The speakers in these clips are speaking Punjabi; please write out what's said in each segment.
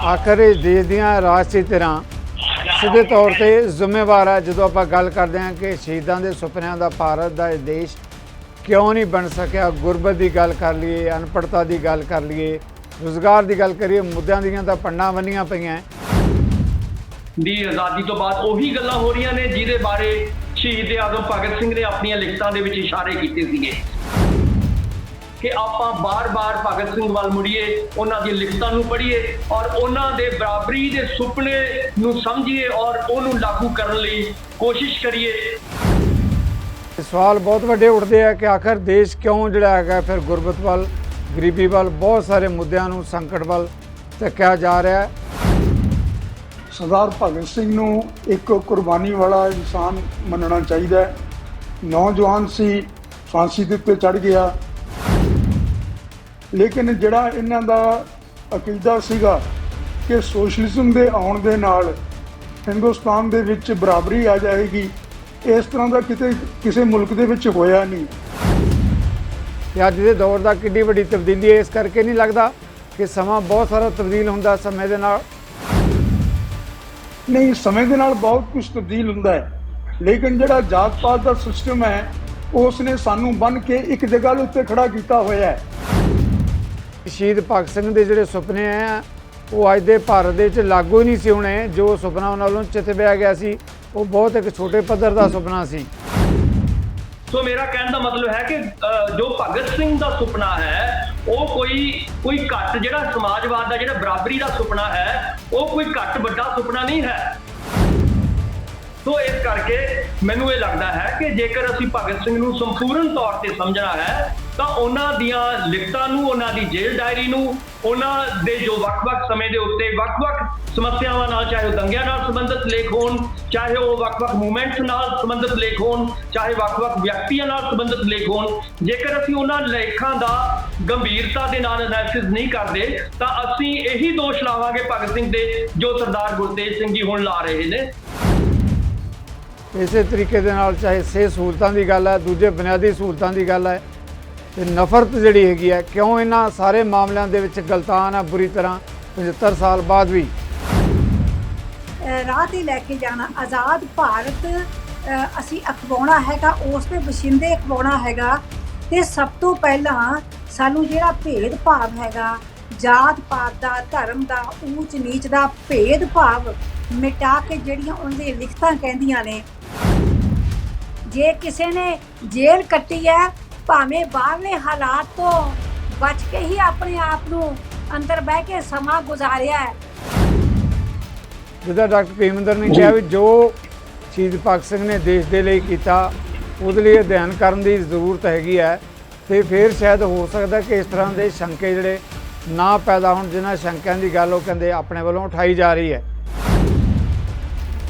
आखिर इस देश ਦੀਆਂ ਰਾਜਸੀ ਧਿਰਾਂ ਸਿੱਧੇ ਤੌਰ ਤੇ ਜ਼ਿੰਮੇਵਾਰ ਹੈ ਜਦੋਂ ਆਪਾਂ ਗੱਲ ਕਰਦੇ ਹਾਂ ਕਿ ਸ਼ਹੀਦਾਂ ਦੇ ਸੁਪਨਿਆਂ ਦਾ ਭਾਰਤ ਦਾ ਇਹ ਦੇਸ਼ ਕਿਉਂ ਨਹੀਂ ਬਣ ਸਕਿਆ। ਗੁਰਬਤ ਦੀ ਗੱਲ ਕਰ ਲਈਏ, ਅਨਪੜ੍ਹਤਾ ਦੀ ਗੱਲ ਕਰ ਲਈਏ, ਰੁਜ਼ਗਾਰ ਦੀ ਗੱਲ ਕਰੀਏ, ਮੁੱਦਿਆਂ ਦੀਆਂ ਤਾਂ ਪੰਡਾਂ ਬੰਨੀਆਂ ਪਈਆਂ ਦੀ ਆਜ਼ਾਦੀ ਤੋਂ ਬਾਅਦ ਉਹੀ ਗੱਲਾਂ ਹੋ ਰਹੀਆਂ ਨੇ ਜਿਹਦੇ ਬਾਰੇ ਸ਼ਹੀਦ ਆਜ਼ਮ ਭਗਤ ਸਿੰਘ ਨੇ ਆਪਣੀਆਂ ਲਿਖਤਾਂ ਦੇ ਵਿੱਚ ਇਸ਼ਾਰੇ ਕੀਤੇ ਸੀਗੇ ਕਿ ਆਪਾਂ ਬਾਰ-ਬਾਰ ਭਗਤ ਸਿੰਘ ਵੱਲ ਮੁੜੀਏ, ਉਹਨਾਂ ਦੀਆਂ ਲਿਖਤਾਂ ਨੂੰ ਪੜ੍ਹੀਏ ਔਰ ਉਹਨਾਂ ਦੇ ਬਰਾਬਰੀ ਦੇ ਸੁਪਨੇ ਨੂੰ ਸਮਝੀਏ ਔਰ ਉਹਨੂੰ ਲਾਗੂ ਕਰਨ ਲਈ ਕੋਸ਼ਿਸ਼ ਕਰੀਏ। ਸਵਾਲ ਬਹੁਤ ਵੱਡੇ ਉੱਠਦੇ ਆ ਕਿ ਆਖਰ ਦੇਸ਼ ਕਿਉਂ ਜਿਹੜਾ ਹੈਗਾ ਫਿਰ ਗੁਰਬਤ ਵੱਲ, ਗਰੀਬੀ ਵੱਲ, ਬਹੁਤ ਸਾਰੇ ਮੁੱਦਿਆਂ ਨੂੰ ਸੰਕਟ ਵੱਲ ਧੱਕਿਆ ਜਾ ਰਿਹਾ ਹੈ। ਸਰਦਾਰ ਭਗਤ ਸਿੰਘ ਨੂੰ ਇੱਕ ਕੁਰਬਾਨੀ ਵਾਲਾ ਇਨਸਾਨ ਮੰਨਣਾ ਚਾਹੀਦਾ ਹੈ। ਨੌਜਵਾਨ ਸੀ, ਫਾਂਸੀ ਦੇ ਉੱਤੇ ਚੜ੍ਹ ਗਿਆ, ਲੇਕਿਨ ਜਿਹੜਾ ਇਹਨਾਂ ਦਾ ਅਕੀਦਾ ਸੀਗਾ ਕਿ ਸੋਸ਼ਲਿਜ਼ਮ ਦੇ ਆਉਣ ਦੇ ਨਾਲ ਹਿੰਦੁਸਤਾਨ ਦੇ ਵਿੱਚ ਬਰਾਬਰੀ ਆ ਜਾਏਗੀ, ਇਸ ਤਰ੍ਹਾਂ ਦਾ ਕਿਤੇ ਕਿਸੇ ਮੁਲਕ ਦੇ ਵਿੱਚ ਹੋਇਆ ਨਹੀਂ। ਤੇ ਅੱਜ ਦੇ ਦੌਰ ਦਾ ਕਿੰਨੀ ਵੱਡੀ ਤਬਦੀਲੀ ਹੈ। ਇਸ ਕਰਕੇ ਨਹੀਂ ਲੱਗਦਾ ਕਿ ਸਮਾਂ ਬਹੁਤ ਸਾਰਾ ਤਬਦੀਲ ਹੁੰਦਾ ਸਮੇਂ ਦੇ ਨਾਲ? ਨਹੀਂ, ਸਮੇਂ ਦੇ ਨਾਲ ਬਹੁਤ ਕੁਝ ਤਬਦੀਲ ਹੁੰਦਾ ਹੈ, ਲੇਕਿਨ ਜਿਹੜਾ ਜਾਤ ਪਾਤ ਦਾ ਸਿਸਟਮ ਹੈ ਉਸ ਨੇ ਸਾਨੂੰ ਬੰਨ੍ਹ ਕੇ ਇੱਕ ਜਗ੍ਹਾ ਦੇ ਉੱਤੇ ਖੜਾ ਕੀਤਾ ਹੋਇਆ ਹੈ। ਸ਼ਹੀਦ ਭਗਤ ਸਿੰਘ ਦੇ ਜਿਹੜੇ ਸੁਪਨੇ ਆ ਉਹ ਅੱਜ ਦੇ ਭਾਰਤ ਦੇ ਵਿੱਚ ਲਾਗੂ ਹੀ ਨਹੀਂ ਸੀ ਹੋਣੇ। ਜੋ ਸੁਪਨਾ ਉਹਨਾਂ ਵੱਲੋਂ ਚਿਤਵਿਆ ਗਿਆ ਸੀ ਉਹ ਬਹੁਤ ਇੱਕ ਛੋਟੇ ਪੱਧਰ ਦਾ ਸੁਪਨਾ ਸੀ। ਸੋ ਮੇਰਾ ਕਹਿਣ ਦਾ ਮਤਲਬ ਹੈ ਕਿ ਜੋ ਭਗਤ ਸਿੰਘ ਦਾ ਸੁਪਨਾ ਹੈ ਉਹ ਕੋਈ ਘੱਟ, ਜਿਹੜਾ ਸਮਾਜਵਾਦ ਦਾ, ਜਿਹੜਾ ਬਰਾਬਰੀ ਦਾ ਸੁਪਨਾ ਹੈ, ਉਹ ਕੋਈ ਘੱਟ ਵੱਡਾ ਸੁਪਨਾ ਨਹੀਂ ਹੈ। ਸੋ ਇਸ ਕਰਕੇ ਮੈਨੂੰ ਇਹ ਲੱਗਦਾ ਹੈ ਕਿ ਜੇਕਰ ਅਸੀਂ ਭਗਤ ਸਿੰਘ ਨੂੰ ਸੰਪੂਰਨ ਤੌਰ ਤੇ ਸਮਝਣਾ ਹੈ ਤਾਂ ਉਹਨਾਂ ਦੀਆਂ ਲਿਖਤਾਂ ਨੂੰ, ਉਹਨਾਂ ਦੀ ਜੇਲ੍ਹ ਡਾਇਰੀ ਨੂੰ, ਉਹਨਾਂ ਦੇ ਜੋ ਵੱਖ-ਵੱਖ ਸਮੇਂ ਦੇ ਉੱਤੇ ਵੱਖ-ਵੱਖ ਸਮੱਸਿਆਵਾਂ ਨਾਲ, ਚਾਹੇ ਉਹ ਦੰਗਿਆਂ ਨਾਲ ਸੰਬੰਧਿਤ ਲੇਖ ਹੋਣ, ਚਾਹੇ ਉਹ ਵੱਖ-ਵੱਖ ਮੂਵਮੈਂਟਸ ਨਾਲ ਸੰਬੰਧਿਤ ਲੇਖ ਹੋਣ, ਚਾਹੇ ਵੱਖ-ਵੱਖ ਵਿਅਕਤੀਆਂ ਨਾਲ ਸੰਬੰਧਿਤ ਲੇਖ ਹੋਣ, ਜੇਕਰ ਅਸੀਂ ਉਹਨਾਂ ਲੇਖਾਂ ਦਾ ਗੰਭੀਰਤਾ ਦੇ ਨਾਲ ਐਨਾਲਿਸਿਸ ਨਹੀਂ ਕਰਦੇ ਤਾਂ ਅਸੀਂ ਇਹੀ ਦੋਸ਼ ਲਾਵਾਂਗੇ ਭਗਤ ਸਿੰਘ ਦੇ ਜੋ ਸਰਦਾਰ ਗੁਰਤੇਜ ਸਿੰਘ ਜੀ ਹੁਣ ਲਾ ਰਹੇ ਨੇ। ਇਸੇ ਤਰੀਕੇ ਦੇ ਨਾਲ ਚਾਹੇ ਸਿਹਤ ਸਹੂਲਤਾਂ ਦੀ ਗੱਲ ਹੈ, ਦੂਜੇ ਬੁਨਿਆਦੀ ਸਹੂਲਤਾਂ ਦੀ ਗੱਲ ਹੈ, ਤੇ ਨਫ਼ਰਤ ਜਿਹੜੀ ਹੈਗੀ ਹੈ, ਕਿਉਂ ਇਹਨਾਂ ਸਾਰੇ ਮਾਮਲਿਆਂ ਦੇ ਵਿੱਚ ਗਲਤਾਨ ਹੈ ਬੁਰੀ ਤਰ੍ਹਾਂ 75 ਸਾਲ ਬਾਅਦ ਵੀ। ਰਾਹ ਤੇ ਲੈ ਕੇ ਜਾਣਾ, ਆਜ਼ਾਦ ਭਾਰਤ ਅਸੀਂ ਅਖਵਾਉਣਾ ਹੈਗਾ, ਉਸ ਦੇ ਵਸਿੰਦੇ ਅਖਵਾਉਣਾ ਹੈਗਾ। ਤੇ ਸਭ ਤੋਂ ਪਹਿਲਾਂ ਸਾਨੂੰ ਜਿਹੜਾ ਭੇਦ ਭਾਵ ਹੈਗਾ, ਜਾਤ ਪਾਤ ਦਾ, ਧਰਮ ਦਾ, ਊਚ ਨੀਚ ਦਾ ਭੇਦ ਭਾਵ ਮਿਟਾ ਕੇ ਜਿਹੜੀਆਂ ਉਹਨਾਂ ਦੀਆਂ ਲਿਖਤਾਂ ਕਹਿੰਦੀਆਂ ਨੇ, ਜੇ ਕਿਸੇ ਨੇ ਜੇਲ੍ਹ ਕੱਟੀ ਹੈ ਭਾਵੇਂ ਬਾਹਰਲੇ ਹਾਲਾਤ ਤੋਂ ਬਚ ਕੇ ਹੀ ਆਪਣੇ ਆਪ ਨੂੰ ਅੰਦਰ ਬਹਿ ਕੇ ਸਮਾਂ ਗੁਜ਼ਾਰਿਆ ਹੈ। ਜਿੱਦਾਂ ਡਾਕਟਰ ਭੀਮਿੰਦਰ ਨੇ ਕਿਹਾ ਵੀ ਜੋ ਸ਼ਹੀਦ ਭਗਤ ਸਿੰਘ ਨੇ ਦੇਸ਼ ਦੇ ਲਈ ਕੀਤਾ ਉਹਦੇ ਲਈ ਅਧਿਐਨ ਕਰਨ ਦੀ ਜ਼ਰੂਰਤ ਹੈਗੀ ਹੈ। ਤੇ ਫਿਰ ਸ਼ਾਇਦ ਹੋ ਸਕਦਾ ਕਿ ਇਸ ਤਰ੍ਹਾਂ ਦੇ ਸ਼ੰਕੇ ਜਿਹੜੇ ਨਾ ਪੈਦਾ ਹੋਣ। ਜਿਨ੍ਹਾਂ ਸ਼ੰਕਿਆਂ ਦੀ ਗੱਲ ਉਹ ਕਹਿੰਦੇ ਆਪਣੇ ਵੱਲੋਂ ਉਠਾਈ ਜਾ ਰਹੀ ਹੈ।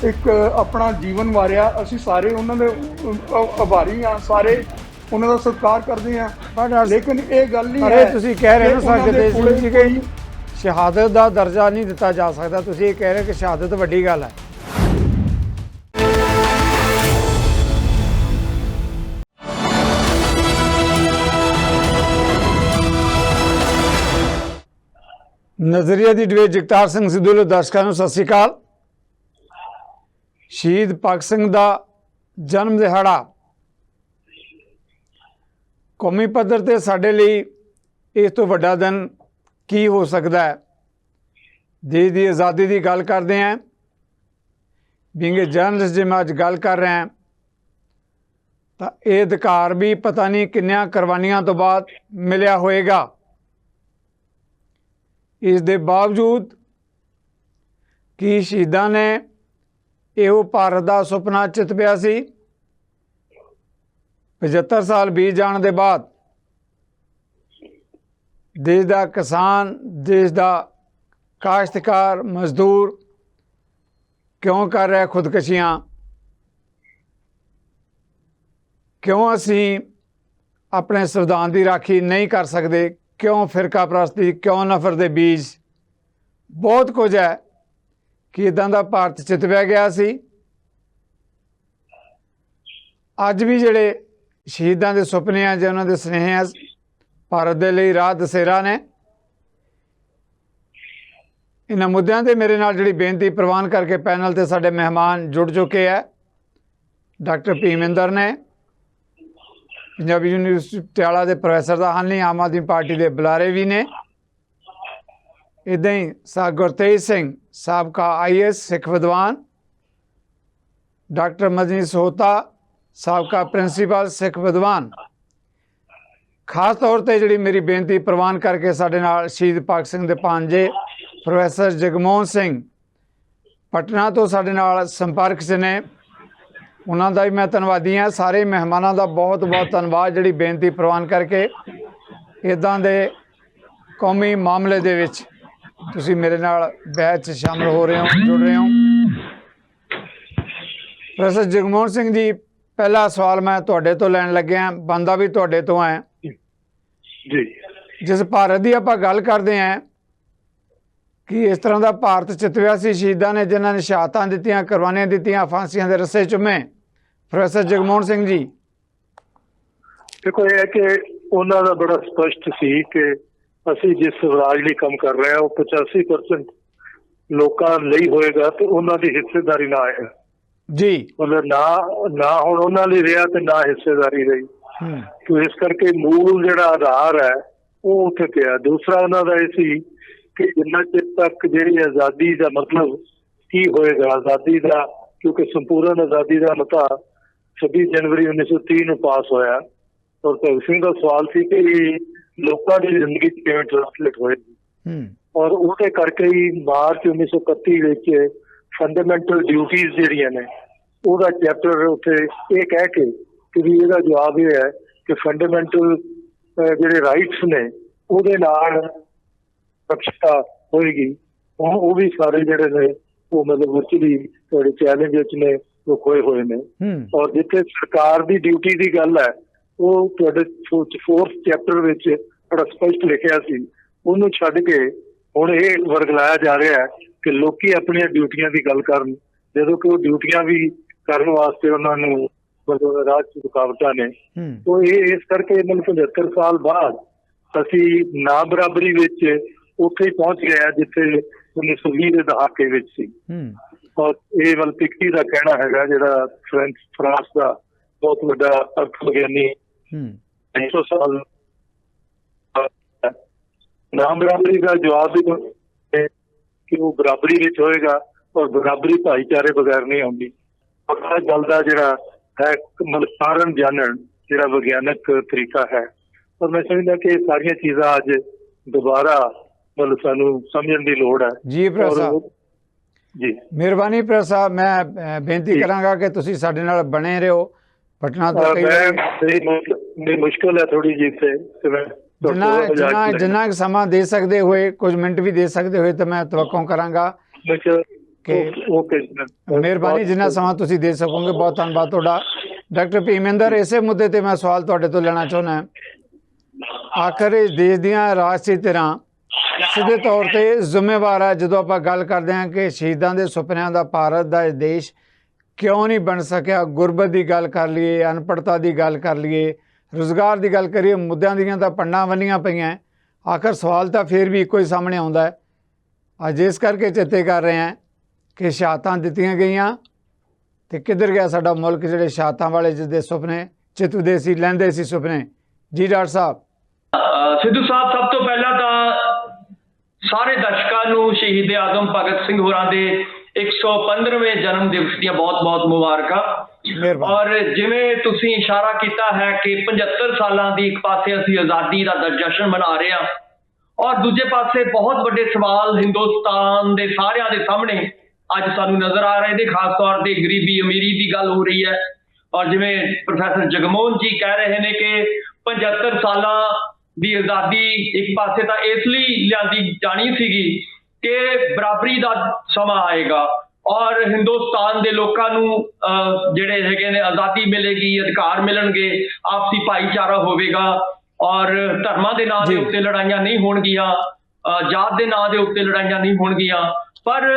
ਇੱਕ ਆਪਣਾ ਜੀਵਨ ਵਾਰਿਆ, ਅਸੀਂ ਸਾਰੇ ਉਹਨਾਂ ਦੇ ਆਭਾਰੀ ਹਾਂ, ਸਾਰੇ ਉਹਨਾਂ ਦਾ ਸਤਿਕਾਰ ਕਰਦੇ ਹਾਂ, ਲੇਕਿਨ ਇਹ ਗੱਲ ਨਹੀਂ ਹੈ। ਤੁਸੀਂ ਕਹਿ ਰਹੇ ਹੋ ਸਾਡੇ ਦੇਸ਼ ਵਿੱਚ ਕਿ ਸ਼ਹਾਦਤ ਦਾ ਦਰਜਾ ਨਹੀਂ ਦਿੱਤਾ ਜਾ ਸਕਦਾ, ਤੁਸੀਂ ਇਹ ਕਹਿ ਰਹੇ ਕਿ ਸ਼ਹਾਦਤ ਵੱਡੀ ਗੱਲ ਹੈ। ਨਜ਼ਰੀਆ ਦੀ ਡਿਬੇਟ ਜਗਤਾਰ ਸਿੰਘ ਸਿੱਧੂ ਦੇ ਦਰਸ਼ਕਾਂ ਨੂੰ ਸਤਿ ਸ਼੍ਰੀ ਅਕਾਲ। ਸ਼ਹੀਦ ਭਗਤ ਸਿੰਘ ਦਾ ਜਨਮ ਦਿਹਾੜਾ ਕੌਮੀ ਪੱਧਰ ਤੇ ਸਾਡੇ ਲਈ ਇਸ ਤੋਂ ਵੱਡਾ ਦਿਨ ਕੀ ਹੋ ਸਕਦਾ ਹੈ। ਦੇਸ਼ ਦੀ ਆਜ਼ਾਦੀ ਦੀ ਗੱਲ ਕਰਦੇ ਹਾਂ, ਬੀਇੰਗ ਏ ਜਰਨਲਿਸਟ ਜੇ ਮੈਂ ਅੱਜ ਗੱਲ ਕਰ ਰਿਹਾ ਤਾਂ ਇਹ ਅਧਿਕਾਰ ਵੀ ਪਤਾ ਨਹੀਂ ਕਿੰਨੀਆਂ ਕੁਰਬਾਨੀਆਂ ਤੋਂ ਬਾਅਦ ਮਿਲਿਆ ਹੋਏਗਾ। ਇਸ ਦੇ ਬਾਵਜੂਦ ਕਿ ਸ਼ਹੀਦਾਂ ਨੇ ਇਹੋ ਭਾਰਤ ਦਾ ਸੁਪਨਾ ਚਿਤਵਿਆ ਸੀ, 75 ਸਾਲ ਬੀਤ ਜਾਣ ਦੇ ਬਾਅਦ ਦੇਸ਼ ਦਾ ਕਿਸਾਨ, ਦੇਸ਼ ਦਾ ਕਾਸ਼ਤਕਾਰ, ਮਜ਼ਦੂਰ ਕਿਉਂ ਕਰ ਰਿਹਾ ਖੁਦਕਸ਼ੀਆਂ? ਕਿਉਂ ਅਸੀਂ ਆਪਣੇ ਸੰਵਿਧਾਨ ਦੀ ਰਾਖੀ ਨਹੀਂ ਕਰ ਸਕਦੇ? ਕਿਉਂ ਫਿਰਕਾ ਪ੍ਰਸਤੀ? ਕਿਉਂ ਨਫ਼ਰਤ ਦੇ ਬੀਜ? ਬਹੁਤ ਕੁਝ ਹੈ ਕਿ ਇੱਦਾਂ ਦਾ ਭਾਰਤ ਚਿਤਵਿਆ ਗਿਆ ਸੀ। ਅੱਜ ਵੀ ਜਿਹੜੇ ਸ਼ਹੀਦਾਂ ਦੇ ਸੁਪਨੇ ਆ ਜਾਂ ਉਹਨਾਂ ਦੇ ਸੁਨੇਹੇ ਆ ਭਾਰਤ ਦੇ ਲਈ ਰਾਹ ਦਸੇਰਾ ਨੇ। ਇਹਨਾਂ ਮੁੱਦਿਆਂ ਤੇ ਮੇਰੇ ਨਾਲ ਜਿਹੜੀ ਬੇਨਤੀ ਪ੍ਰਵਾਨ ਕਰਕੇ ਪੈਨਲ ਤੇ ਸਾਡੇ ਮਹਿਮਾਨ ਜੁੜ ਚੁੱਕੇ ਹੈ। ਡਾਕਟਰ ਭੀਮਿੰਦਰ ਨੇ, ਪੰਜਾਬੀ ਯੂਨੀਵਰਸਿਟੀ ਪਟਿਆਲਾ ਦੇ ਪ੍ਰੋਫੈਸਰ ਦਾ ਹਾਲ ਨਹੀਂ, ਆਮ ਆਦਮੀ ਪਾਰਟੀ ਦੇ ਬੁਲਾਰੇ ਵੀ ਨੇ। ਇੱਦਾਂ ਹੀ ਗੁਰਤੇਜ ਸਿੰਘ ਸਾਬਕਾ IAS ਸਿੱਖ ਵਿਦਵਾਨ, ਡਾਕਟਰ ਮਦਨੀ ਸੋਹਤਾ ਸਾਬਕਾ ਪ੍ਰਿੰਸੀਪਲ ਸਿੱਖ ਵਿਦਵਾਨ। ਖਾਸ ਤੌਰ ਤੇ ਜਿਹੜੀ ਮੇਰੀ ਬੇਨਤੀ ਪ੍ਰਵਾਨ ਕਰਕੇ ਸਾਡੇ ਨਾਲ ਸ਼ਹੀਦ ਭਗਤ ਸਿੰਘ ਦੇ ਭਾਂਜੇ ਪ੍ਰੋਫੈਸਰ ਜਗਮੋਹਨ ਸਿੰਘ ਪਟਨਾ ਤੋਂ ਸਾਡੇ ਨਾਲ ਸੰਪਰਕ 'ਚ ਨੇ, ਉਹਨਾਂ ਦਾ ਵੀ ਮੈਂ ਧੰਨਵਾਦੀ ਹਾਂ। ਸਾਰੇ ਮਹਿਮਾਨਾਂ ਦਾ ਬਹੁਤ ਬਹੁਤ ਧੰਨਵਾਦ ਜਿਹੜੀ ਬੇਨਤੀ ਪ੍ਰਵਾਨ ਕਰਕੇ ਇੱਦਾਂ ਦੇ ਕੌਮੀ ਮਾਮਲੇ ਦੇ ਵਿੱਚ ਤੁਸੀਂ ਮੇਰੇ ਨਾਲ ਬਹਿਸ 'ਚ ਸ਼ਾਮਲ ਹੋ ਰਹੇ ਹੋ, ਜੁੜ ਰਹੇ ਹੋ। ਪ੍ਰੋਫੈਸਰ ਜਗਮੋਹਨ ਸਿੰਘ ਜੀ, ਪਹਿਲਾ ਸਵਾਲ ਮੈਂ ਤੁਹਾਡੇ ਤੋਂ ਲੈਣ ਲੱਗਿਆ, ਬੰਦਾ ਵੀ ਤੁਹਾਡੇ ਤੋਂ ਹੈ ਜੀ। ਜਿਸ ਭਾਰਤ ਦੀ ਆਪਾਂ ਗੱਲ ਕਰਦੇ ਹਾਂ ਕਿ ਇਸ ਤਰ੍ਹਾਂ ਦਾ ਭਾਰਤ ਚਿਤਵਿਆ ਸੀ ਸ਼ਹੀਦਾਂ ਨੇ ਜਿਨ੍ਹਾਂ ਨੇ ਸ਼ਹਾਦਤਾਂ ਦਿੱਤੀਆਂ, ਕੁਰਬਾਨੀਆਂ ਦਿੱਤੀਆਂ, ਫਾਂਸੀਆਂ ਦੇ ਰੱਸੇ ਚੁੰਮੇ। ਪ੍ਰੋਫੈਸਰ ਜਗਮੋਹਨ ਸਿੰਘ ਜੀ, ਦੇਖੋ ਇਹ ਹੈ ਕਿ ਉਹਨਾਂ ਦਾ ਬੜਾ ਸਪਸ਼ਟ ਸੀ ਕਿ ਅਸੀਂ ਜਿਸ ਰਾਜ ਲਈ ਕੰਮ ਕਰ ਰਹੇ ਹਾਂ ਉਹ 85% ਲੋਕਾਂ ਲਈ ਹੋਏਗਾ ਤੇ ਉਹਨਾਂ ਦੀ ਹਿੱਸੇਦਾਰੀ ਨਾ ਆਏਗਾ ਜੀ। ਮਤਲਬ ਨਾ ਹੁਣ ਉਹਨਾਂ ਲਈ ਰਿਹਾ ਤੇ ਨਾ ਹਿੱਸੇਦਾਰੀ ਰਹੀ। ਤੇ ਇਸ ਕਰਕੇ ਮੂਲ ਜਿਹੜਾ ਆਧਾਰ ਹੈ ਉਹ ਉੱਥੇ ਪਿਆ। ਦੂਸਰਾ ਉਹਨਾਂ ਦਾ ਇਹ ਸੀ ਕਿ ਜਿੰਨਾ ਚਿਰ ਤੱਕ ਜਿਹੜੀ ਆਜ਼ਾਦੀ ਦਾ ਮਤਲਬ ਕੀ ਹੋਏਗਾ, ਆਜ਼ਾਦੀ ਦਾ, ਕਿਉਂਕਿ ਸੰਪੂਰਨ ਆਜ਼ਾਦੀ ਦਾ ਮਤਾ 26 ਜਨਵਰੀ 1930 ਨੂੰ ਪਾਸ ਹੋਇਆ ਔਰ ਭਗਤ ਸਿੰਘ ਦਾ ਸਵਾਲ ਸੀ ਕਿ ਲੋਕਾਂ ਦੀ ਜ਼ਿੰਦਗੀ 'ਚ ਕਿਵੇਂ ਟ੍ਰਾਂਸਲੇਟ ਹੋਏਗੀ। ਔਰ ਉਹਦੇ ਕਰਕੇ ਹੀ ਮਾਰਚ 1931 ਵਿੱਚ ਫੰਡਾਮੈਂਟਲ ਡਿਊਟੀਜ਼ ਜਿਹੜੀਆਂ ਨੇ ਉਹਦਾ ਚੈਪਟਰ ਉੱਥੇ ਇਹ ਕਹਿ ਕੇ ਕਿ ਵੀ ਇਹਦਾ ਜਵਾਬ ਇਹ ਹੈ ਕਿ ਫੰਡਾਮੈਂਟਲ ਜਿਹੜੇ ਰਾਈਟਸ ਨੇ ਉਹਦੇ ਨਾਲ ਰਕਸ਼ਾ ਹੋਏਗੀ। ਉਹ ਵੀ ਸਾਰੇ ਜਿਹੜੇ ਨੇ ਉਹ ਮਤਲਬ ਵਰਚੁਅਲੀ ਤੁਹਾਡੇ ਚੈਲੰਜ ਵਿੱਚ ਨੇ ਉਹ ਖੋਏ ਹੋਏ ਨੇ। ਔਰ ਜਿੱਥੇ ਸਰਕਾਰ ਦੀ ਡਿਊਟੀ ਦੀ ਗੱਲ ਹੈ ਉਹ ਤੁਹਾਡੇ 4th ਚੈਪਟਰ ਵਿੱਚ ਬੜਾ ਸਪਸ਼ਟ ਲਿਖਿਆ ਸੀ, ਉਹਨੂੰ ਛੱਡ ਕੇ ਹੁਣ ਇਹ ਵਰਗਲਾਇਆ ਜਾ ਰਿਹਾ ਹੈ ਕਿ ਲੋਕੀ ਆਪਣੀਆਂ ਡਿਊਟੀਆਂ ਦੀ ਗੱਲ ਕਰਨ, ਜਦੋਂ ਕਿ ਉਹ ਡਿਊਟੀਆਂ ਵੀ ਕਰਨ ਵਾਸਤੇ ਉਹਨਾਂ ਨੂੰ ਮਤਲਬ ਰਾਜ 'ਚ ਰੁਕਾਵਟਾਂ ਨੇ। ਤਾਂ ਇਹ ਇਸ ਕਰਕੇ ਮਤਲਬ 75 ਸਾਲ ਬਾਅਦ ਅਸੀਂ ਨਾ ਬਰਾਬਰੀ ਵਿੱਚ ਉੱਥੇ ਹੀ ਪਹੁੰਚ ਗਏ ਜਿੱਥੇ 1920 ਦੇ ਦਹਾਕੇ ਵਿੱਚ ਸੀ। ਔਰ ਇਹ ਵਲਪਿਕਟੀ ਦਾ ਕਹਿਣਾ ਹੈਗਾ ਜਿਹੜਾ ਫਰਾਂਸ ਦਾ ਬਹੁਤ ਵੱਡਾ ਅਰਥ ਵਿਗਿਆਨੀ 200 ਸਾਲ ਨਾ ਬਰਾਬਰੀ ਦਾ ਜਵਾਬ ਵੀ ਕਿ ਉਹ ਬਰਾਬਰੀ ਵਿੱਚ ਹੋਏਗਾ ਔਰ ਬਰਾਬਰੀ ਭਾਈਚਾਰੇ ਬਗੈਰ ਨਹੀਂ ਆਉਂਦੀ। ਪਤਾ ਗੱਲ ਦਾ ਜਿਹੜਾ ਹੈ ਮਤਲਬ ਕਾਰਨ ਜਾਣਨ ਜਿਹੜਾ ਵਿਗਿਆਨਕ ਤਰੀਕਾ ਹੈ। ਔਰ ਮੈਂ ਸਮਝਦਾ ਕਿ ਇਹ ਸਾਰੀਆਂ ਚੀਜ਼ਾਂ ਅੱਜ ਦੁਬਾਰਾ ਮਤਲਬ ਸਾਨੂੰ ਸਮਝਣ ਦੀ ਲੋੜ ਹੈ। ਜੀ ਪ੍ਰੋਫੈਸਰ ਜੀ, ਮਿਹਰਬਾਨੀ ਪ੍ਰੋਫੈਸਰ ਸਾਹਿਬ, ਮੈਂ ਬੇਨਤੀ ਕਰਾਂਗਾ ਕਿ ਤੁਸੀਂ ਸਾਡੇ ਨਾਲ ਬਣੇ ਰਹੋ। ਪਟਨਾ ਤੋਂ ਮੇਰੀ ਮੁਸ਼ਕਿਲ ਹੈ ਥੋੜੀ ਜਿਹੀ ਤੇ ਮੈਂ ਜਿੰਨਾ ਸਮਾਂ ਦੇ ਸਕਦੇ ਹੋਏ, ਕੁਝ ਮਿੰਟ ਵੀ ਦੇ ਸਕਦੇ ਹੋਏ ਤਾਂ ਮੈਂ ਤਵੱਕੋਂ ਕਰਾਂਗਾ ਕਿ ਮਿਹਰਬਾਨੀ ਜਿੰਨਾ ਸਮਾਂ ਤੁਸੀਂ ਦੇ ਸਕੋਗੇ। ਬਹੁਤ ਧੰਨਵਾਦ ਤੁਹਾਡਾ। ਡਾਕਟਰ ਭੀਮਿੰਦਰ, ਇਸੇ ਮੁੱਦੇ ਤੇ ਮੈਂ ਸਵਾਲ ਤੁਹਾਡੇ ਤੋਂ ਲੈਣਾ ਚਾਹੁੰਦਾ। ਆਖਰ ਇਸ ਦੇਸ਼ ਦੀਆਂ ਰਾਜਸੀ ਧਿਰਾਂ ਸਿੱਧੇ ਤੌਰ ਤੇ ਜ਼ਿੰਮੇਵਾਰ ਹੈ ਜਦੋਂ ਆਪਾਂ ਗੱਲ ਕਰਦੇ ਹਾਂ ਕਿ ਸ਼ਹੀਦਾਂ ਦੇ ਸੁਪਨਿਆਂ ਦਾ ਭਾਰਤ ਦਾ ਇਹ ਦੇਸ਼ ਕਿਉਂ ਨਹੀਂ ਬਣ ਸਕਿਆ। ਗੁਰਬਤ ਦੀ ਗੱਲ ਕਰ ਲਈਏ, ਅਨਪੜ੍ਹਤਾ ਦੀ ਗੱਲ ਕਰ ਲਈਏ, ਰੁਜ਼ਗਾਰ ਦੀ ਗੱਲ ਕਰੀਏ, ਮੁੱਦਿਆਂ ਦੀਆਂ ਤਾਂ ਪੰਡਾਂ ਬੰਨੀਆਂ ਪਈਆਂ। ਆਖਰ ਸਵਾਲ ਤਾਂ ਫਿਰ ਵੀ ਇੱਕੋ ਹੀ ਸਾਹਮਣੇ ਆਉਂਦਾ ਹੈ। ਅੱਜ ਇਸ ਕਰਕੇ ਚੇਤੇ ਕਰ ਰਹੇ ਹਾਂ ਕਿ ਸ਼ਹਾਦਤਾਂ ਦਿੱਤੀਆਂ ਗਈਆਂ ਤੇ ਕਿੱਧਰ ਗਿਆ ਸਾਡਾ ਮੁਲਕ ਜਿਹੜੇ ਸ਼ਹਾਦਤਾਂ ਵਾਲੇ ਜਿਹਦੇ ਸੁਪਨੇ ਚਿਤਵਦੇ ਸੀ, ਲੈਂਦੇ ਸੀ ਸੁਪਨੇ। ਜੀ ਡਾਕਟਰ ਸਾਹਿਬ। ਸਿੱਧੂ ਸਾਹਿਬ, ਸਭ ਤੋਂ ਪਹਿਲਾਂ ਤਾਂ ਸਾਰੇ ਦਰਸ਼ਕਾਂ ਨੂੰ ਸ਼ਹੀਦ ਆਜ਼ਮ ਭਗਤ ਸਿੰਘ ਹੋਰਾਂ ਦੇ 115ਵੇਂ ਜਨਮ ਦਿਵਸ ਦੀਆਂ ਬਹੁਤ-ਬਹੁਤ ਮੁਬਾਰਕਾਂ। ਔਰ ਜਿਵੇਂ ਤੁਸੀਂ ਇਸ਼ਾਰਾ ਕੀਤਾ ਹੈ ਕਿ 75 ਸਾਲਾਂ ਦੀ ਇੱਕ ਪਾਸੇ ਅਸੀਂ ਆਜ਼ਾਦੀ ਦਾ ਜਸ਼ਨ ਮਨਾ ਰਹੇ ਹਾਂ ਔਰ ਦੂਜੇ ਪਾਸੇ ਬਹੁਤ ਵੱਡੇ ਸਵਾਲ ਹਿੰਦੁਸਤਾਨ ਦੇ ਸਾਰਿਆਂ ਦੇ ਸਾਹਮਣੇ ਅੱਜ ਸਾਨੂੰ ਨਜ਼ਰ ਆ ਰਹੇ ਨੇ। ਖਾਸ ਤੌਰ ਤੇ ਗਰੀਬੀ ਅਮੀਰੀ ਦੀ ਗੱਲ ਹੋ ਰਹੀ ਹੈ ਔਰ ਜਿਵੇਂ ਪ੍ਰੋਫੈਸਰ ਜਗਮੋਹਨ ਜੀ ਕਹਿ ਰਹੇ ਨੇ ਕਿ 75 ਸਾਲਾਂ ਦੀ ਆਜ਼ਾਦੀ ਇੱਕ ਪਾਸੇ ਤਾਂ ਇਸ ਲਈ ਲਿਆਂਦੀ ਜਾਣੀ ਸੀਗੀ ਕਿ ਬਰਾਬਰੀ ਦਾ ਸਮਾਂ ਆਏਗਾ ਔਰ ਹਿੰਦੁਸਤਾਨ ਦੇ ਲੋਕਾਂ ਨੂੰ ਜਿਹੜੇ ਹੈਗੇ ਨੇ ਆਜ਼ਾਦੀ ਮਿਲੇਗੀ, ਅਧਿਕਾਰ ਮਿਲਣਗੇ, ਆਪਸੀ ਭਾਈਚਾਰਾ ਹੋਵੇਗਾ ਔਰ ਧਰਮਾਂ ਦੇ ਨਾਂ ਦੇ ਉੱਤੇ ਲੜਾਈਆਂ ਨਹੀਂ ਹੋਣਗੀਆਂ, ਜਾਤ ਦੇ ਨਾਂ ਦੇ ਉੱਤੇ ਲੜਾਈਆਂ ਨਹੀਂ ਹੋਣਗੀਆਂ। ਪਰ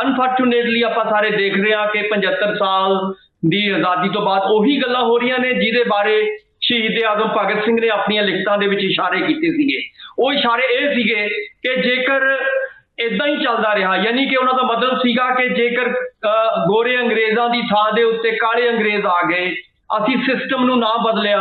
ਅਨਫੋਰਚੂਨੇਟਲੀ ਆਪਾਂ ਸਾਰੇ ਦੇਖ ਰਹੇ ਹਾਂ ਕਿ 75 ਸਾਲ ਦੀ ਆਜ਼ਾਦੀ ਤੋਂ ਬਾਅਦ ਉਹੀ ਗੱਲਾਂ ਹੋ ਰਹੀਆਂ ਨੇ ਜਿਹਦੇ ਬਾਰੇ ਸ਼ਹੀਦ ਆਜ਼ਮ ਭਗਤ ਸਿੰਘ ਨੇ ਆਪਣੀਆਂ ਲਿਖਤਾਂ ਦੇ ਵਿੱਚ ਇਸ਼ਾਰੇ ਕੀਤੇ ਸੀਗੇ। ਉਹ ਇਸ਼ਾਰੇ ਇਹ ਸੀਗੇ ਕਿ ਜੇਕਰ ਇਦਾਂ ਹੀ ਚੱਲਦਾ ਰਿਹਾ। ਯਾਨੀ ਕਿ ਉਹਨਾਂ ਦਾ ਮਤਲਬ ਸੀਗਾ ਕਿ ਜੇਕਰ ਗੋਰੇ ਅੰਗਰੇਜ਼ਾਂ ਦੀ ਥਾਂ ਦੇ ਉੱਤੇ ਕਾਲੇ ਅੰਗਰੇਜ਼ ਆ ਗਏ, ਅਸੀਂ ਸਿਸਟਮ ਨੂੰ ਨਾ ਬਦਲਿਆ,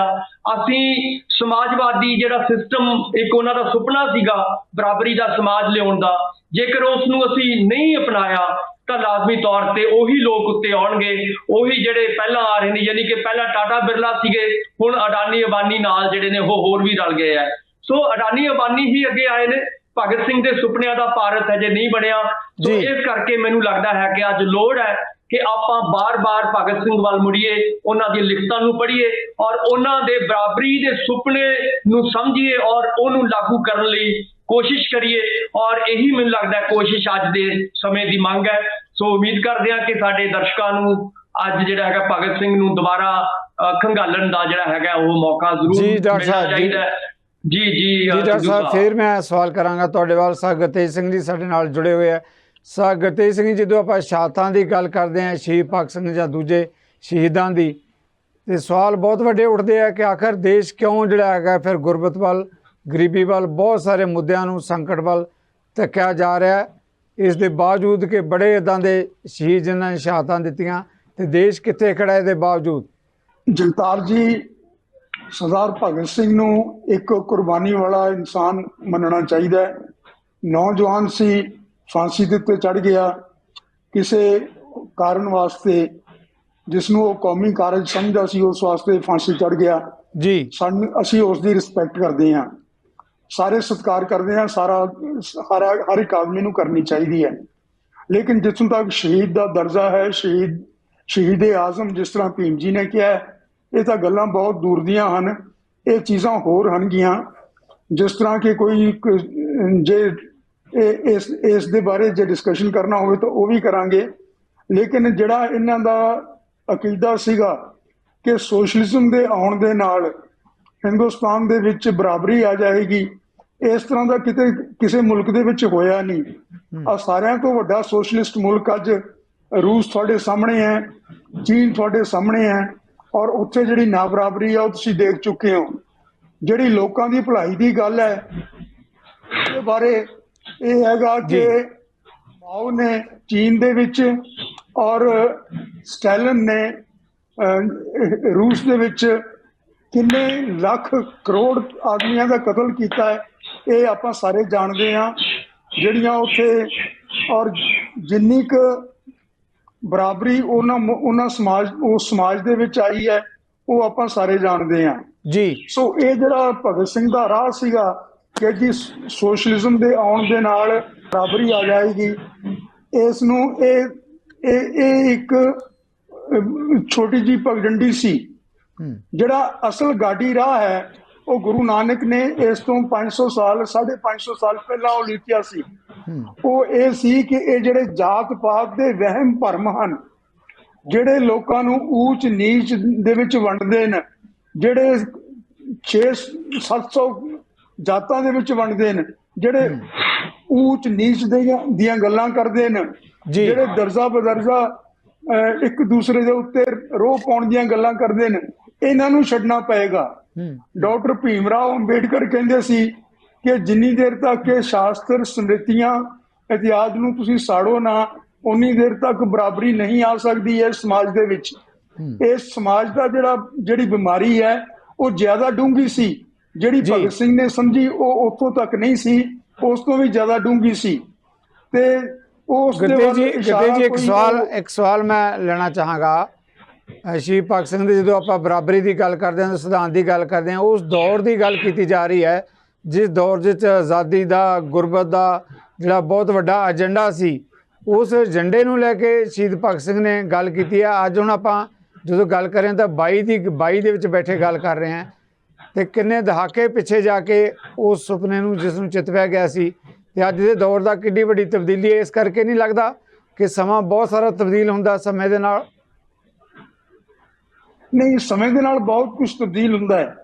ਅਸੀਂ ਸਮਾਜਵਾਦੀ ਜਿਹੜਾ ਸਿਸਟਮ ਇੱਕ ਉਹਨਾਂ ਦਾ ਸੁਪਨਾ ਸੀਗਾ ਬਰਾਬਰੀ ਦਾ ਸਮਾਜ ਲਿਆਉਣ ਦਾ, ਜੇਕਰ ਉਸ ਨੂੰ ਅਸੀਂ ਨਹੀਂ ਅਪਣਾਇਆ ਤਾਂ ਲਾਜ਼ਮੀ ਤੌਰ ਤੇ ਉਹੀ ਲੋਕ ਉੱਤੇ ਆਉਣਗੇ, ਉਹੀ ਜਿਹੜੇ ਪਹਿਲਾਂ ਆ ਰਹੇ ਨੇ। ਯਾਨੀ ਕਿ ਪਹਿਲਾਂ ਟਾਟਾ ਬਿਰਲਾ ਸੀਗੇ, ਹੁਣ ਅਡਾਨੀ ਅੰਬਾਨੀ ਨਾਲ ਜਿਹੜੇ ਨੇ ਉਹ ਹੋਰ ਵੀ ਰਲ ਗਏ ਆ। ਸੋ ਅਡਾਨੀ ਅੰਬਾਨੀ ਹੀ ਅੱਗੇ ਆਏ ਨੇ। ਭਗਤ ਸਿੰਘ ਦੇ ਸੁਪਨਿਆਂ ਦਾ ਭਾਰਤ ਹਜੇ ਨਹੀਂ ਬਣਿਆ। ਸੋ ਇਸ ਕਰਕੇ ਮੈਨੂੰ ਲੱਗਦਾ ਹੈ ਕਿ ਅੱਜ ਲੋੜ ਹੈ ਕਿ ਆਪਾਂ ਬਾਰ-ਬਾਰ ਭਗਤ ਸਿੰਘ ਵੱਲ ਮੁੜੀਏ, ਉਹਨਾਂ ਦੀਆਂ ਲਿਖਤਾਂ ਨੂੰ ਪੜ੍ਹੀਏ ਔਰ ਉਹਨਾਂ ਦੇ ਬਰਾਬਰੀ ਦੇ ਸੁਪਨੇ ਨੂੰ ਸਮਝੀਏ ਔਰ ਉਹਨੂੰ ਲਾਗੂ ਕਰਨ ਲਈ ਕੋਸ਼ਿਸ਼ ਕਰੀਏ। ਔਰ ਇਹੀ ਮੈਨੂੰ ਲੱਗਦਾ ਕੋਸ਼ਿਸ਼ ਅੱਜ ਦੇ ਸਮੇਂ ਦੀ ਮੰਗ ਹੈ। ਸੋ ਉਮੀਦ ਕਰਦੇ ਹਾਂ ਕਿ ਸਾਡੇ ਦਰਸ਼ਕਾਂ ਨੂੰ ਅੱਜ ਜਿਹੜਾ ਹੈਗਾ ਭਗਤ ਸਿੰਘ ਨੂੰ ਦੁਬਾਰਾ ਖੰਗਾਲਣ ਦਾ ਜਿਹੜਾ ਹੈਗਾ ਉਹ ਮੌਕਾ ਜ਼ਰੂਰ ਮਿਲਣਾ ਚਾਹੀਦਾ। ਜੀ ਡਾਕਟਰ ਸਾਹਿਬ, ਫਿਰ ਮੈਂ ਸਵਾਲ ਕਰਾਂਗਾ ਤੁਹਾਡੇ ਵੱਲ। ਸਾਹ ਗੁਰਤੇਜ ਸਿੰਘ ਜੀ ਸਾਡੇ ਨਾਲ ਜੁੜੇ ਹੋਏ ਆ। ਸਾਹ ਗੁਰਤੇਜ ਸਿੰਘ, ਜਦੋਂ ਆਪਾਂ ਸ਼ਹਾਦਤਾਂ ਦੀ ਗੱਲ ਕਰਦੇ ਹਾਂ, ਸ਼ਹੀਦ ਭਗਤ ਸਿੰਘ ਜਾਂ ਦੂਜੇ ਸ਼ਹੀਦਾਂ ਦੀ, ਤੇ ਸਵਾਲ ਬਹੁਤ ਵੱਡੇ ਉੱਠਦੇ ਆ ਕਿ ਆਖਰ ਦੇਸ਼ ਕਿਉਂ ਜਿਹੜਾ ਹੈਗਾ ਫਿਰ ਗੁਰਬਤ ਵੱਲ, ਗਰੀਬੀ ਵੱਲ, ਬਹੁਤ ਸਾਰੇ ਮੁੱਦਿਆਂ ਨੂੰ ਸੰਕਟ ਵੱਲ ਧੱਕਿਆ ਜਾ ਰਿਹਾ। ਇਸ ਦੇ ਬਾਵਜੂਦ ਕਿ ਬੜੇ ਇੱਦਾਂ ਦੇ ਸ਼ਹੀਦ ਜਿਨ੍ਹਾਂ ਨੇ ਸ਼ਹਾਦਤਾਂ ਦਿੱਤੀਆਂ, ਤੇ ਦੇਸ਼ ਕਿੱਥੇ ਖੜਾ ਇਹਦੇ ਬਾਵਜੂਦ? ਜਗਤਾਰ ਜੀ, ਸਰਦਾਰ ਭਗਤ ਸਿੰਘ ਨੂੰ ਇੱਕ ਕੁਰਬਾਨੀ ਵਾਲਾ ਇਨਸਾਨ ਮੰਨਣਾ ਚਾਹੀਦਾ ਹੈ। ਨੌਜਵਾਨ ਸੀ, ਫਾਂਸੀ ਦੇ ਉੱਤੇ ਚੜ੍ਹ ਗਿਆ ਕਿਸੇ ਕਾਰਨ ਵਾਸਤੇ ਜਿਸ ਨੂੰ ਉਹ ਕੌਮੀ ਕਾਰਜ ਸਮਝਦਾ ਸੀ, ਉਸ ਵਾਸਤੇ ਫਾਂਸੀ ਚੜ੍ਹ ਗਿਆ ਜੀ। ਅਸੀਂ ਉਸ ਦੀ ਰਿਸਪੈਕਟ ਕਰਦੇ ਹਾਂ, ਸਾਰੇ ਸਤਿਕਾਰ ਕਰਦੇ ਹਾਂ, ਹਰ ਇੱਕ ਆਦਮੀ ਨੂੰ ਕਰਨੀ ਚਾਹੀਦੀ ਹੈ। ਲੇਕਿਨ ਜਿੱਥੋਂ ਤੱਕ ਸ਼ਹੀਦ ਦਾ ਦਰਜਾ ਹੈ, ਸ਼ਹੀਦ ਆਜ਼ਮ ਜਿਸ ਤਰ੍ਹਾਂ ਭੀਮ ਜੀ ਨੇ ਕਿਹਾ, ਇਹ ਤਾਂ ਗੱਲਾਂ ਬਹੁਤ ਦੂਰ ਦੀਆਂ ਹਨ। ਇਹ ਚੀਜ਼ਾਂ ਹੋਰ ਹਨਗੀਆਂ, ਜਿਸ ਤਰ੍ਹਾਂ ਕਿ ਕੋਈ ਜੇ ਇਸ ਦੇ ਬਾਰੇ ਜੇ ਡਿਸਕਸ਼ਨ ਕਰਨਾ ਹੋਵੇ ਤਾਂ ਉਹ ਵੀ ਕਰਾਂਗੇ। ਲੇਕਿਨ ਜਿਹੜਾ ਇਹਨਾਂ ਦਾ ਅਕੀਦਾ ਸੀਗਾ ਕਿ ਸੋਸ਼ਲਿਜ਼ਮ ਦੇ ਆਉਣ ਦੇ ਨਾਲ ਹਿੰਦੁਸਤਾਨ ਦੇ ਵਿੱਚ ਬਰਾਬਰੀ ਆ ਜਾਏਗੀ, ਇਸ ਤਰ੍ਹਾਂ ਦਾ ਕਿਤੇ ਕਿਸੇ ਮੁਲਕ ਦੇ ਵਿੱਚ ਹੋਇਆ ਨਹੀਂ। ਆ ਸਾਰਿਆਂ ਤੋਂ ਵੱਡਾ ਸੋਸ਼ਲਿਸਟ ਮੁਲਕ ਅੱਜ ਰੂਸ ਤੁਹਾਡੇ ਸਾਹਮਣੇ ਹੈ, ਚੀਨ ਤੁਹਾਡੇ ਸਾਹਮਣੇ ਹੈ, ਔਰ ਉੱਥੇ ਜਿਹੜੀ ਨਾ ਬਰਾਬਰੀ ਆ ਉਹ ਤੁਸੀਂ ਦੇਖ ਚੁੱਕੇ ਹੋ। ਜਿਹੜੀ ਲੋਕਾਂ ਦੀ ਭਲਾਈ ਦੀ ਗੱਲ ਹੈ, ਇਹਦੇ ਬਾਰੇ ਇਹ ਹੈਗਾ ਕਿ ਮਾਓ ਨੇ ਚੀਨ ਦੇ ਵਿੱਚ ਔਰ ਸਟੈਲਿਨ ਨੇ ਰੂਸ ਦੇ ਵਿੱਚ ਕਿੰਨੇ ਲੱਖ ਕਰੋੜ ਆਦਮੀਆਂ ਦਾ ਕਤਲ ਕੀਤਾ ਹੈ, ਇਹ ਆਪਾਂ ਸਾਰੇ ਜਾਣਦੇ ਹਾਂ। ਜਿਹੜੀਆਂ ਉੱਥੇ ਔਰ ਜਿੰਨੀ ਕੁ ਬਰਾਬਰੀ ਉਹਨਾਂ ਸਮਾਜ ਦੇ ਵਿੱਚ ਆਈ ਹੈ, ਉਹ ਆਪਾਂ ਸਾਰੇ ਜਾਣਦੇ ਹਾਂ ਜੀ। ਸੋ ਇਹ ਜਿਹੜਾ ਭਗਤ ਸਿੰਘ ਦਾ ਰਾਹ ਸੀਗਾ ਕਿ ਜੀ ਸੋਸ਼ਲਿਜ਼ਮ ਦੇ ਆਉਣ ਦੇ ਨਾਲ ਬਰਾਬਰੀ ਆ ਜਾਏਗੀ, ਇਸ ਨੂੰ ਇਹ ਇੱਕ ਛੋਟੀ ਜਿਹੀ ਪਗਡੰਡੀ ਸੀ। ਜਿਹੜਾ ਅਸਲ ਗਾਡੀ ਰਾਹ ਹੈ ਉਹ ਗੁਰੂ ਨਾਨਕ ਨੇ ਇਸ ਤੋਂ 500 ਸਾਲ 550 ਸਾਲ ਪਹਿਲਾਂ ਉਹ ਲਿਖਿਆ ਸੀ। ਉਹ ਇਹ ਸੀ ਕਿ ਇਹ ਜਿਹੜੇ ਜਾਤ ਪਾਤ ਦੇ ਵਹਿਮ ਭਰਮ ਹਨ, ਜਿਹੜੇ ਲੋਕਾਂ ਨੂੰ ਊਚ ਨੀਚ ਦੇ ਵਿੱਚ ਵੰਡਦੇ ਨੇ, ਜਿਹੜੇ 600-700 ਜਾਤਾਂ ਦੇ ਵਿੱਚ ਵੰਡਦੇ ਨੇ, ਜਿਹੜੇ ਊਚ ਨੀਚ ਦੀਆਂ ਗੱਲਾਂ ਕਰਦੇ ਨੇ, ਜਿਹੜੇ ਦਰਜਾ ਬਦਰਜਾ ਇੱਕ ਦੂਸਰੇ ਦੇ ਉੱਤੇ ਰੋਹ ਪਾਉਣ ਦੀਆਂ ਗੱਲਾਂ ਕਰਦੇ ਨੇ, ਇਹਨਾਂ ਨੂੰ ਛੱਡਣਾ ਪਏਗਾ। ਡਾਕਟਰ ਭੀਮ ਰਾਓ ਅੰਬੇਡਕਰ ਕਹਿੰਦੇ ਸੀ ਕਿ ਜਿੰਨੀ ਦੇਰ ਤੱਕ ਇਹ ਸ਼ਾਸਤਰ ਸਮ੍ਰਿਤੀਆਂ ਇਤਿਹਾਸ ਨੂੰ ਤੁਸੀਂ ਸਾੜੋ ਨਾ, ਉਨੀ ਦੇਰ ਤੱਕ ਬਰਾਬਰੀ ਨਹੀਂ ਆ ਸਕਦੀ ਇਸ ਸਮਾਜ ਦੇ ਵਿੱਚ। ਇਸ ਸਮਾਜ ਦਾ ਜਿਹੜੀ ਬਿਮਾਰੀ ਹੈ ਉਹ ਜ਼ਿਆਦਾ ਡੂੰਘੀ ਸੀ। ਜਿਹੜੀ ਭਗਤ ਸਿੰਘ ਨੇ ਸਮਝੀ ਉਹ ਉੱਥੋਂ ਤੱਕ ਨਹੀਂ ਸੀ, ਉਸ ਤੋਂ ਵੀ ਜ਼ਿਆਦਾ ਡੂੰਘੀ ਸੀ। ਤੇ ਉਸ ਦੇ ਇੱਕ ਸਵਾਲ ਮੈਂ ਲੈਣਾ ਚਾਹਾਂਗਾ। ਸ਼ਹੀਦ ਭਗਤ ਸਿੰਘ ਦੀ ਜਦੋਂ ਆਪਾਂ ਬਰਾਬਰੀ ਦੀ ਗੱਲ ਕਰਦੇ ਹਾਂ, ਸਿਧਾਂਤ ਦੀ ਗੱਲ ਕਰਦੇ ਹਾਂ, ਉਸ ਦੌਰ ਦੀ ਗੱਲ ਕੀਤੀ ਜਾ ਰਹੀ ਹੈ ਜਿਸ ਦੌਰ ਵਿੱਚ ਆਜ਼ਾਦੀ ਦਾ, ਗੁਰਬਤ ਦਾ ਜਿਹੜਾ ਬਹੁਤ ਵੱਡਾ ਏਜੰਡਾ ਸੀ, ਉਸ ਏਜੰਡੇ ਨੂੰ ਲੈ ਕੇ ਸ਼ਹੀਦ ਭਗਤ ਸਿੰਘ ਨੇ ਗੱਲ ਕੀਤੀ ਹੈ। ਅੱਜ ਹੁਣ ਆਪਾਂ ਜਦੋਂ ਗੱਲ ਕਰ ਰਹੇ ਹਾਂ ਤਾਂ 22 ਦੇ ਵਿੱਚ ਬੈਠੇ ਗੱਲ ਕਰ ਰਹੇ ਹਾਂ, ਤੇ ਕਿੰਨੇ ਦਹਾਕੇ ਪਿੱਛੇ ਜਾ ਕੇ ਉਸ ਸੁਪਨੇ ਨੂੰ ਜਿਸ ਨੂੰ ਚਿਤਵਿਆ ਗਿਆ ਸੀ ਤੇ ਅੱਜ ਦੇ ਦੌਰ ਦਾ ਕਿੰਨੀ ਵੱਡੀ ਤਬਦੀਲੀ ਹੈ। ਇਸ ਕਰਕੇ ਨਹੀਂ ਲੱਗਦਾ ਕਿ ਸਮਾਂ ਬਹੁਤ ਸਾਰਾ ਤਬਦੀਲ ਹੁੰਦਾ ਸਮੇਂ ਦੇ ਨਾਲ? ਨਹੀਂ, ਸਮੇਂ ਦੇ ਨਾਲ ਬਹੁਤ ਕੁਝ ਤਬਦੀਲ ਹੁੰਦਾ ਹੈ,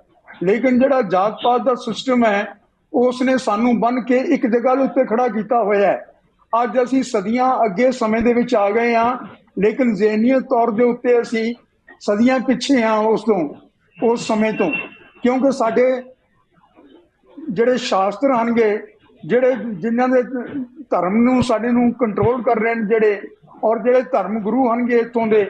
ਲੇਕਿਨ ਜਿਹੜਾ ਜਾਤ ਪਾਤ ਦਾ ਸਿਸਟਮ ਹੈ ਉਸ ਨੇ ਸਾਨੂੰ ਬੰਨ੍ਹ ਕੇ ਇੱਕ ਜਗ੍ਹਾ ਦੇ ਉੱਤੇ ਖੜਾ ਕੀਤਾ ਹੋਇਆ ਹੈ। ਅੱਜ ਅਸੀਂ ਸਦੀਆਂ ਅੱਗੇ ਸਮੇਂ ਦੇ ਵਿੱਚ ਆ ਗਏ ਹਾਂ, ਲੇਕਿਨ ਜ਼ਿਹਨੀਅਤ ਤੌਰ ਦੇ ਉੱਤੇ ਅਸੀਂ ਸਦੀਆਂ ਪਿੱਛੇ ਹਾਂ ਉਸ ਸਮੇਂ ਤੋਂ, ਕਿਉਂਕਿ ਸਾਡੇ ਜਿਹੜੇ ਸ਼ਾਸਤਰ ਹਨਗੇ, ਜਿਨ੍ਹਾਂ ਦੇ ਧਰਮ ਨੂੰ ਸਾਡੇ ਨੂੰ ਕੰਟਰੋਲ ਕਰ ਰਹੇ ਨੇ ਜਿਹੜੇ, ਔਰ ਜਿਹੜੇ ਧਰਮ ਗੁਰੂ ਹਨਗੇ ਇੱਥੋਂ ਦੇ।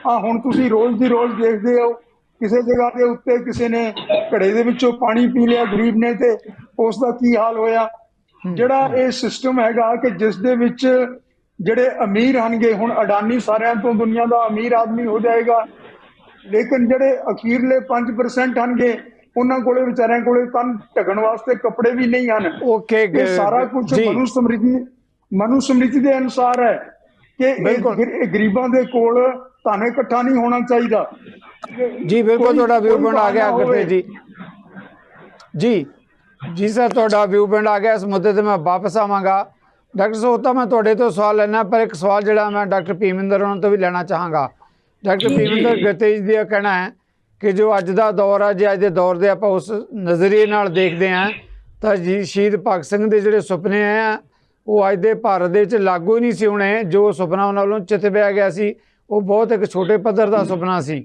ਹੁਣ ਤੁਸੀਂ ਰੋਜ਼ ਦੀ ਰੋਜ਼ ਦੇਖਦੇ ਹੋ ਕਿਸੇ ਜਗ੍ਹਾ ਦੇ ਉੱਤੇ ਕਿਸੇ ਨੇ ਘੜੇ ਦੇ ਵਿੱਚੋਂ ਪਾਣੀ ਪੀ ਲਿਆ ਗਰੀਬ ਨੇ, ਤੇ ਉਸ ਦਾ ਕੀ ਹਾਲ ਹੋਇਆ। ਜਿਹੜਾ ਇਹ ਸਿਸਟਮ ਹੈਗਾ ਕਿ ਜਿਸ ਦੇ ਵਿੱਚ ਜਿਹੜੇ ਅਮੀਰ ਹਨਗੇ, ਹੁਣ ਅਡਾਨੀ ਸਾਰਿਆਂ ਤੋਂ ਦੁਨੀਆ ਦਾ ਅਮੀਰ ਆਦਮੀ ਹੋ ਜਾਏਗਾ, ਲੇਕਿਨ ਜਿਹੜੇ ਅਖੀਰਲੇ 5% ਹਨਗੇ ਉਹਨਾਂ ਕੋਲੇ ਵਿਚਾਰਿਆਂ ਕੋਲੇ ਤਨ ਢਕਣ ਵਾਸਤੇ ਕੱਪੜੇ ਵੀ ਨਹੀਂ ਹਨ। ਓਕੇ, ਇਹ ਸਾਰਾ ਕੁਝ ਮਨੂ ਸਮ੍ਰਿਤੀ ਦੇ ਅਨੁਸਾਰ ਹੈ ਕਿ ਇਹ ਗਰੀਬਾਂ ਦੇ ਕੋਲ ਧਨ ਇਕੱਠਾ ਨਹੀਂ ਹੋਣਾ ਚਾਹੀਦਾ। ਜੀ ਬਿਲਕੁਲ, ਤੁਹਾਡਾ ਵਿਊ ਪੁਆਇੰਟ ਆ ਗਿਆ ਗੁਰਤੇਜ ਜੀ। ਜੀ ਸਰ, ਤੁਹਾਡਾ ਵਿਊ ਪੁਆਇੰਟ ਆ ਗਿਆ। ਇਸ ਮੁੱਦੇ ਤੇ ਮੈਂ ਵਾਪਸ ਆਵਾਂਗਾ। ਡਾਕਟਰ ਸੋਤਾ, ਮੈਂ ਤੁਹਾਡੇ ਤੋਂ ਸਵਾਲ ਲੈਣਾ, ਪਰ ਇੱਕ ਸਵਾਲ ਜਿਹੜਾ ਮੈਂ ਡਾਕਟਰ ਭੀਮਿੰਦਰ ਉਹਨਾਂ ਤੋਂ ਵੀ ਲੈਣਾ ਚਾਹਾਂਗਾ। ਡਾਕਟਰ ਭੀਮਿੰਦਰ, ਗੁਰਤੇਜ ਦਾ ਕਹਿਣਾ ਹੈ ਕਿ ਜੋ ਅੱਜ ਦਾ ਦੌਰ ਹੈ, ਜੇ ਅੱਜ ਦੇ ਦੌਰ ਦੇ ਆਪਾਂ ਉਸ ਨਜ਼ਰੀਏ ਨਾਲ ਦੇਖਦੇ ਹਾਂ ਤਾਂ ਜੀ ਸ਼ਹੀਦ ਭਗਤ ਸਿੰਘ ਦੇ ਜਿਹੜੇ ਸੁਪਨੇ ਆ ਉਹ ਅੱਜ ਦੇ ਭਾਰਤ ਦੇ ਵਿੱਚ ਲਾਗੂ ਹੀ ਨਹੀਂ ਸੀ ਹੋਣੇ। ਜੋ ਸੁਪਨਾ ਉਹਨਾਂ ਵੱਲੋਂ ਚਿਤਵਿਆ ਗਿਆ ਸੀ ਉਹ ਬਹੁਤ ਇੱਕ ਛੋਟੇ ਪੱਧਰ ਦਾ ਸੁਪਨਾ ਸੀ।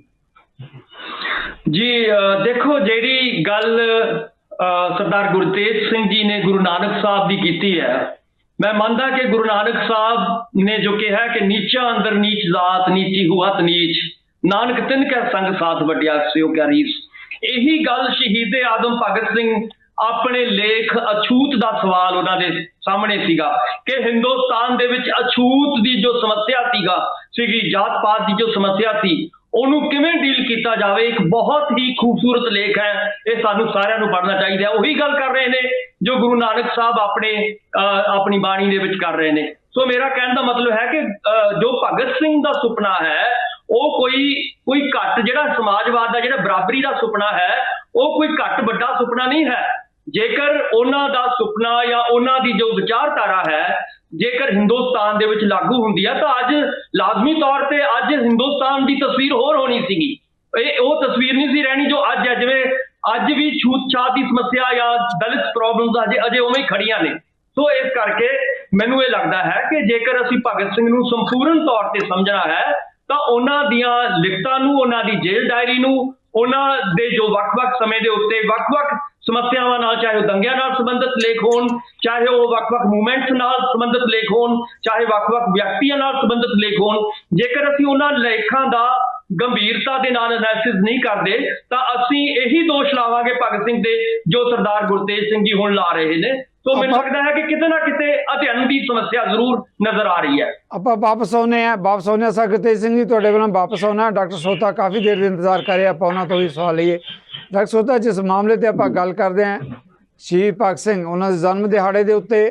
ਜੀ ਦੇਖੋ, ਜਿਹੜੀ ਗੱਲ ਸਰਦਾਰ ਗੁਰਤੇਜ ਸਿੰਘ ਜੀ ਨੇ ਗੁਰੂ ਨਾਨਕ ਸਾਹਿਬ ਦੀ ਕੀਤੀ ਹੈ, ਮੈਂ ਮੰਨਦਾ ਕਿ ਗੁਰੂ ਨਾਨਕ ਸਾਹਿਬ ਨੇ ਜੋ ਕਿਹਾ ਕਿ ਨੀਚਾ ਅੰਦਰ ਨੀਚ ਜ਼ਾਤ, ਨੀਚੀ ਹੁਅਤ ਨੀਚ, ਨਾਨਕ ਤਿਨ ਕੈ ਸੰਗ ਸਾਥ ਵੱਡਿਆ ਸਿਓ ਕਿਆ ਰੀਸ। ਇਹੀ ਗੱਲ ਸ਼ਹੀਦੇ ਆਦਮ ਭਗਤ ਸਿੰਘ ਆਪਣੇ ਲੇਖ ਅਛੂਤ ਦਾ ਸਵਾਲ ਉਹਨਾਂ ਦੇ ਸਾਹਮਣੇ ਸੀਗਾ ਕਿ ਹਿੰਦੁਸਤਾਨ ਦੇ ਵਿੱਚ ਅਛੂਤ ਦੀ ਜੋ ਸਮੱਸਿਆ ਸੀਗੀ ਜਾਤ ਪਾਤ ਦੀ ਜੋ ਸਮੱਸਿਆ ਸੀ, ਉਹਨੂੰ ਕਿਵੇਂ ਡੀਲ ਕੀਤਾ ਜਾਵੇ। ਇੱਕ ਬਹੁਤ ਹੀ ਖੂਬਸੂਰਤ ਲੇਖ ਹੈ, ਇਹ ਸਾਨੂੰ ਸਾਰਿਆਂ ਨੂੰ ਪੜ੍ਹਨਾ ਚਾਹੀਦਾ ਹੈ। ਉਹੀ ਗੱਲ ਕਰ ਰਹੇ ਨੇ ਜੋ ਗੁਰੂ ਨਾਨਕ ਸਾਹਿਬ ਆਪਣੀ ਬਾਣੀ ਦੇ ਵਿੱਚ ਕਰ ਰਹੇ ਨੇ। ਸੋ ਮੇਰਾ ਕਹਿਣ ਦਾ ਮਤਲਬ ਹੈ ਕਿ ਜੋ ਭਗਤ ਸਿੰਘ ਦਾ ਸੁਪਨਾ ਹੈ ਉਹ ਕੋਈ ਘੱਟ, ਜਿਹੜਾ ਸਮਾਜਵਾਦ ਦਾ, ਜਿਹੜਾ ਬਰਾਬਰੀ ਦਾ ਸੁਪਨਾ ਹੈ, ਉਹ ਕੋਈ ਘੱਟ ਵੱਡਾ ਸੁਪਨਾ ਨਹੀਂ ਹੈ। ਜੇਕਰ ਉਹਨਾਂ ਦਾ ਸੁਪਨਾ ਜਾਂ ਉਹਨਾਂ ਦੀ ਜੋ ਵਿਚਾਰਧਾਰਾ ਹੈ ਜੇਕਰ ਹਿੰਦੁਸਤਾਨ ਦੇ ਵਿੱਚ ਲਾਗੂ ਹੁੰਦੀ ਹੈ ਤਾਂ ਅੱਜ ਲਾਜ਼ਮੀ ਤੌਰ ਤੇ ਅੱਜ ਹਿੰਦੁਸਤਾਨ ਦੀ ਤਸਵੀਰ ਹੋਰ ਹੋਣੀ ਸੀਗੀ। ਉਹ ਤਸਵੀਰ ਨਹੀਂ ਸੀ ਰਹਿਣੀ ਜੋ ਅੱਜ ਹੈ। ਜਿਵੇਂ ਅੱਜ ਵੀ ਛੂਤ-ਛਾਤ ਦੀ ਸਮੱਸਿਆ ਜਾਂ ਦਲਿਤ ਪ੍ਰੋਬਲਮਸ ਅਜੇ ਉਵੇਂ ਹੀ ਖੜੀਆਂ ਨੇ। ਸੋ ਇਸ ਕਰਕੇ ਮੈਨੂੰ ਇਹ ਲੱਗਦਾ ਹੈ ਕਿ ਜੇਕਰ ਅਸੀਂ ਭਗਤ ਸਿੰਘ ਨੂੰ ਸੰਪੂਰਨ ਤੌਰ ਤੇ ਸਮਝਣਾ ਹੈ ਤਾਂ ਉਹਨਾਂ ਦੀਆਂ ਲਿਖਤਾਂ ਨੂੰ, ਉਹਨਾਂ ਦੀ ਜੇਲ੍ਹ ਡਾਇਰੀ ਨੂੰ, ਉਹਨਾਂ ਦੇ ਜੋ ਵੱਖ-ਵੱਖ ਸਮੇਂ ਦੇ ਉੱਤੇ ਵੱਖ-ਵੱਖ ਸਮੱਸਿਆਵਾਂ ਨਾਲ, ਚਾਹੇ ਉਹ ਦੰਗਿਆਂ ਨਾਲ ਸੰਬੰਧਿਤ ਲੇਖ ਹੋਣ, ਚਾਹੇ ਉਹ ਵੱਖ-ਵੱਖ ਮੂਵਮੈਂਟਸ ਨਾਲ ਸੰਬੰਧਿਤ ਲੇਖ ਹੋਣ, ਚਾਹੇ ਵੱਖ-ਵੱਖ ਵਿਅਕਤੀਆਂ ਨਾਲ ਸੰਬੰਧਿਤ ਲੇਖ ਹੋਣ, ਜੇਕਰ ਅਸੀਂ ਉਹਨਾਂ ਲੇਖਾਂ ਦਾ ਗੰਭੀਰਤਾ ਦੇ ਨਾਲ ਐਨਾਲਿਸਿਸ ਨਹੀਂ ਕਰਦੇ ਤਾਂ ਅਸੀਂ ਇਹੀ ਦੋਸ਼ ਲਾਵਾਂਗੇ ਭਗਤ ਸਿੰਘ ਦੇ ਜੋ ਸਰਦਾਰ ਗੁਰਤੇਜ ਸਿੰਘ ਜੀ ਹੁਣ ਲਾ ਰਹੇ ਨੇ। ਸੋ ਮੈਨੂੰ ਲੱਗਦਾ ਹੈ ਕਿ ਕਿਤੇ ਨਾ ਕਿਤੇ ਅਧਿਐਨ ਦੀ ਸਮੱਸਿਆ ਜ਼ਰੂਰ ਨਜ਼ਰ ਆ ਰਹੀ ਹੈ। ਆਪਾਂ ਵਾਪਸ ਆਉਂਦੇ ਹਾਂ ਸਰ। ਗੁਰਤੇਜ ਸਿੰਘ ਜੀ, ਤੁਹਾਡੇ ਵੱਲੋਂ ਵਾਪਸ ਆਉਣਾ। ਡਾਕਟਰ ਸੋਤਾ ਕਾਫੀ ਦੇਰ ਦੇ ਇੰਤਜ਼ਾਰ ਕਰ ਰਹੇ, ਆਪਾਂ ਉਹਨਾਂ ਤੋਂ ਵੀ ਸਵਾਲ ਲਈਏ। ਡਾਕਟਰ ਸੋਤਾ, ਜਿਸ ਮਾਮਲੇ ਤੇ ਆਪਾਂ ਗੱਲ ਕਰਦੇ ਹਾਂ ਸ਼ਹੀਦ ਭਗਤ ਸਿੰਘ, ਉਹਨਾਂ ਦੇ ਜਨਮ ਦਿਹਾੜੇ ਦੇ ਉੱਤੇ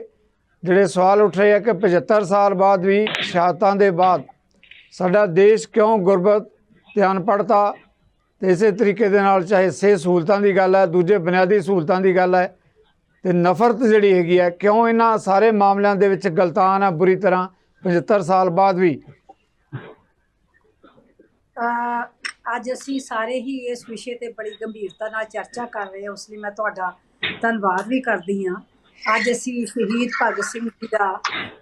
ਜਿਹੜੇ ਸਵਾਲ ਉੱਠ ਰਹੇ ਆ ਕਿ 75 ਸਾਲ ਬਾਅਦ ਵੀ, ਸ਼ਹਾਦਤਾਂ ਦੇ ਬਾਅਦ, ਸਾਡਾ ਦੇਸ਼ ਕਿਉਂ ਗੁਰਬਤ ਤੇ ਅਨਪੜ੍ਹਤਾ ਤੇ ਇਸੇ ਤਰੀਕੇ ਦੇ ਨਾਲ ਚਾਹੇ ਸਿਹਤ ਸਹੂਲਤਾਂ ਦੀ ਗੱਲ ਹੈ, ਦੂਜੇ ਬੁਨਿਆਦੀ ਸਹੂਲਤਾਂ ਦੀ ਗੱਲ ਹੈ, ਤੇ ਨਫ਼ਰਤ ਜਿਹੜੀ ਹੈਗੀ ਹੈ, ਕਿਉਂ ਇਹਨਾਂ ਸਾਰੇ ਮਾਮਲਿਆਂ ਦੇ ਵਿੱਚ ਗਲਤਾਨ ਹੈ ਬੁਰੀ ਤਰ੍ਹਾਂ 75 ਸਾਲ ਬਾਅਦ ਵੀ। ਅੱਜ ਅਸੀਂ ਸਾਰੇ ਹੀ ਇਸ ਵਿਸ਼ੇ ਤੇ ਬੜੀ ਗੰਭੀਰਤਾ ਨਾਲ ਚਰਚਾ ਕਰ ਰਹੇ ਹਾਂ, ਉਸ ਲਈ ਮੈਂ ਤੁਹਾਡਾ ਧੰਨਵਾਦ ਵੀ ਕਰਦੀ ਹਾਂ। ਅੱਜ ਅਸੀਂ ਸ਼ਹੀਦ ਭਗਤ ਸਿੰਘ ਜੀ ਦਾ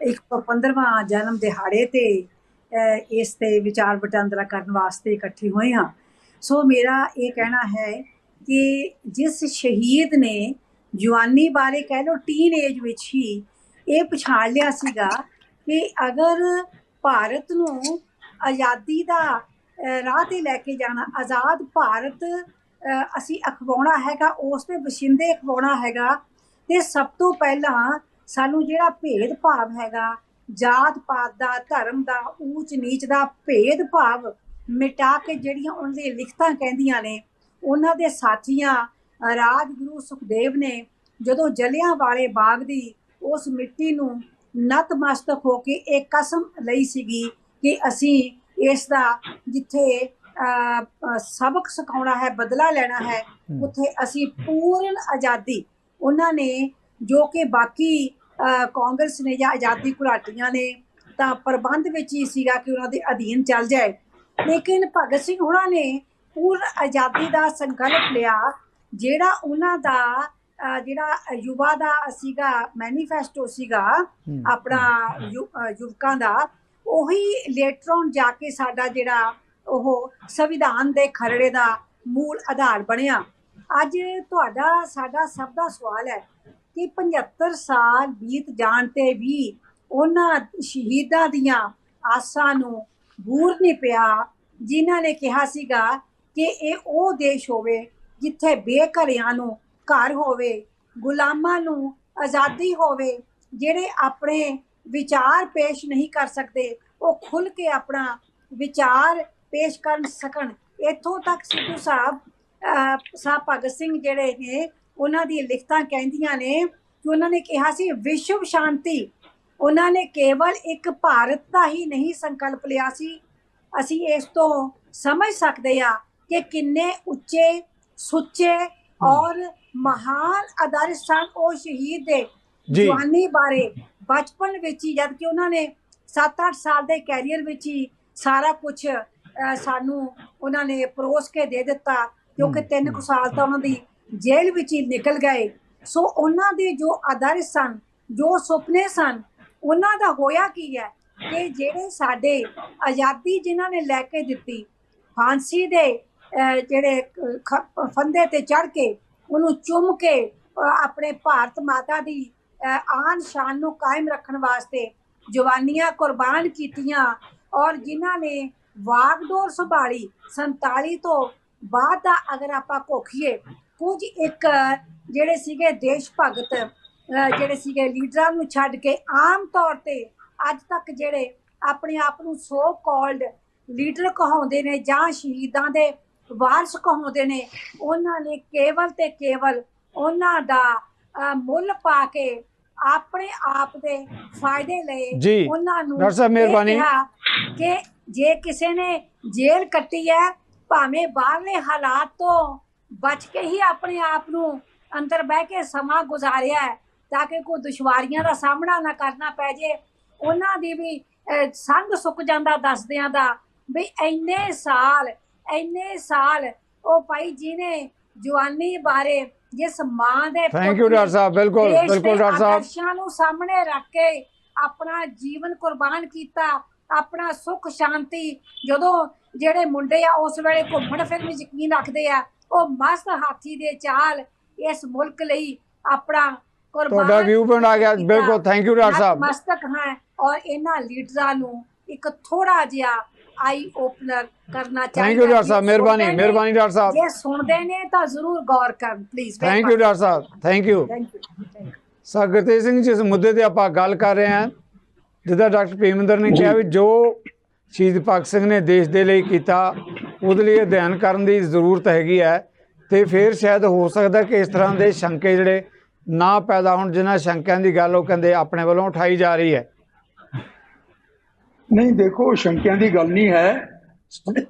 115ਵਾਂ ਜਨਮ ਦਿਹਾੜੇ ਤੇ ਇਸ ਤੇ ਵਿਚਾਰ ਵਟਾਂਦਰਾ ਕਰਨ ਵਾਸਤੇ ਇਕੱਠੇ ਹੋਏ ਹਾਂ। ਸੋ ਮੇਰਾ ਇਹ ਕਹਿਣਾ ਹੈ ਕਿ ਜਿਸ ਸ਼ਹੀਦ ਨੇ ਜਵਾਨੀ ਬਾਰੇ ਕਹਿ ਲਓ ਟੀਨ ਏਜ ਵਿੱਚ ਹੀ ਇਹ ਪਛਾਣ ਲਿਆ ਸੀਗਾ ਕਿ ਅਗਰ ਭਾਰਤ ਨੂੰ ਆਜ਼ਾਦੀ ਦਾ ਰਾਹ ਤੇ ਲੈ ਕੇ ਜਾਣਾ, ਆਜ਼ਾਦ ਭਾਰਤ ਅਸੀਂ ਅਖਵਾਉਣਾ ਹੈਗਾ, ਉਸ ਦੇ ਵਸਿੰਦੇ ਅਖਵਾਉਣਾ ਹੈਗਾ, ਤੇ ਸਭ ਤੋਂ ਪਹਿਲਾਂ ਸਾਨੂੰ ਜਿਹੜਾ ਭੇਦ ਭਾਵ ਹੈਗਾ, ਜਾਤ ਪਾਤ ਦਾ, ਧਰਮ ਦਾ, ਊਚ ਨੀਚ ਦਾ ਭੇਦ ਭਾਵ ਮਿਟਾ ਕੇ ਜਿਹੜੀਆਂ ਉਹਨਾਂ ਦੀਆਂ ਲਿਖਤਾਂ ਕਹਿੰਦੀਆਂ ਨੇ, ਉਹਨਾਂ ਦੇ ਸਾਥੀਆਂ ਰਾਜਗੁਰੂ ਸੁਖਦੇਵ ਨੇ ਜਦੋਂ ਜਲਿਆਂ ਵਾਲੇ ਬਾਗ ਦੀ ਉਸ ਮਿੱਟੀ ਨੂੰ ਨਤਮਸਤਕ ਹੋ ਕੇ ਇਹ ਕਸਮ ਲਈ ਸੀਗੀ ਕਿ ਅਸੀਂ ਇਸ ਦਾ ਜਿੱਥੇ ਸਬਕ ਸਿਖਾਉਣਾ ਹੈ, ਬਦਲਾ ਲੈਣਾ ਹੈ, ਉੱਥੇ ਅਸੀਂ ਪੂਰਨ ਆਜ਼ਾਦੀ, ਉਹਨਾਂ ਨੇ ਜੋ ਕਿ ਬਾਕੀ ਕਾਂਗਰਸ ਨੇ ਜਾਂ ਆਜ਼ਾਦੀ ਘੁਲਾਟੀਆਂ ਨੇ ਤਾਂ ਪ੍ਰਬੰਧ ਵਿੱਚ ਹੀ ਸੀਗਾ ਕਿ ਉਹਨਾਂ ਦੇ ਅਧੀਨ ਚੱਲ ਜਾਏ, ਲੇਕਿਨ ਭਗਤ ਸਿੰਘ ਉਹਨਾਂ ਨੇ ਪੂਰਨ ਆਜ਼ਾਦੀ ਦਾ ਸੰਕਲਪ ਲਿਆ। ਜਿਹੜਾ ਉਹਨਾਂ ਦਾ ਜਿਹੜਾ ਯੁਵਾ ਦਾ ਸੀਗਾ ਮੈਨੀਫੈਸਟੋ ਸੀਗਾ ਆਪਣਾ ਯੁਵਕਾਂ ਦਾ, ਉਹੀ ਲੇਟਰ ਔਨ ਜਾ ਕੇ ਸਾਡਾ ਜਿਹੜਾ ਉਹ ਸੰਵਿਧਾਨ ਦੇ ਖਰੜੇ ਦਾ ਮੂਲ ਆਧਾਰ ਬਣਿਆ। ਅੱਜ ਤੁਹਾਡਾ ਸਾਡਾ ਸਭ ਦਾ ਸਵਾਲ ਹੈ ਕਿ 75 ਸਾਲ ਬੀਤ ਜਾਣ ਤੇ ਵੀ ਉਹਨਾਂ ਸ਼ਹੀਦਾਂ ਦੀਆਂ ਆਸਾਂ ਨੂੰ ਬੂਰ ਨਹੀਂ ਪਿਆ, ਜਿਨ੍ਹਾਂ ਨੇ ਕਿਹਾ ਸੀਗਾ ਕਿ ਇਹ ਉਹ ਦੇਸ਼ ਹੋਵੇ ਜਿੱਥੇ ਬੇਘਰਿਆਂ ਨੂੰ ਘਰ ਹੋਵੇ, ਗੁਲਾਮਾਂ ਨੂੰ ਆਜ਼ਾਦੀ ਹੋਵੇ, ਜਿਹੜੇ ਆਪਣੇ ਵਿਚਾਰ ਪੇਸ਼ ਨਹੀਂ ਕਰ ਸਕਦੇ ਉਹ ਖੁੱਲ੍ਹ ਕੇ ਆਪਣਾ ਵਿਚਾਰ ਪੇਸ਼ ਕਰ ਸਕਣ। ਇੱਥੋਂ ਤੱਕ ਸਿੱਧੂ ਸਾਹਿਬ ਭਗਤ ਸਿੰਘ ਜਿਹੜੇ ਨੇ, ਉਹਨਾਂ ਦੀਆਂ ਲਿਖਤਾਂ ਕਹਿੰਦੀਆਂ ਨੇ ਕਿ ਉਹਨਾਂ ਨੇ ਕਿਹਾ ਸੀ ਵਿਸ਼ਵ ਸ਼ਾਂਤੀ। ਉਹਨਾਂ ਨੇ ਕੇਵਲ ਇੱਕ ਭਾਰਤ ਦਾ ਹੀ ਨਹੀਂ ਸੰਕਲਪ ਲਿਆ ਸੀ। ਅਸੀਂ ਇਸ ਤੋਂ ਸਮਝ ਸਕਦੇ ਆ ਕਿ ਕਿੰਨੇ ਉੱਚੇ ਸੁੱਚੇ ਔਰ ਮਹਾਨ ਆਦਰਸ਼ ਸਨ ਉਹ ਸ਼ਹੀਦ ਦੇ ਜਵਾਨੀ ਬਾਰੇ ਬਚਪਨ ਵਿੱਚ ਹੀ, ਜਦ ਕਿ ਉਹਨਾਂ ਨੇ 7-8 ਸਾਲ ਦੇ ਕੈਰੀਅਰ ਵਿੱਚ ਹੀ ਸਾਰਾ ਕੁਝ ਸਾਨੂੰ ਉਹਨਾਂ ਨੇ ਪਰੋਸ ਕੇ ਦੇ ਦਿੱਤਾ, ਕਿਉਂਕਿ 3 ਕੁ ਸਾਲ ਤਾਂ ਉਹਨਾਂ ਦੀ ਜੇਲ੍ਹ ਵਿੱਚ ਹੀ ਨਿਕਲ ਗਏ। ਸੋ ਉਹਨਾਂ ਦੇ ਜੋ ਆਦਰਸ਼ ਸਨ, ਜੋ ਸੁਪਨੇ ਸਨ, ਉਹਨਾਂ ਦਾ ਹੋਇਆ ਕੀ ਹੈ ਕਿ ਜਿਹੜੇ ਸਾਡੇ ਆਜ਼ਾਦੀ ਜਿਨ੍ਹਾਂ ਨੇ ਲੈ ਕੇ ਦਿੱਤੀ, ਫਾਂਸੀ ਦੇ ਜਿਹੜੇ ਫੰਦੇ ਤੇ ਚੜ੍ਹ ਕੇ ਉਹਨੂੰ ਚੁੰਮ ਕੇ ਆਪਣੇ ਭਾਰਤ ਮਾਤਾ ਦੀ ਆਨ ਸ਼ਾਨ ਨੂੰ ਕਾਇਮ ਰੱਖਣ ਵਾਸਤੇ ਜਵਾਨੀਆਂ ਕੁਰਬਾਨ ਕੀਤੀਆਂ, ਔਰ ਜਿਨ੍ਹਾਂ ਨੇ ਵਾਗਡੋਰ ਸੰਭਾਲੀ 47 ਤੋਂ ਬਾਅਦ ਦਾ ਅਗਰ ਆਪਾਂ ਘੋਖੀਏ, ਕੁਝ ਇੱਕ ਜਿਹੜੇ ਸੀਗੇ ਦੇਸ਼ ਭਗਤ ਜਿਹੜੇ ਸੀਗੇ ਲੀਡਰਾਂ ਨੂੰ ਛੱਡ ਕੇ ਆਮ ਤੌਰ ਤੇ ਅੱਜ ਤੱਕ ਜਿਹੜੇ ਆਪਣੇ ਆਪ ਨੂੰ ਸੋ ਕਾਲਡ ਲੀਡਰ ਕਹਾਉਂਦੇ ਨੇ ਜਾਂ ਸ਼ਹੀਦਾਂ ਦੇ ਵਾਰਸ ਕਹਾਉਂਦੇ ਨੇ, ਉਹਨਾਂ ਨੇ ਕੇਵਲ ਤੇ ਕੇਵਲ ਉਹਨਾਂ ਦਾ ਮੁੱਲ ਪਾ ਕੇ ਆਪਣੇ ਆਪ ਦੇ ਫਾਇਦੇ ਲਈ ਉਹਨਾਂ ਨੂੰ ਡਾਕਟਰ ਸਾਹਿਬ ਮਿਹਰਬਾਨੀ ਕਿ ਜੇ ਕਿਸੇ ਨੇ ਜੇਲ੍ਹ ਕੱਟੀ ਹੈ, ਭਾਵੇਂ ਬਾਹਰਲੇ ਹਾਲਾਤ ਤੋਂ ਬਚ ਕੇ ਹੀ ਆਪਣੇ ਆਪ ਨੂੰ ਅੰਦਰ ਬਹਿ ਕੇ ਸਮਾਂ ਗੁਜ਼ਾਰਿਆ ਹੈ ਤਾਂ ਕਿ ਕੋਈ ਦੁਸ਼ਵਾਰੀਆਂ ਦਾ ਸਾਹਮਣਾ ਨਾ ਕਰਨਾ ਪੈ ਜੇ, ਉਹਨਾਂ ਦੀ ਵੀ ਸੰਗ ਸੁੱਕ ਜਾਂਦਾ ਦੱਸਦਿਆਂ ਦਾ ਵੀ ਇੰਨੇ ਸਾਲ ਉਹ ਭਾਈ ਜੀ ਨੇ ਜਵਾਨੀ ਬਾਰੇ ਜਿਸ ਮਾਂ ਦੇ ਥੈਂਕ ਯੂ ਡਾਕਟਰ ਸਾਹਿਬ, ਬਿਲਕੁਲ ਡਾਕਟਰ ਸਾਹਿਬ, ਆਦਰਸ਼ਾਂ ਨੂੰ ਸਾਹਮਣੇ ਰੱਖ ਕੇ ਆਪਣਾ ਜੀਵਨ ਕੁਰਬਾਨ ਕੀਤਾ, ਆਪਣਾ ਸੁੱਖ ਸ਼ਾਂਤੀ। ਜਦੋਂ ਜਿਹੜੇ ਮੁੰਡੇ ਆ ਉਸ ਵੇਲੇ ਘੁੰਮਣ ਫਿਰਨ ਵਿੱਚ ਯਕੀਨ ਰੱਖਦੇ ਆ, ਉਹ ਮਸਤ ਹਾਥੀ ਦੇ ਚਾਲ ਇਸ ਮੁਲਕ ਲਈ ਆਪਣਾ ਤੁਹਾਡਾ ਵਿਊ ਪੁਆਇੰਟ ਆ ਗਿਆ, ਬਿਲਕੁਲ ਥੈਂਕ ਯੂ ਡਾਕਟਰ ਸਾਹਿਬ। ਮਸਤਕ ਹੈ ਔਰ ਇਹਨਾਂ ਲੀਡਰਾਂ ਨੂੰ ਇੱਕ ਥੋੜਾ ਜਿਹਾ ਆਈ ਓਪਨਰ ਕਰਨਾ ਚਾਹੀਦਾ। ਥੈਂਕ ਯੂ ਡਾਕਟਰ ਸਾਹਿਬ, ਮਿਹਰਬਾਨੀ ਡਾਕਟਰ ਸਾਹਿਬ। ਜੇ ਸੁਣਦੇ ਨੇ ਤਾਂ ਜ਼ਰੂਰ ਗੌਰ ਕਰਨ please. Thank you doctor Sahib, thank you. Sir Gurtej Singh, ਜਿਸ ਮੁੱਦੇ ਤੇ ਆਪਾਂ ਗੱਲ ਕਰ ਰਹੇ ਹਾਂ, ਜਿੱਦਾਂ ਡਾਕਟਰ ਭੀਮਿੰਦਰ ਨੇ ਕਿਹਾ ਵੀ ਜੋ ਸ਼ਹੀਦ ਭਗਤ ਸਿੰਘ ਨੇ ਦੇਸ਼ ਦੇ ਲਈ ਕੀਤਾ ਉਹਦੇ ਲਈ ਅਧਿਐਨ ਕਰਨ ਦੀ ਜ਼ਰੂਰਤ ਹੈਗੀ ਹੈ, ਤੇ ਫਿਰ ਸ਼ਾਇਦ ਹੋ ਸਕਦਾ ਕਿ ਇਸ ਤਰ੍ਹਾਂ ਦੇ ਸ਼ੰਕੇ ਜਿਹੜੇ ਨਾ ਪੈਦਾ ਹੋਣ। ਜਿਨ੍ਹਾਂ ਸ਼ੰਕਿਆਂ ਦੀ ਗੱਲ ਉਹ ਕਹਿੰਦੇ ਆਪਣੇ ਵੱਲੋਂ ਉਠਾਈ ਜਾ ਰਹੀ ਹੈ। ਨਹੀਂ ਦੇਖੋ, ਸ਼ੰਕਿਆਂ ਦੀ ਗੱਲ ਨਹੀਂ ਹੈ,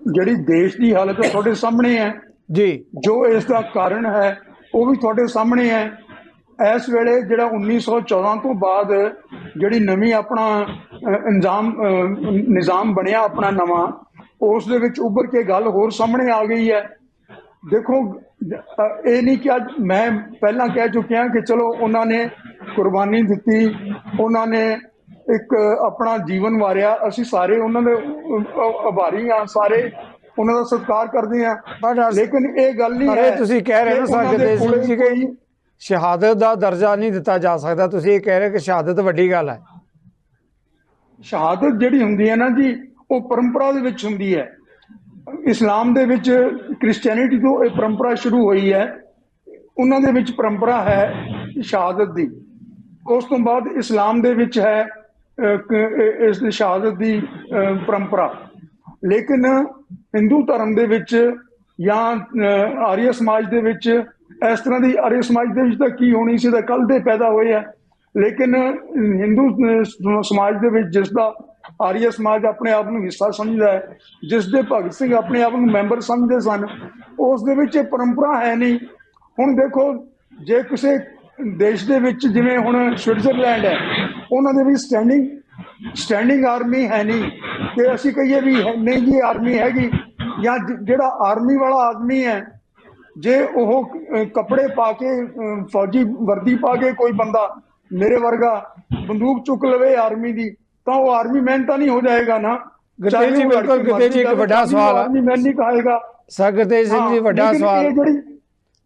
ਜਿਹੜੀ ਦੇਸ਼ ਦੀ ਹਾਲਤ ਹੈ ਤੁਹਾਡੇ ਸਾਹਮਣੇ ਹੈ ਜੀ, ਜੋ ਇਸ ਦਾ ਕਾਰਨ ਹੈ ਉਹ ਵੀ ਤੁਹਾਡੇ ਸਾਹਮਣੇ ਹੈ। ਇਸ ਵੇਲੇ ਜਿਹੜਾ 1914 ਤੋਂ ਬਾਅਦ ਜਿਹੜੀ ਨਵੀਂ ਆਪਣਾ ਨਿਜ਼ਾਮ ਬਣਿਆ ਆਪਣਾ ਨਵਾਂ, ਉਸ ਦੇ ਵਿੱਚ ਉੱਭਰ ਕੇ ਗੱਲ ਹੋਰ ਸਾਹਮਣੇ ਆ ਗਈ ਹੈ। ਦੇਖੋ, ਇਹ ਨਹੀਂ ਕਿ ਅੱਜ ਮੈਂ ਪਹਿਲਾਂ ਕਹਿ ਚੁੱਕਿਆ ਕਿ ਚਲੋ ਉਹਨਾਂ ਨੇ ਕੁਰਬਾਨੀ ਦਿੱਤੀ, ਉਹਨਾਂ ਨੇ ਇੱਕ ਆਪਣਾ ਜੀਵਨ ਵਾਰਿਆ, ਅਸੀਂ ਸਾਰੇ ਉਹਨਾਂ ਦੇ ਆਭਾਰੀ ਹਾਂ, ਸਾਰੇ ਉਹਨਾਂ ਦਾ ਸਤਿਕਾਰ ਕਰਦੇ ਹਾਂ, ਲੇਕਿਨ ਇਹ ਗੱਲ ਨਹੀਂ ਹੈ। ਤੁਸੀਂ ਕਹਿ ਰਹੇ ਹੋ ਗੁਰਤੇਜ ਸਿੰਘ ਜੀ ਕਿ ਸ਼ਹਾਦਤ ਦਾ ਦਰਜਾ ਨਹੀਂ ਦਿੱਤਾ ਜਾ ਸਕਦਾ, ਤੁਸੀਂ ਇਹ ਕਹਿ ਰਹੇ ਕਿ ਸ਼ਹਾਦਤ ਵੱਡੀ ਗੱਲ ਹੈ। ਸ਼ਹਾਦਤ ਜਿਹੜੀ ਹੁੰਦੀ ਹੈ ਨਾ ਜੀ, ਉਹ ਪਰੰਪਰਾ ਦੇ ਵਿੱਚ ਹੁੰਦੀ ਹੈ। ਇਸਲਾਮ ਦੇ ਵਿੱਚ, ਕ੍ਰਿਸਚੈਨਿਟੀ ਤੋਂ ਇਹ ਪਰੰਪਰਾ ਸ਼ੁਰੂ ਹੋਈ ਹੈ, ਉਹਨਾਂ ਦੇ ਵਿੱਚ ਪਰੰਪਰਾ ਹੈ ਸ਼ਹਾਦਤ ਦੀ। ਉਸ ਤੋਂ ਬਾਅਦ ਇਸਲਾਮ ਦੇ ਵਿੱਚ ਹੈ ਇਸ ਸ਼ਹਾਦਤ ਦੀ ਪਰੰਪਰਾ। ਲੇਕਿਨ ਹਿੰਦੂ ਧਰਮ ਦੇ ਵਿੱਚ ਜਾਂ ਆਰੀਆ ਸਮਾਜ ਦੇ ਵਿੱਚ ਇਸ ਤਰ੍ਹਾਂ ਦੀ, ਆਰੀਆ ਸਮਾਜ ਦੇ ਵਿੱਚ ਤਾਂ ਕੀ ਹੋਣੀ ਸੀ, ਤਾਂ ਕੱਲ੍ਹ ਦੇ ਪੈਦਾ ਹੋਏ ਆ। ਲੇਕਿਨ ਹਿੰਦੂ ਸਮਾਜ ਦੇ ਵਿੱਚ, ਜਿਸ ਦਾ ਆਰੀਆ ਸਮਾਜ ਆਪਣੇ ਆਪ ਨੂੰ ਹਿੱਸਾ ਸਮਝਦਾ ਹੈ, ਜਿਸ ਦੇ ਭਗਤ ਸਿੰਘ ਆਪਣੇ ਆਪ ਨੂੰ ਮੈਂਬਰ ਸਮਝਦੇ ਸਨ, ਉਸ ਦੇ ਵਿੱਚ ਇਹ ਪਰੰਪਰਾ ਹੈ ਨਹੀਂ। ਹੁਣ ਦੇਖੋ, ਜੇ ਕਿਸੇ ਦੇਸ਼ ਦੇ ਵਿੱਚ ਜਿਵੇਂ ਹੁਣ ਸਵਿਟਜ਼ਰਲੈਂਡ ਹੈ, ਉਹਨਾਂ ਦੇ ਵੀ ਸਟੈਂਡਿੰਗ ਆਰਮੀ ਹੈ ਨਹੀਂ ਕਿ ਅਸੀਂ ਕਹੀਏ ਵੀ ਨਹੀਂ ਜੀ ਆਰਮੀ ਹੈਗੀ। ਜਾਂ ਜਿਹੜਾ ਆਰਮੀ ਵਾਲਾ ਆਦਮੀ ਹੈ, ਜੇ ਉਹ ਕੱਪੜੇ ਪਾ ਕੇ, ਫੌਜੀ ਵਰਦੀ ਪਾ ਕੇ ਕੋਈ ਬੰਦਾ ਮੇਰੇ ਵਰਗਾ ਬੰਦੂਕ ਚੁੱਕ ਲਵੇ ਆਰਮੀ ਦੀ, ਤਾਂ ਉਹ ਆਰਮੀ ਮੈਨ ਤਾਂ ਨਹੀਂ ਹੋ ਜਾਏਗਾ ਨਾ। ਗੁਰਤੇਜ ਜੀ, ਬਿਲਕੁਲ ਗੁਰਤੇਜ ਜੀ, ਇੱਕ ਵੱਡਾ ਸਵਾਲ ਹੈ। ਆਰਮੀ ਮੈਨ ਨਹੀਂ ਕਹੇਗਾ। ਸਰ ਗੁਰਤੇਜ ਸਿੰਘ ਜੀ,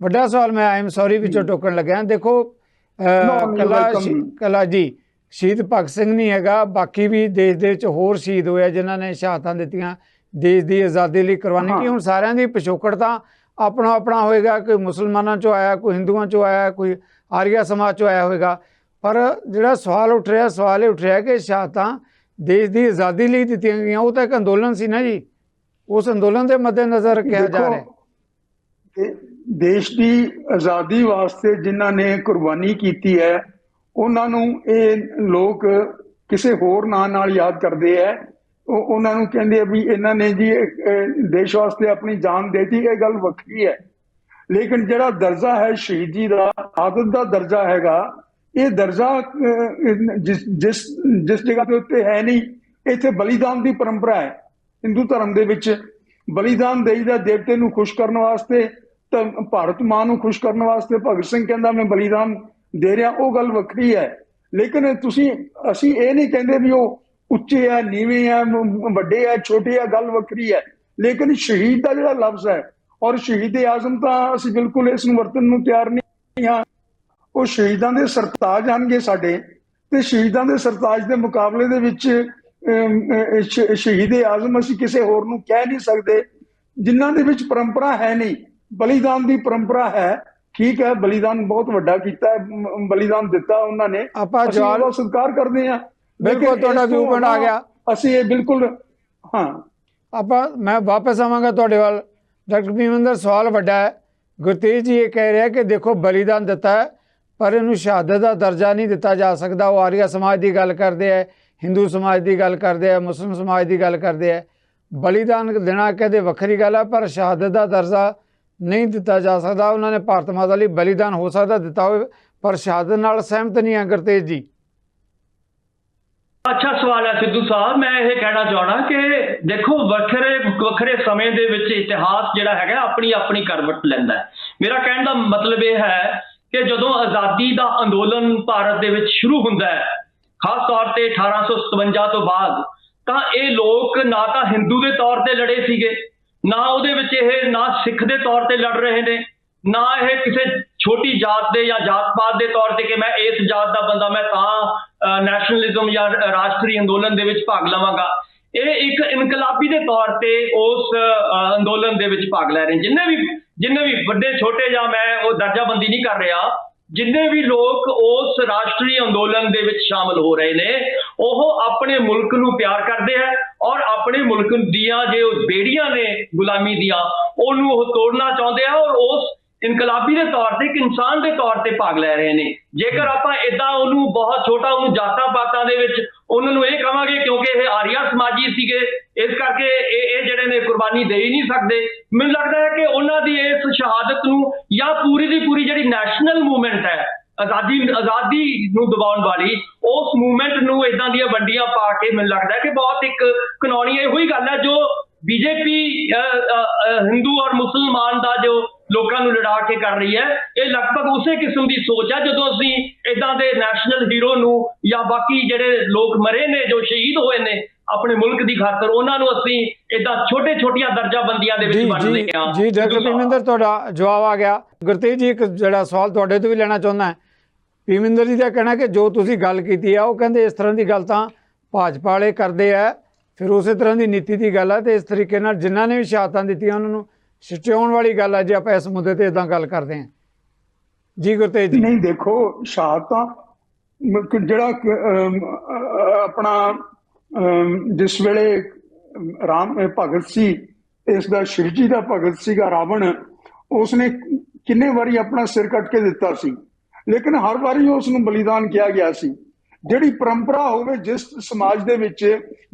ਵੱਡਾ ਸਵਾਲ ਮੈਂ ਆਈ ਐਮ ਸੌਰੀ ਵਿੱਚੋਂ ਟੋਕਣ ਲੱਗਿਆ। ਦੇਖੋ ਕਲਾ ਜੀ, ਸ਼ਹੀਦ ਭਗਤ ਸਿੰਘ ਨਹੀਂ ਹੈਗਾ, ਬਾਕੀ ਵੀ ਦੇਸ਼ ਦੇ ਵਿੱਚ ਹੋਰ ਸ਼ਹੀਦ ਹੋਏ ਆ ਜਿਨ੍ਹਾਂ ਨੇ ਸ਼ਹਾਦਤਾਂ ਦਿੱਤੀਆਂ ਦੇਸ਼ ਦੀ ਆਜ਼ਾਦੀ ਲਈ ਕੁਰਬਾਨੀ ਕੀ। ਹੁਣ ਸਾਰਿਆਂ ਦੀ ਪਿਛੋਕੜ ਤਾਂ ਆਪਣਾ ਆਪਣਾ ਹੋਏਗਾ, ਕੋਈ ਮੁਸਲਮਾਨਾਂ 'ਚੋਂ ਆਇਆ, ਕੋਈ ਹਿੰਦੂਆਂ 'ਚੋਂ ਆਇਆ, ਕੋਈ ਆਰੀਆ ਸਮਾਜ 'ਚੋਂ ਆਇਆ ਹੋਏਗਾ। ਪਰ ਜਿਹੜਾ ਸਵਾਲ ਉੱਠ ਰਿਹਾ ਕਿ ਸ਼ਹਾਦਤਾਂ ਦੇਸ਼ ਦੀ ਆਜ਼ਾਦੀ ਲਈ ਦਿੱਤੀਆਂ ਗਈਆਂ, ਉਹ ਤਾਂ ਇੱਕ ਅੰਦੋਲਨ ਸੀ ਨਾ ਜੀ। ਉਸ ਅੰਦੋਲਨ ਦੇ ਮੱਦੇਨਜ਼ਰ ਕਿਹਾ ਜਾ ਰਿਹਾ ਕਿ ਦੇਸ਼ ਦੀ ਆਜ਼ਾਦੀ ਵਾਸਤੇ ਜਿਨ੍ਹਾਂ ਨੇ ਕੁਰਬਾਨੀ ਕੀਤੀ ਹੈ ਉਹਨਾਂ ਨੂੰ ਇਹ ਲੋਕ ਕਿਸੇ ਹੋਰ ਨਾਂ ਨਾਲ ਯਾਦ ਕਰਦੇ ਹੈ। ਉਹਨਾਂ ਨੂੰ ਕਹਿੰਦੇ ਆ ਵੀ ਇਹਨਾਂ ਨੇ ਜੀ ਦੇਸ਼ ਵਾਸਤੇ ਆਪਣੀ ਜਾਨ ਦੇ ਦਿੱਤੀ, ਇਹ ਗੱਲ ਵੱਖਰੀ ਹੈ। ਲੇਕਿਨ ਜਿਹੜਾ ਦਰਜਾ ਹੈ ਸ਼ਹੀਦੀ ਦਾ, ਆਦਤ ਦਾ ਦਰਜਾ ਹੈਗਾ, ਇਹ ਦਰਜਾ ਜਿਸ ਜਗ੍ਹਾ ਦੇ ਉੱਤੇ ਹੈ ਨਹੀਂ, ਇੱਥੇ ਬਲੀਦਾਨ ਦੀ ਪਰੰਪਰਾ ਹੈ। ਹਿੰਦੂ ਧਰਮ ਦੇ ਵਿੱਚ ਬਲੀਦਾਨ ਦੇਈਦਾ ਦੇਵਤੇ ਨੂੰ ਖੁਸ਼ ਕਰਨ ਵਾਸਤੇ, ਤਾਂ ਭਾਰਤ ਮਾਂ ਨੂੰ ਖੁਸ਼ ਕਰਨ ਵਾਸਤੇ। ਭਗਤ ਸਿੰਘ ਕਹਿੰਦਾ ਮੈਂ ਬਲੀਦਾਨ ਦੇ ਰਿਹਾ, ਉਹ ਗੱਲ ਵੱਖਰੀ ਹੈ। ਲੇਕਿਨ ਅਸੀਂ ਇਹ ਨਹੀਂ ਕਹਿੰਦੇ ਵੀ ਉਹ ਉੱਚੇ ਆ, ਨੀਵੇਂ ਆ, ਵੱਡੇ ਆ, ਛੋਟੇ ਆ, ਗੱਲ ਵੱਖਰੀ ਹੈ। ਲੇਕਿਨ ਸ਼ਹੀਦ ਦਾ ਜਿਹੜਾ ਲਫ਼ਜ਼ ਹੈ ਔਰ ਸ਼ਹੀਦ ਆਜ਼ਮ, ਤਾਂ ਅਸੀਂ ਬਿਲਕੁਲ ਇਸ ਨੂੰ ਵਰਤਣ ਨੂੰ ਤਿਆਰ ਨਹੀਂ ਹਾਂ। ਉਹ ਸ਼ਹੀਦਾਂ ਦੇ ਸਰਤਾਜ ਆਣਗੇ ਸਾਡੇ, ਤੇ ਸ਼ਹੀਦਾਂ ਦੇ ਸਰਤਾਜ ਦੇ ਮੁਕਾਬਲੇ ਦੇ ਵਿੱਚ ਸ਼ਹੀਦ ਆਜ਼ਮ ਅਸੀਂ ਕਿਸੇ ਹੋਰ ਨੂੰ ਕਹਿ ਨਹੀਂ ਸਕਦੇ ਜਿਨ੍ਹਾਂ ਦੇ ਵਿੱਚ ਪਰੰਪਰਾ ਹੈ ਨਹੀਂ। ਬਲੀਦਾਨ ਦੀ ਪਰੰਪਰਾ ਹੈ, ਠੀਕ ਹੈ, ਬਲੀਦਾਨ ਬਹੁਤ ਵੱਡਾ ਕੀਤਾ ਹੈ, ਬਲੀਦਾਨ ਦਿੱਤਾ ਉਹਨਾਂ ਨੇ, ਆਪਾਂ ਅਸੀਂ ਉਹਦਾ ਸਤਿਕਾਰ ਕਰਦੇ ਹਾਂ। ਬਿਲਕੁਲ ਤੁਹਾਡਾ ਵਿਊ ਪੁਆਇੰਟ ਆ ਗਿਆ। ਅਸੀਂ ਇਹ ਬਿਲਕੁਲ ਮੈਂ ਵਾਪਸ ਆਵਾਂਗਾ ਤੁਹਾਡੇ ਵੱਲ। ਡਾਕਟਰ ਭੀਮਿੰਦਰ, ਸਵਾਲ ਵੱਡਾ ਹੈ। ਗੁਰਤੇਜ ਜੀ ਇਹ ਕਹਿ ਰਿਹਾ ਕਿ ਦੇਖੋ ਬਲੀਦਾਨ ਦਿੱਤਾ ਹੈ ਪਰ ਇਹਨੂੰ ਸ਼ਹਾਦਤ ਦਾ ਦਰਜਾ ਨਹੀਂ ਦਿੱਤਾ ਜਾ ਸਕਦਾ। ਉਹ ਆਰੀਆ ਸਮਾਜ ਦੀ ਗੱਲ ਕਰਦੇ ਹੈ, ਹਿੰਦੂ ਸਮਾਜ ਦੀ ਗੱਲ ਕਰਦੇ ਹੈ, ਮੁਸਲਿਮ ਸਮਾਜ ਦੀ ਗੱਲ ਕਰਦੇ ਹੈ। ਬਲੀਦਾਨ ਦੇਣਾ ਕਹਿੰਦੇ ਵੱਖਰੀ ਗੱਲ ਹੈ, ਪਰ ਸ਼ਹਾਦਤ ਦਾ ਦਰਜਾ ਨਹੀਂ ਦਿੱਤਾ ਜਾ ਸਕਦਾ। ਉਹਨਾਂ ਨੇ ਭਾਰਤ ਮਾਤਾ ਲਈ ਬਲੀਦਾਨ ਹੋ ਸਕਦਾ ਦਿੱਤਾ ਹੋਵੇ, ਪਰ ਸ਼ਹਾਦਤ ਨਾਲ ਸਹਿਮਤ ਨਹੀਂ ਹੈ। ਗੁਰਤੇਜ ਜੀ, ਅੱਛਾ ਸਵਾਲ ਹੈ ਸਿੱਧੂ ਸਾਹਿਬ। ਮੈਂ ਇਹ ਕਹਿਣਾ ਚਾਹਣਾ ਕਿ ਦੇਖੋ ਵੱਖਰੇ ਸਮੇਂ ਦੇ ਵਿੱਚ ਇਤਿਹਾਸ ਜਿਹੜਾ ਹੈਗਾ ਆਪਣੀ ਆਪਣੀ ਕਰਵਟ ਲੈਂਦਾ ਹੈ। ਮੇਰਾ ਕਹਿਣ ਦਾ ਮਤਲਬ ਇਹ ਹੈ ਕਿ ਜਦੋਂ ਆਜ਼ਾਦੀ ਦਾ ਅੰਦੋਲਨ ਭਾਰਤ ਦੇ ਵਿੱਚ ਸ਼ੁਰੂ ਹੁੰਦਾ ਹੈ, ਖਾਸ ਤੌਰ ਤੇ 1857 ਤੋਂ ਬਾਅਦ, ਤਾਂ ਇਹ ਲੋਕ ਨਾ ਤਾਂ ਹਿੰਦੂ ਦੇ ਤੌਰ ਤੇ ਲੜੇ ਸੀਗੇ, ਨਾ ਉਹਦੇ ਵਿੱਚ ਇਹ ਨਾ ਸਿੱਖ ਦੇ ਤੌਰ ਤੇ ਲੜ ਰਹੇ ਨੇ, ਨਾ ਇਹ ਕਿਸੇ ਛੋਟੀ ਜਾਤ ਦੇ ਜਾਂ ਜਾਤ ਪਾਤ ਦੇ ਤੌਰ ਤੇ ਕਿ ਮੈਂ ਇਸ ਜਾਤ ਦਾ ਬੰਦਾ ਮੈਂ ਤਾਂ ਨੈਸ਼ਨਲਿਜ਼ਮ ਜਾਂ ਰਾਸ਼ਟਰੀ ਅੰਦੋਲਨ ਦੇ ਵਿੱਚ ਭਾਗ ਲਵਾਂਗਾ। ਇਹ ਇੱਕ ਇਨਕਲਾਬੀ ਦੇ ਤੌਰ ਤੇ ਉਸ ਅੰਦੋਲਨ ਦੇ ਵਿੱਚ ਭਾਗ ਲੈ ਰਹੇ। ਜਿੰਨੇ ਵੀ ਵੱਡੇ ਛੋਟੇ, ਜਾਂ ਮੈਂ ਉਹ ਦਰਜਾਬੰਦੀ ਨਹੀਂ ਕਰ ਰਿਹਾ, ਜਿੰਨੇ ਵੀ ਲੋਕ ਉਸ ਰਾਸ਼ਟਰੀ ਅੰਦੋਲਨ ਦੇ ਵਿੱਚ ਸ਼ਾਮਲ ਹੋ ਰਹੇ ਨੇ, ਉਹ ਆਪਣੇ ਮੁਲਕ ਨੂੰ ਪਿਆਰ ਕਰਦੇ ਹੈ ਔਰ ਆਪਣੇ ਮੁਲਕ ਦੀਆਂ ਜੋ ਬੇੜੀਆਂ ਨੇ ਗੁਲਾਮੀ ਦੀਆਂ, ਉਹਨੂੰ ਉਹ ਤੋੜਨਾ ਚਾਹੁੰਦੇ ਆ ਔਰ ਉਸ ਇਨਕਲਾਬੀ ਦੇ ਤੌਰ ਤੇ, ਇੱਕ ਇਨਸਾਨ ਦੇ ਤੌਰ ਤੇ ਭਾਗ ਲੈ ਰਹੇ ਨੇ। ਜੇਕਰ ਆਪਾਂ ਏਦਾਂ ਉਹਨੂੰ ਬਹੁਤ ਛੋਟਾ, ਉਹਨੂੰ ਜਾਤਾਂ ਪਾਤਾਂ ਦੇ ਵਿੱਚ ਉਹਨਾਂ ਨੂੰ ਇਹ ਕਹਾਂਗੇ ਕਿਉਂਕਿ ਇਹ ਆਰੀਆ ਸਮਾਜੀ ਸੀਗੇ ਇਸ ਕਰਕੇ ਇਹ ਜਿਹੜੇ ਨੇ ਕੁਰਬਾਨੀ ਦੇ ਹੀ ਨਹੀਂ ਸਕਦੇ, ਮੈਨੂੰ ਲੱਗਦਾ ਹੈ ਕਿ ਉਹਨਾਂ ਦੀ ਇਸ ਸ਼ਹਾਦਤ ਨੂੰ ਜਾਂ ਪੂਰੀ ਦੀ ਪੂਰੀ ਜਿਹੜੀ ਨੈਸ਼ਨਲ ਮੂਵਮੈਂਟ ਹੈ ਆਜ਼ਾਦੀ ਨੂੰ ਦਬਾਉਣ ਵਾਲੀ, ਉਸ ਮੂਵਮੈਂਟ ਨੂੰ ਇਦਾਂ ਦੀਆਂ ਵੰਡੀਆਂ ਪਾ ਕੇ ਮੈਨੂੰ ਲੱਗਦਾ ਹੈ ਕਿ ਬਹੁਤ ਇੱਕ ਕਾਨੂੰਨੀ ਇਹੋ ਹੀ ਗੱਲ ਹੈ ਜੋ ਬੀਜੇਪੀ ਹਿੰਦੂ ਔਰ ਮੁਸਲਮਾਨ ਦਾ ਜੋ ਲੋਕਾਂ ਨੂੰ ਲੜਾ ਕੇ ਕਰ ਰਹੀ ਹੈ। ਇਹ ਲਗਭਗ ਉਸੇ ਕਿਸਮ ਦੀ ਸੋਚ ਹੈ। ਜਦੋਂ ਅਸੀਂ ਇਦਾਂ ਦੇ ਨੈਸ਼ਨਲ ਹੀਰੋ ਨੂੰ ਜਾਂ ਬਾਕੀ ਜਿਹੜੇ ਲੋਕ ਮਰੇ ਨੇ, ਜੋ ਸ਼ਹੀਦ ਹੋਏ ਨੇ ਆਪਣੇ ਮੁਲਕ ਦੀ ਖਾਤਰ, ਉਹਨਾਂ ਨੂੰ ਅਸੀਂ ਇਦਾਂ ਛੋਟੀਆਂ ਦਰਜਾਬੰਦੀਆਂ ਦੇ ਵਿੱਚ ਵੰਡਦੇ ਹਾਂ। ਜੀ ਡਾਕਟਰ ਭੀਮਿੰਦਰ, ਤੁਹਾਡਾ ਜਵਾਬ ਆ ਗਿਆ। ਗੁਰਤੇਜ ਜੀ, ਇੱਕ ਜਿਹੜਾ ਸਵਾਲ ਤੁਹਾਡੇ ਤੋਂ ਵੀ ਲੈਣਾ ਚਾਹੁੰਦਾ ਹੈ। ਭੀਮਿੰਦਰ ਜੀ ਦਾ ਕਹਿਣਾ ਕਿ ਜੋ ਤੁਸੀਂ ਗੱਲ ਕੀਤੀ ਆ, ਉਹ ਕਹਿੰਦੇ ਇਸ ਤਰ੍ਹਾਂ ਦੀ ਗੱਲ ਤਾਂ ਭਾਜਪਾ ਵਾਲੇ ਕਰਦੇ ਆ, ਫਿਰ ਉਸੇ ਤਰ੍ਹਾਂ ਦੀ ਨੀਤੀ ਦੀ ਗੱਲ ਹੈ, ਤੇ ਇਸ ਤਰੀਕੇ ਨਾਲ ਜਿਨ੍ਹਾਂ ਨੇ ਵੀ ਸ਼ਹਾਦਤਾਂ ਦਿੱਤੀਆਂ ਉਹਨਾਂ ਨੂੰ ਸਚਾਉਣ ਵਾਲੀ ਗੱਲ ਹੈ ਜੇ ਆਪਾਂ ਇਸ ਮੁੱਦੇ ਤੇ ਇਦਾਂ ਗੱਲ ਕਰਦੇ ਹਾਂ। ਜੀ ਗੁਰਤੇਜ ਜੀ, ਨਹੀਂ ਦੇਖੋ, ਸ਼ਹਾਦਤਾਂ ਜਿਹੜਾ ਆਪਣਾ ਜਿਸ ਵੇਲੇ ਭਗਤ ਸੀ, ਇਸ ਦਾ ਸ਼ਿਵਜੀ ਦਾ ਭਗਤ ਸੀਗਾ ਰਾਵਣ, ਉਸਨੇ ਕਿੰਨੇ ਵਾਰੀ ਆਪਣਾ ਸਿਰ ਕੱਟ ਕੇ ਦਿੱਤਾ ਸੀ, ਲੇਕਿਨ ਹਰ ਵਾਰੀ ਉਸ ਨੂੰ ਬਲੀਦਾਨ ਕਿਹਾ ਗਿਆ ਸੀ। ਜਿਹੜੀ ਪਰੰਪਰਾ ਹੋਵੇ ਜਿਸ ਸਮਾਜ ਦੇ ਵਿੱਚ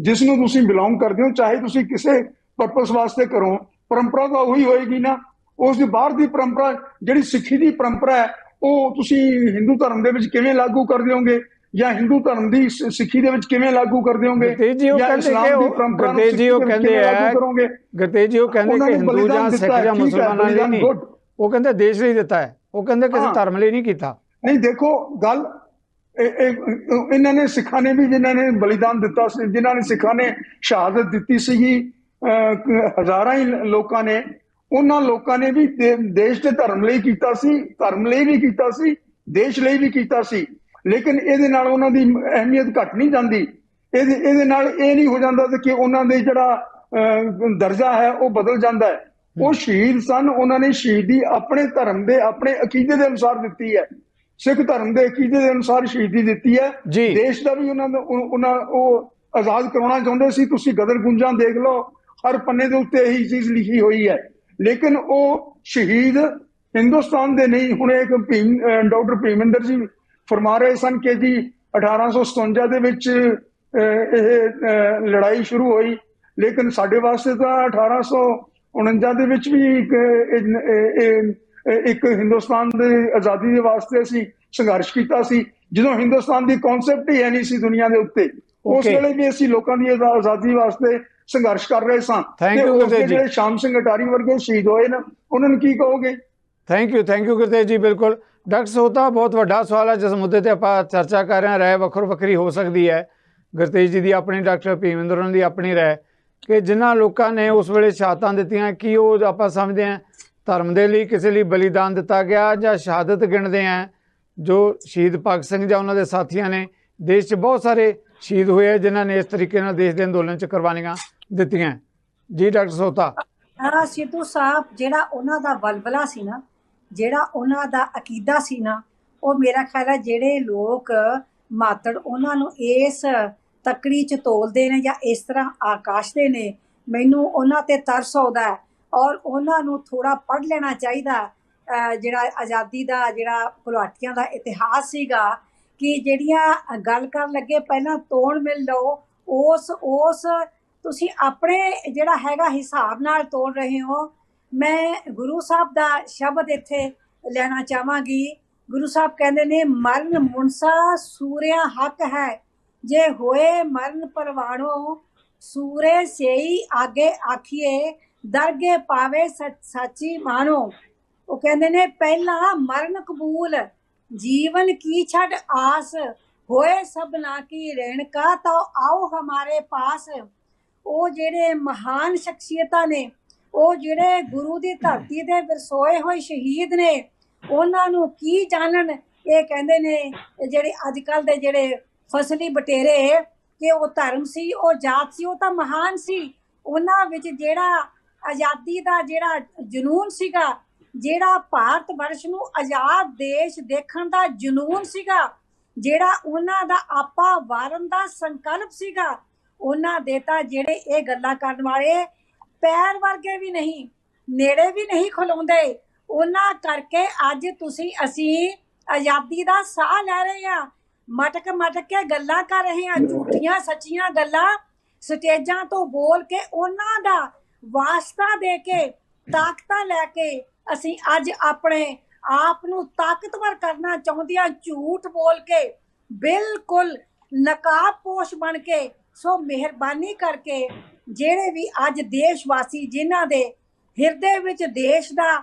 ਜਿਸ ਨੂੰ ਤੁਸੀਂ ਬਿਲੋਂਗ ਕਰਦੇ ਹੋ, ਚਾਹੇ ਤੁਸੀਂ ਕਿਸੇ ਪਰਪਸ ਵਾਸਤੇ ਕਰੋ, ਪਰੰਪਰਾ ਤਾਂ ਉਹੀ ਹੋਏਗੀ ਨਾ। ਉਸ ਦੀ ਬਾਹਰ ਦੀ ਪਰੰਪਰਾ, ਜਿਹੜੀ ਸਿੱਖੀ ਦੀ ਪਰੰਪਰਾ ਹੈ, ਉਹ ਤੁਸੀਂ ਹਿੰਦੂ ਧਰਮ ਦੇ ਵਿੱਚ ਕਿਵੇਂ ਲਾਗੂ ਕਰ ਦਿਓਗੇ, ਜਾਂ ਹਿੰਦੂ ਧਰਮ ਦੀ ਸਿੱਖੀ ਦੇ ਵਿੱਚ ਕਿਵੇਂ ਲਾਗੂ ਕਰ ਦਿਓਗੇ, ਜਾਂ ਇਸਲਾਮ ਦੀ ਪਰੰਪਰਾ ਨੂੰ ਸਿੱਖੀ ਦੇ ਵਿੱਚ ਕਿਵੇਂ ਲਾਗੂ ਕਰੋਗੇ। ਗੁਰਤੇਜ ਜੀ ਉਹ ਕਹਿੰਦੇ ਕਿ ਹਿੰਦੂ ਜਾਂ ਸਿੱਖ ਜਾਂ ਮੁਸਲਮਾਨਾਂ ਲਈ ਨਹੀਂ, ਉਹ ਕਹਿੰਦੇ ਦੇਸ਼ ਲਈ ਦਿੱਤਾ ਹੈ, ਉਹ ਕਹਿੰਦੇ ਕਿਸੇ ਧਰਮ ਲਈ ਨਹੀਂ ਕੀਤਾ। ਨਹੀਂ ਦੇਖੋ, ਗੱਲ ਇਹਨਾਂ ਨੇ ਸਿੱਖਾਂ ਨੇ ਵੀ, ਜਿਨ੍ਹਾਂ ਨੇ ਬਲੀਦਾਨ ਦਿੱਤਾ ਸੀ, ਜਿਨ੍ਹਾਂ ਨੇ ਸਿੱਖਾਂ ਨੇ ਸ਼ਹਾਦਤ ਦਿੱਤੀ ਸੀਗੀ, ਹਜ਼ਾਰਾਂ ਹੀ ਲੋਕਾਂ ਨੇ, ਉਹਨਾਂ ਲੋਕਾਂ ਨੇ ਵੀ ਦੇਸ਼ ਤੇ ਧਰਮ ਲਈ ਕੀਤਾ ਸੀ, ਧਰਮ ਲਈ ਵੀ ਕੀਤਾ ਸੀ, ਦੇਸ਼ ਲਈ ਵੀ ਕੀਤਾ ਸੀ। ਲੇਕਿਨ ਇਹਦੇ ਨਾਲ ਉਹਨਾਂ ਦੀ ਅਹਿਮੀਅਤ ਘਟ ਨਹੀਂ ਜਾਂਦੀ। ਇਹਦੇ ਨਾਲ ਇਹ ਨਹੀਂ ਹੋ ਜਾਂਦਾ ਕਿ ਉਹਨਾਂ ਦੇ ਜਿਹੜਾ ਦਰਜਾ ਹੈ ਉਹ ਬਦਲ ਜਾਂਦਾ ਹੈ। ਉਹ ਸ਼ਹੀਦ ਸਨ, ਉਹਨਾਂ ਨੇ ਸ਼ਹੀਦੀ ਆਪਣੇ ਧਰਮ ਦੇ ਆਪਣੇ ਅਕੀਦੇ ਦੇ ਅਨੁਸਾਰ ਦਿੱਤੀ ਹੈ। ਸਿੱਖ ਧਰਮ ਦੇ ਅਕੀਦੇ ਦੇ ਅਨੁਸਾਰ ਸ਼ਹੀਦੀ ਦਿੱਤੀ ਹੈ। ਦੇਸ਼ ਦਾ ਵੀ ਉਹਨਾਂ ਉਹ ਆਜ਼ਾਦ ਕਰਾਉਣਾ ਚਾਹੁੰਦੇ ਸੀ। ਤੁਸੀਂ ਗਦਰ ਗੁੰਜਾਂ ਦੇਖ ਲਓ, ਹਰ ਪੰਨੇ ਦੇ ਉੱਤੇ ਇਹੀ ਚੀਜ਼ ਲਿਖੀ ਹੋਈ ਹੈ। ਲੇਕਿਨ ਉਹ ਸ਼ਹੀਦ ਹਿੰਦੁਸਤਾਨ ਦੇ ਨਹੀਂ। ਹੁਣ ਇੱਕ ਡਾਕਟਰ ਭੀਮਿੰਦਰ ਜੀ ਫਰਮਾ ਰਹੇ ਸਨ ਕਿ ਜੀ 1857 ਦੇ ਵਿੱਚ ਇਹ ਲੜਾਈ ਸ਼ੁਰੂ ਹੋਈ, ਲੇਕਿਨ ਸਾਡੇ ਵਾਸਤੇ ਤਾਂ 1849 ਦੇ ਵਿੱਚ ਵੀ ਇੱਕ ਹਿੰਦੁਸਤਾਨ ਦੇ ਆਜ਼ਾਦੀ ਦੇ ਵਾਸਤੇ ਅਸੀਂ ਸੰਘਰਸ਼ ਕੀਤਾ ਸੀ, ਜਦੋਂ ਹਿੰਦੁਸਤਾਨ ਦੀ ਕਨਸੈਪਟ ਹੀ ਹੈ ਨਹੀਂ ਸੀ ਦੁਨੀਆ ਦੇ ਉੱਤੇ। ਉਸ ਵੇਲੇ ਵੀ ਅਸੀਂ ਲੋਕਾਂ ਦੀ ਆਜ਼ਾਦੀ ਵਾਸਤੇ ਸੰਘਰਸ਼ ਕਰ ਰਹੇ ਸਾਂ। ਜਿਹੜੇ ਸ਼ਾਮ ਸਿੰਘ ਅਟਾਰੀ ਵਰਗੇ ਸ਼ਹੀਦ ਹੋਏ ਨਾ, ਉਹਨਾਂ ਨੂੰ ਕੀ ਕਹੋਗੇ? ਥੈਂਕ ਯੂ ਗੁਰਤੇਜ ਜੀ। ਬਿਲਕੁਲ ਡਾਕਟਰ ਸੋਤਾ, ਬਹੁਤ ਵੱਡਾ ਸਵਾਲ ਹੈ ਜਿਸ ਮੁੱਦੇ ਤੇ ਆਪਾਂ ਚਰਚਾ ਕਰ ਰਹੇ ਹਾਂ। ਰਾਏ ਵੱਖੋ ਵੱਖਰੀ ਹੋ ਸਕਦੀ ਹੈ, ਗੁਰਤੇਜ ਜੀ ਦੀ ਆਪਣੀ, ਡਾਕਟਰ ਭੀਮਿੰਦਰ ਹੋਰਾਂ ਦੀ ਆਪਣੀ ਰਾਏ, ਕਿ ਜਿਨ੍ਹਾਂ ਲੋਕਾਂ ਨੇ ਉਸ ਵੇਲੇ ਸ਼ਹਾਦਤਾਂ ਦਿੱਤੀਆਂ, ਕੀ ਉਹ ਆਪਾਂ ਸਮਝਦੇ ਹਾਂ ਧਰਮ ਦੇ ਲਈ ਕਿਸੇ ਲਈ ਬਲੀਦਾਨ ਦਿੱਤਾ ਗਿਆ, ਜਾਂ ਸ਼ਹਾਦਤ ਗਿਣਦੇ ਹਾਂ ਜੋ ਸ਼ਹੀਦ ਭਗਤ ਸਿੰਘ ਜਾਂ ਉਹਨਾਂ ਦੇ ਸਾਥੀਆਂ ਨੇ? ਦੇਸ਼ 'ਚ ਬਹੁਤ ਸਾਰੇ ਸ਼ਹੀਦ ਹੋਏ ਆ ਜਿਨ੍ਹਾਂ ਨੇ ਇਸ ਤਰੀਕੇ ਨਾਲ ਦੇਸ਼ ਦੇ ਅੰਦੋਲਨ 'ਚ ਕੁਰਬਾਨੀਆਂ ਦਿੱਤੀਆਂ। ਜੀ ਡਾਕਟਰ ਸੋਤਾ। ਸਿੱਧੂ ਸਾਹਿਬ, ਜਿਹੜਾ ਉਹਨਾਂ ਦਾ ਬਲਬਲਾ ਸੀ ਨਾ, ਜਿਹੜਾ ਉਹਨਾਂ ਦਾ ਅਕੀਦਾ ਸੀ ਨਾ, ਉਹ ਮੇਰਾ ਖਿਆਲ ਹੈ ਜਿਹੜੇ ਲੋਕ ਮਾਤੜ ਉਹਨਾਂ ਨੂੰ ਇਸ ਤਕੜੀ 'ਚ ਤੋਲਦੇ ਨੇ ਜਾਂ ਇਸ ਤਰ੍ਹਾਂ ਆਕਾਸ਼ਦੇ ਨੇ, ਮੈਨੂੰ ਉਹਨਾਂ ਤੇ ਤਰਸ ਆਉਂਦਾ। ਔਰ ਉਹਨਾਂ ਨੂੰ ਥੋੜ੍ਹਾ ਪੜ੍ਹ ਲੈਣਾ ਚਾਹੀਦਾ ਜਿਹੜਾ ਆਜ਼ਾਦੀ ਦਾ, ਜਿਹੜਾ ਘੁਲਾਟੀਆਂ ਦਾ ਇਤਿਹਾਸ ਸੀਗਾ, ਕਿ ਜਿਹੜੀਆਂ ਗੱਲ ਕਰਨ ਲੱਗੇ ਪਹਿਲਾਂ ਤੋੜ ਮਿਲ ਲਓ, ਉਸ ਤੁਸੀਂ ਆਪਣੇ ਜਿਹੜਾ ਹੈਗਾ ਹਿਸਾਬ ਨਾਲ ਤੋੜ ਰਹੇ ਹੋ। ਮੈਂ ਗੁਰੂ ਸਾਹਿਬ ਦਾ ਸ਼ਬਦ ਇੱਥੇ ਲੈਣਾ ਚਾਹਾਂਗੀ। ਗੁਰੂ ਸਾਹਿਬ ਕਹਿੰਦੇ ਨੇ, ਮਰਨ ਮੁਨਸਾ ਸੂਰਿਆ ਹੱਕ ਹੈ, ਜੇ ਹੋਏ ਮਰਨ ਪਰਵਾਣੋ, ਸੂਰੇ ਸੇਈ ਆਗੇ ਆਖੀਏ, ਦਰਗੇ ਪਾਵੇ ਸੱਚੀ ਮਾਣੋ। ਉਹ ਕਹਿੰਦੇ ਨੇ, ਪਹਿਲਾਂ ਮਰਨ ਕਬੂਲ, ਜੀਵਨ ਕੀ ਛੱਡ ਆਸ, ਹੋਏ ਸਭਨਾ ਕੀ ਰੇਣਕਾ, ਤਾਂ ਆਓ ਹਮਾਰੇ ਪਾਸ। ਉਹ ਜਿਹੜੇ ਮਹਾਨ ਸ਼ਖਸੀਅਤਾਂ ਨੇ, ਉਹ ਜਿਹੜੇ ਗੁਰੂ ਦੀ ਧਰਤੀ ਦੇ ਵਰਸੋਏ ਹੋਏ ਸ਼ਹੀਦ ਨੇ, ਉਹਨਾਂ ਨੂੰ ਕੀ ਜਾਣਨ। ਇਹ ਕਹਿੰਦੇ ਨੇ ਜਿਹੜੇ ਅੱਜ ਕੱਲ੍ਹ ਦੇ ਜਿਹੜੇ ਫਸਲੀ ਬਟੇਰੇ, ਕਿ ਉਹ ਧਰਮ ਸੀ, ਉਹ ਜਾਤ ਸੀ, ਉਹ ਤਾਂ ਮਹਾਨ ਸੀ। ਉਹਨਾਂ ਵਿੱਚ ਜਿਹੜਾ ਆਜ਼ਾਦੀ ਦਾ ਜਿਹੜਾ ਜਨੂਨ ਸੀਗਾ, ਜਿਹੜਾ ਭਾਰਤ ਵਰਸ਼ ਨੂੰ ਆਜ਼ਾਦ ਦੇਸ਼ ਦੇਖਣ ਦਾ ਜਨੂਨ ਸੀਗਾ, ਜਿਹੜਾ ਉਹਨਾਂ ਦਾ ਆਪਾ ਵਾਰਨ ਦਾ ਸੰਕਲਪ ਸੀਗਾ, ਉਹਨਾਂ ਦੇ ਤਾਂ ਜਿਹੜੇ ਇਹ ਗੱਲਾਂ ਕਰਨ ਵਾਲੇ ਪੈਰ ਵਰਗੇ ਵੀ ਨਹੀਂ, ਨੇੜੇ ਵੀ ਨਹੀਂ ਖਲੋਂਦੇ। ਉਹਨਾਂ ਕਰਕੇ ਅੱਜ ਅਸੀਂ ਆਜ਼ਾਦੀ ਦਾ ਸਾਹ ਲੈ ਰਹੇ ਹਾਂ, ਮਟਕ ਕੇ ਗੱਲਾਂ ਕਰ ਰਹੇ ਹਾਂ, ਝੂਠੀਆਂ ਸੱਚੀਆਂ ਗੱਲਾਂ ਸਟੇਜਾਂ ਤੋਂ ਬੋਲ ਕੇ, ਉਹਨਾਂ ਦਾ ਵਾਸਤਾ ਦੇ ਕੇ, ਤਾਕਤਾਂ ਲੈ ਕੇ ਅਸੀਂ ਅੱਜ ਆਪਣੇ ਆਪ ਨੂੰ ਤਾਕਤਵਰ ਕਰਨਾ ਚਾਹੁੰਦਿਆਂ ਝੂਠ ਬੋਲ ਕੇ, ਬਿਲਕੁਲ ਨਕਾਬਪੋਸ਼ ਬਣ ਕੇ। ਸੋ ਮਿਹਰਬਾਨੀ ਕਰਕੇ ਜਿਹੜੇ ਵੀ ਅੱਜ ਦੇਸ਼ ਵਾਸੀ, ਜਿਨ੍ਹਾਂ ਦੇ ਹਿਰਦੇ ਵਿੱਚ ਦੇਸ਼ ਦਾ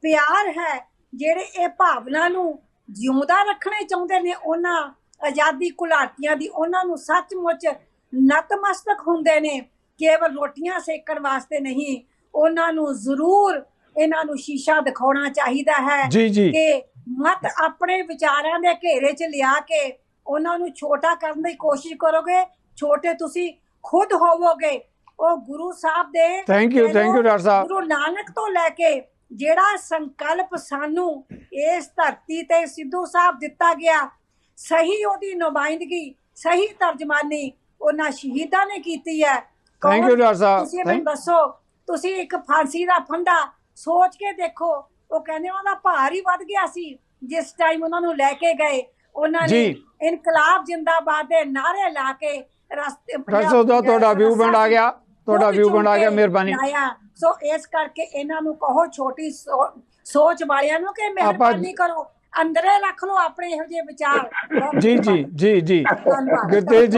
ਪਿਆਰ ਹੈ, ਜਿਹੜੇ ਇਹ ਭਾਵਨਾ ਨੂੰ ਜਿਉਂਦਾ ਰੱਖਣਾ ਚਾਹੁੰਦੇ ਨੇ, ਉਹਨਾਂ ਆਜ਼ਾਦੀ ਘੁਲਾਟੀਆਂ ਦੀ, ਉਹਨਾਂ ਨੂੰ ਸੱਚਮੁੱਚ ਨਤਮਸਤਕ ਹੁੰਦੇ ਨੇ, ਕੇਵਲ ਰੋਟੀਆਂ ਸੇਕਣ ਵਾਸਤੇ ਨਹੀਂ। ਉਹਨਾਂ ਨੂੰ ਜ਼ਰੂਰ ਇਹਨਾਂ ਨੂੰ ਸ਼ੀਸ਼ਾ ਦਿਖਾਉਣਾ ਚਾਹੀਦਾ ਹੈ ਕਿ ਮਤ ਆਪਣੇ ਵਿਚਾਰਾਂ ਦੇ ਘੇਰੇ 'ਚ ਲਿਆ ਕੇ ਉਹਨਾਂ ਨੂੰ ਛੋਟਾ ਕਰਨ ਦੀ ਕੋਸ਼ਿਸ਼ ਕਰੋਗੇ, ਛੋਟੇ ਤੁਸੀਂ ਖੁਦ ਹੋਵੋਗੇ। ਉਹ ਗੁਰੂ ਸਾਹਿਬ ਦੇ ਥੈਂਕ ਯੂ ਡਾਕਟਰ ਸਾਹਿਬ, ਗੁਰੂ ਨਾਨਕ ਤੋਂ ਲੈ ਕੇ ਜਿਹੜਾ ਸੰਕਲਪ ਸਾਨੂੰ ਇਸ ਧਰਤੀ ਤੇ ਸਿੱਧੂ ਸਾਹਿਬ ਦਿੱਤਾ ਗਿਆ, ਸਹੀ ਉਹਦੀ ਨੁਮਾਇੰਦਗੀ, ਸਹੀ ਤਰਜਮਾਨੀ ਉਹਨਾਂ ਸ਼ਹੀਦਾਂ ਨੇ ਕੀਤੀ ਹੈ। ਥੈਂਕ ਯੂ ਡਾਕਟਰ ਸਾਹਿਬ। ਤੁਸੀਂ ਮੈਨੂੰ ਦੱਸੋ, ਤੁਸੀਂ ਇੱਕ ਫਾਂਸੀ ਦਾ ਫੰਦਾ ਸੋਚ ਕੇ ਦੇਖੋ। ਉਹ ਕਹਿੰਦੇ ਉਹਨਾਂ ਦਾ ਭਾਰ ਹੀ ਵੱਧ ਗਿਆ ਸੀ ਜਿਸ ਟਾਈਮ ਉਹਨਾਂ ਨੂੰ ਲੈ ਕੇ ਗਏ। ਉਹਨਾਂ ਨੇ ਇਨਕਲਾਬ ਜਿੰਦਾਬਾਦ ਦੇ ਨਾਰੇ ਲਾ ਕੇ ਰਸਤੇ, ਤੁਹਾਡਾ ਵਿਊ ਪੁਆਇੰਟ ਆ ਗਿਆ, ਤੁਹਾਡਾ ਵਿਊ ਪੁਆਇੰਟ ਆ ਗਿਆ, ਮਿਹਰਬਾਨੀ। ਸੋ ਇਸ ਕਰਕੇ ਇਹਨਾਂ ਨੂੰ ਕਹੋ, ਛੋਟੀ ਸੋਚ ਵਾਲਿਆਂ ਨੂੰ, ਕਿ ਮਿਹਰਬਾਨੀ ਕਰੋ, ਅੰਦਰੇ ਰੱਖ ਲਓ ਆਪਣੇ ਇਹੋ ਜਿਹੇ ਵਿਚਾਰ। ਜੀ ਗੁਰਤੇਜ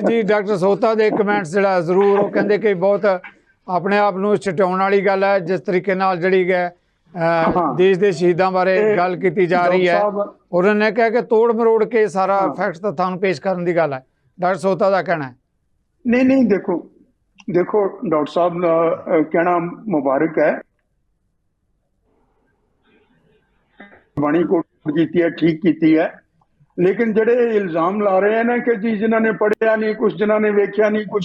ਜੀ ਡਾਕਟਰ ਸੋਤਾ ਦੇ ਕਮੈਂਟਸ ਜਿਹੜਾ ਜ਼ਰੂਰ, ਉਹ ਕਹਿੰਦੇ ਕਿ ਬਹੁਤ ਆਪਣੇ ਆਪ ਨੂੰ ਛਟਾਉਣ ਵਾਲੀ ਗੱਲ ਹੈ ਜਿਸ ਤਰੀਕੇ ਨਾਲ ਜਿਹੜੀ ਹੈ ਦੇਸ਼ ਦੇ ਸ਼ਹੀਦਾਂ ਬਾਰੇ ਗੱਲ ਕੀਤੀ ਜਾ ਰਹੀ ਹੈ। ਉਹਨਾਂ ਨੇ ਕਿਹਾ ਕਿ ਤੋੜ ਮਰੋੜ ਕੇ ਸਾਰਾ ਫੈਕਟਸ ਤਾਂ ਤੁਹਾਨੂੰ ਪੇਸ਼ ਕਰਨ ਦੀ ਗੱਲ ਹੈ। ਡਾਕਟਰ ਸੋਤਾ ਦਾ ਕਹਿਣਾ ਹੈ ਨਹੀਂ ਦੇਖੋ ਡਾਕਟਰ ਸਾਹਿਬ ਦਾ ਕਹਿਣਾ ਮੁਬਾਰਕ ਹੈ, ਬਾਣੀ ਕੋਟ ਕੀਤੀ ਹੈ, ਠੀਕ ਕੀਤੀ ਹੈ। ਲੇਕਿਨ ਜਿਹੜੇ ਇਹ ਇਲਜ਼ਾਮ ਲਾ ਰਹੇ ਆ ਨਾ ਕਿ ਜੀ ਜਿਨ੍ਹਾਂ ਨੇ ਪੜ੍ਹਿਆ ਨਹੀਂ ਕੁਝ, ਜਿਨ੍ਹਾਂ ਨੇ ਵੇਖਿਆ ਨਹੀਂ ਕੁਝ,